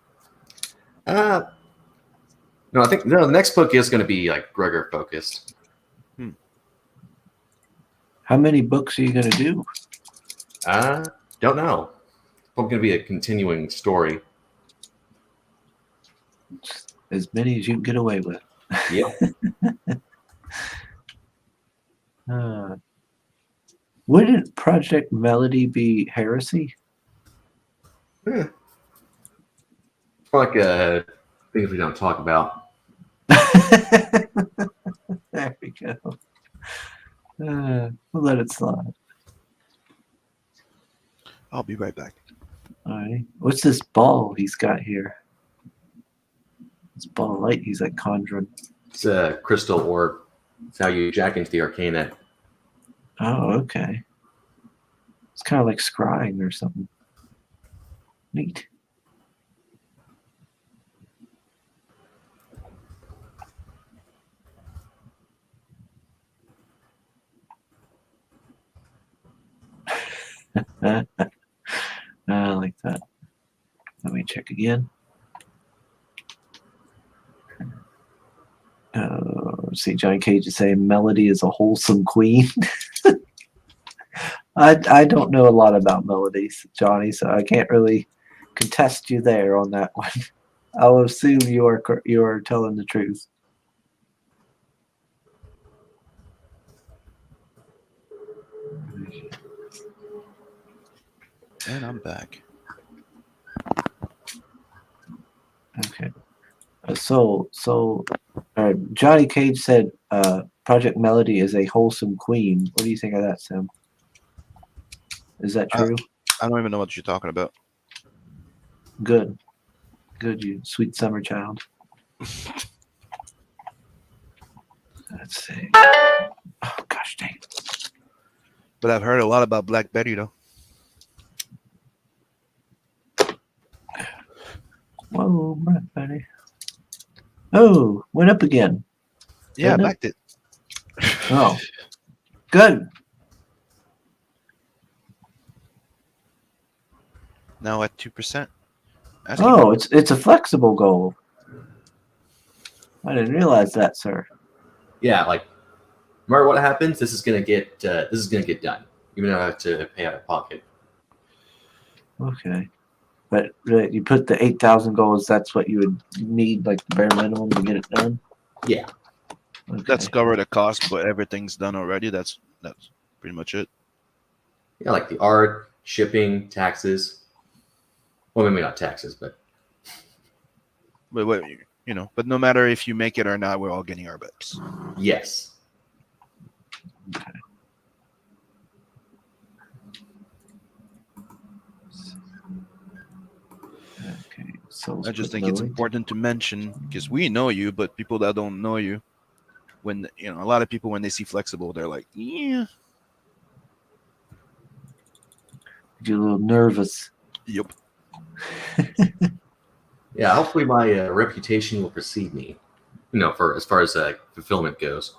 No, I think the next book is going to be like Gregor focused. How many books are you going to do? Don't know. Probably going to be a continuing story. Just as many as you can get away with. Yep. Wouldn't Project Melody be heresy? It's like things we don't talk about. There we go. We'll let it slide. I'll be right back. All right. What's this ball he's got here? This ball of light he's like conjuring. It's a crystal orb. It's how you jack into the arcana. Oh, okay. It's kind of like scrying or something. Neat. I like that. Let me check again. See, Johnny Cage is saying Melody is a wholesome queen. I don't know a lot about melodies, Johnny, so I can't really contest you there on that one. I'll assume you are telling the truth. And I'm back. Okay. Johnny Cage said Project Melody is a wholesome queen. What do you think of that, Sam? Is that true? I don't even know what you're talking about. Good. Good, you sweet summer child. Let's see. Oh, gosh dang. But I've heard a lot about Black Betty, though. Whoa, Black Betty. Oh, went up again. Yeah, I Didn't it? backed it. Oh, good. Now at 2%. Oh, it's a flexible goal. I didn't realize that, sir. Yeah, like no matter what happens, this is gonna get done. Even though I have to pay out of pocket. Okay. But you put the 8,000 goals, that's what you would need, like the bare minimum to get it done? Yeah. Okay. That's covered the cost, but everything's done already. That's pretty much it. Yeah, like the art, shipping, taxes. Well, maybe not taxes, but But but no matter if you make it or not, we're all getting our bets. yes. Okay. Okay. So I just think it's important to mention because we know you, but people that don't know you, when a lot of people when they see flexible, they're like, yeah, You're a little nervous. yep. Yeah, hopefully my reputation will precede me. For as far as fulfillment goes.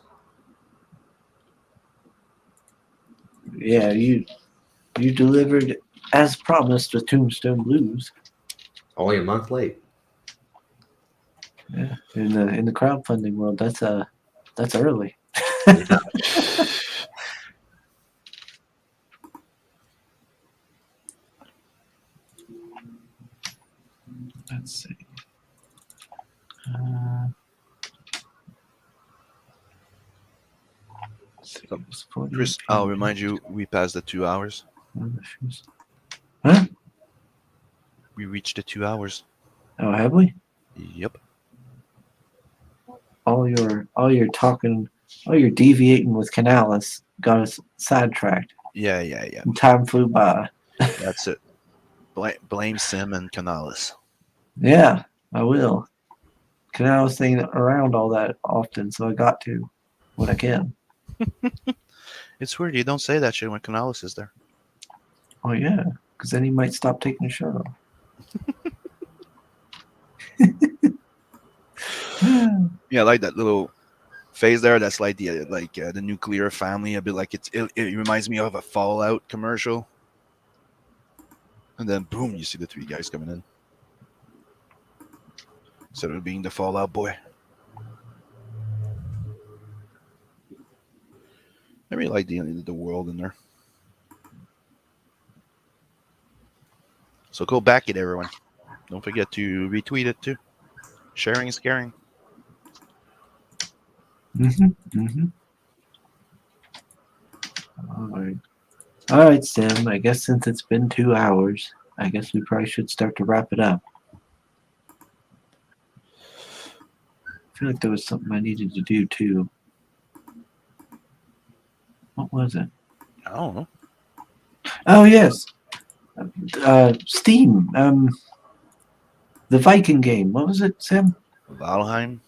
Yeah, you delivered as promised with Tombstone Blues. Only a month late. Yeah, in the crowdfunding world, that's early. Let's see. Chris, I'll remind you, we passed the 2 hours. Huh? We reached the 2 hours. Oh, have we? Yep. All your talking, all your deviating with Canales got us sidetracked. Yeah. And time flew by. That's it. Blame Sim and Canales. Yeah, I will. Canales ain't around all that often, so I got to when I can. It's weird you don't say that shit when Canales is there. Oh yeah, because then he might stop taking his shirt off. Yeah, I like that little phase there. That's like the nuclear family. A bit like it reminds me of a Fallout commercial. And then boom, you see the three guys coming in. Instead of being the Fallout boy. I really like the world in there. So go back it, everyone. Don't forget to retweet it too. Sharing is caring. All right, Sam. I guess since it's been 2 hours, I guess we probably should start to wrap it up. I feel like there was something I needed to do too. What was it? I don't know. Oh yes, Steam. The Viking game. What was it, Sam? Valheim.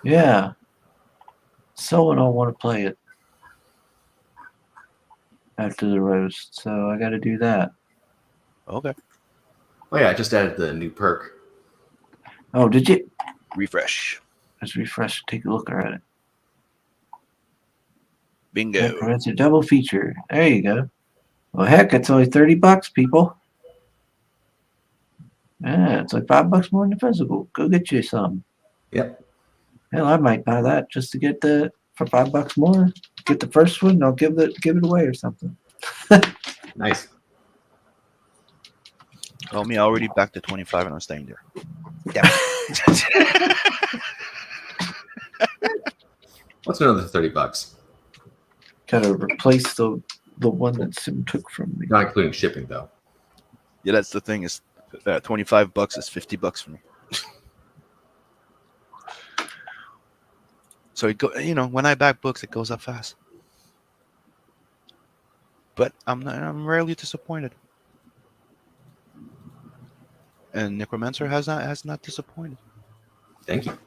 Yeah. So and I want to play it after the roast, so I got to do that. Okay. Oh yeah, I just added the new perk. Oh, did you? Refresh. Let's refresh. Take a look at it. Bingo. Necromancer double feature. There you go. Well, heck, it's only $30, people. Yeah, it's like $5 more than the physical. Go get you some. Yep. Hell, I might buy that just to get the for $5 more. Get the first one. I'll give it away or something. Nice. Well, me already back to 25 and I'm staying there. Damn it. What's another $30? Gotta replace the one that Sim took from me. Not including shipping though. Yeah, that's the thing. Is $25 is $50 for me. So it go. When I back books, it goes up fast. But I'm rarely disappointed. And Necromancer has not disappointed. Thank you.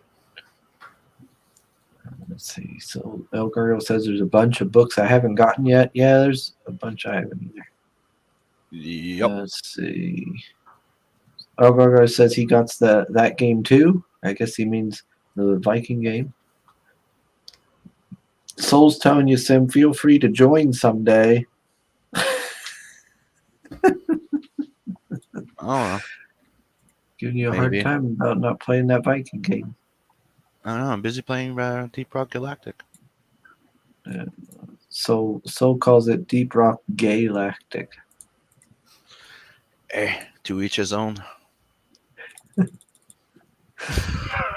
Let's see. So El Gurgo says there's a bunch of books I haven't gotten yet. Yeah, there's a bunch I haven't either. Yep. Let's see. El Gurgo says he got that game too. I guess he means the Viking game. Soul's telling you, Sim, feel free to join someday. I don't know. Giving you a Maybe. hard time about not playing that Viking game. I don't know. I'm busy playing Deep Rock Galactic. Soul calls it Deep Rock Galactic. To each his own.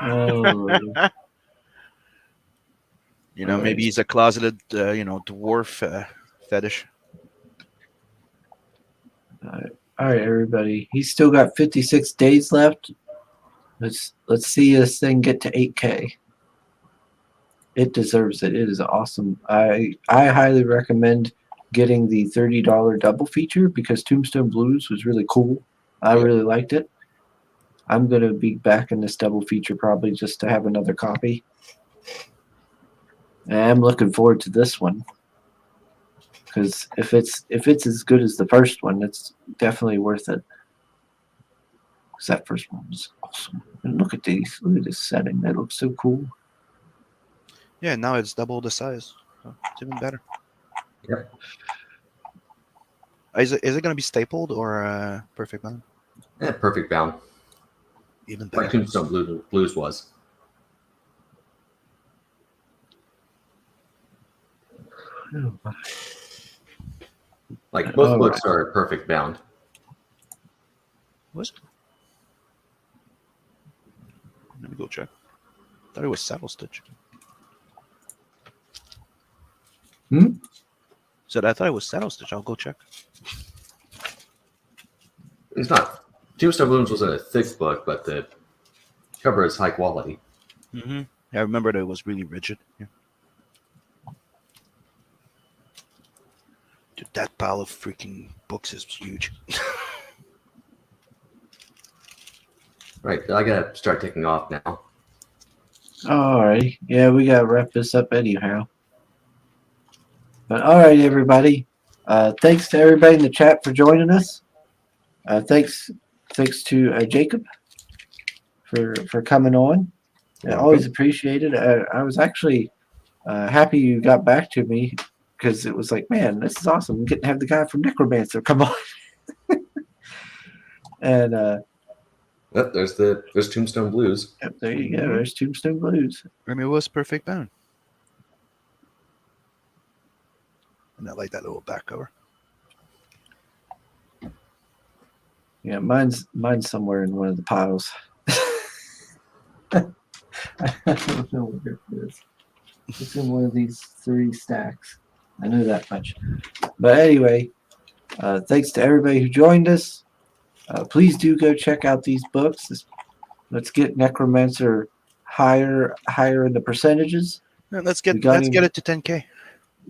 Oh. Maybe he's a closeted, dwarf fetish. All right, everybody. He's still got 56 days left. Let's see this thing get to 8K. It deserves it. It is awesome. I highly recommend getting the $30 double feature because Tombstone Blues was really cool. I really liked it. I'm gonna be back in this double feature probably just to have another copy. And I'm looking forward to this one because if it's as good as the first one, it's definitely worth it. Because that first one was awesome. And look at these. Look at this setting. That looks so cool. Yeah, now it's double the size. So it's even better. Yep. Is it going to be stapled or perfect bound? Yeah, perfect bound. Even better. Like Tombstone Blues was. Like both books are perfect bound. Was it? Let me go check. I thought it was saddle stitch. Said I thought it was saddle stitch. I'll go check. It's not. Tombstone Blues was a thick book, but the cover is high quality. Mm-hmm. I remember that it was really rigid. Yeah. Dude, that pile of freaking books is huge. Right, I gotta start taking off now. Alright. Yeah, we gotta wrap this up anyhow. But alright, everybody. Thanks to everybody in the chat for joining us. Thanks to Jacob for coming on. I always appreciate it. I was actually happy you got back to me because it was like, man, this is awesome. I'm getting to have the guy from Necromancer come on. And Yep, there's Tombstone Blues. yep, there you go. There's Tombstone Blues. I mean, it was perfect bound. And I like that little back cover. Yeah, mine's somewhere in one of the piles. I don't know where it is. It's in one of these 3 stacks. I know that much. But anyway, thanks to everybody who joined us. Please do go check out these books. Let's get Necromancer higher in the percentages. Yeah, let's We get got let's him. get it to 10K.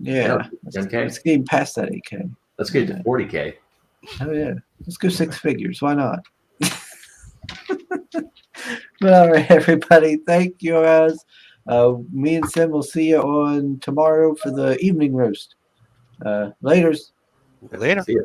Yeah. 10K. Let's get him past that 8K. Let's get to 40K. Oh yeah. Let's go 6 figures. Why not? But all right, everybody. Thank you, guys. Me and Sim will see you on tomorrow for the evening roast. Laters. Later. See ya.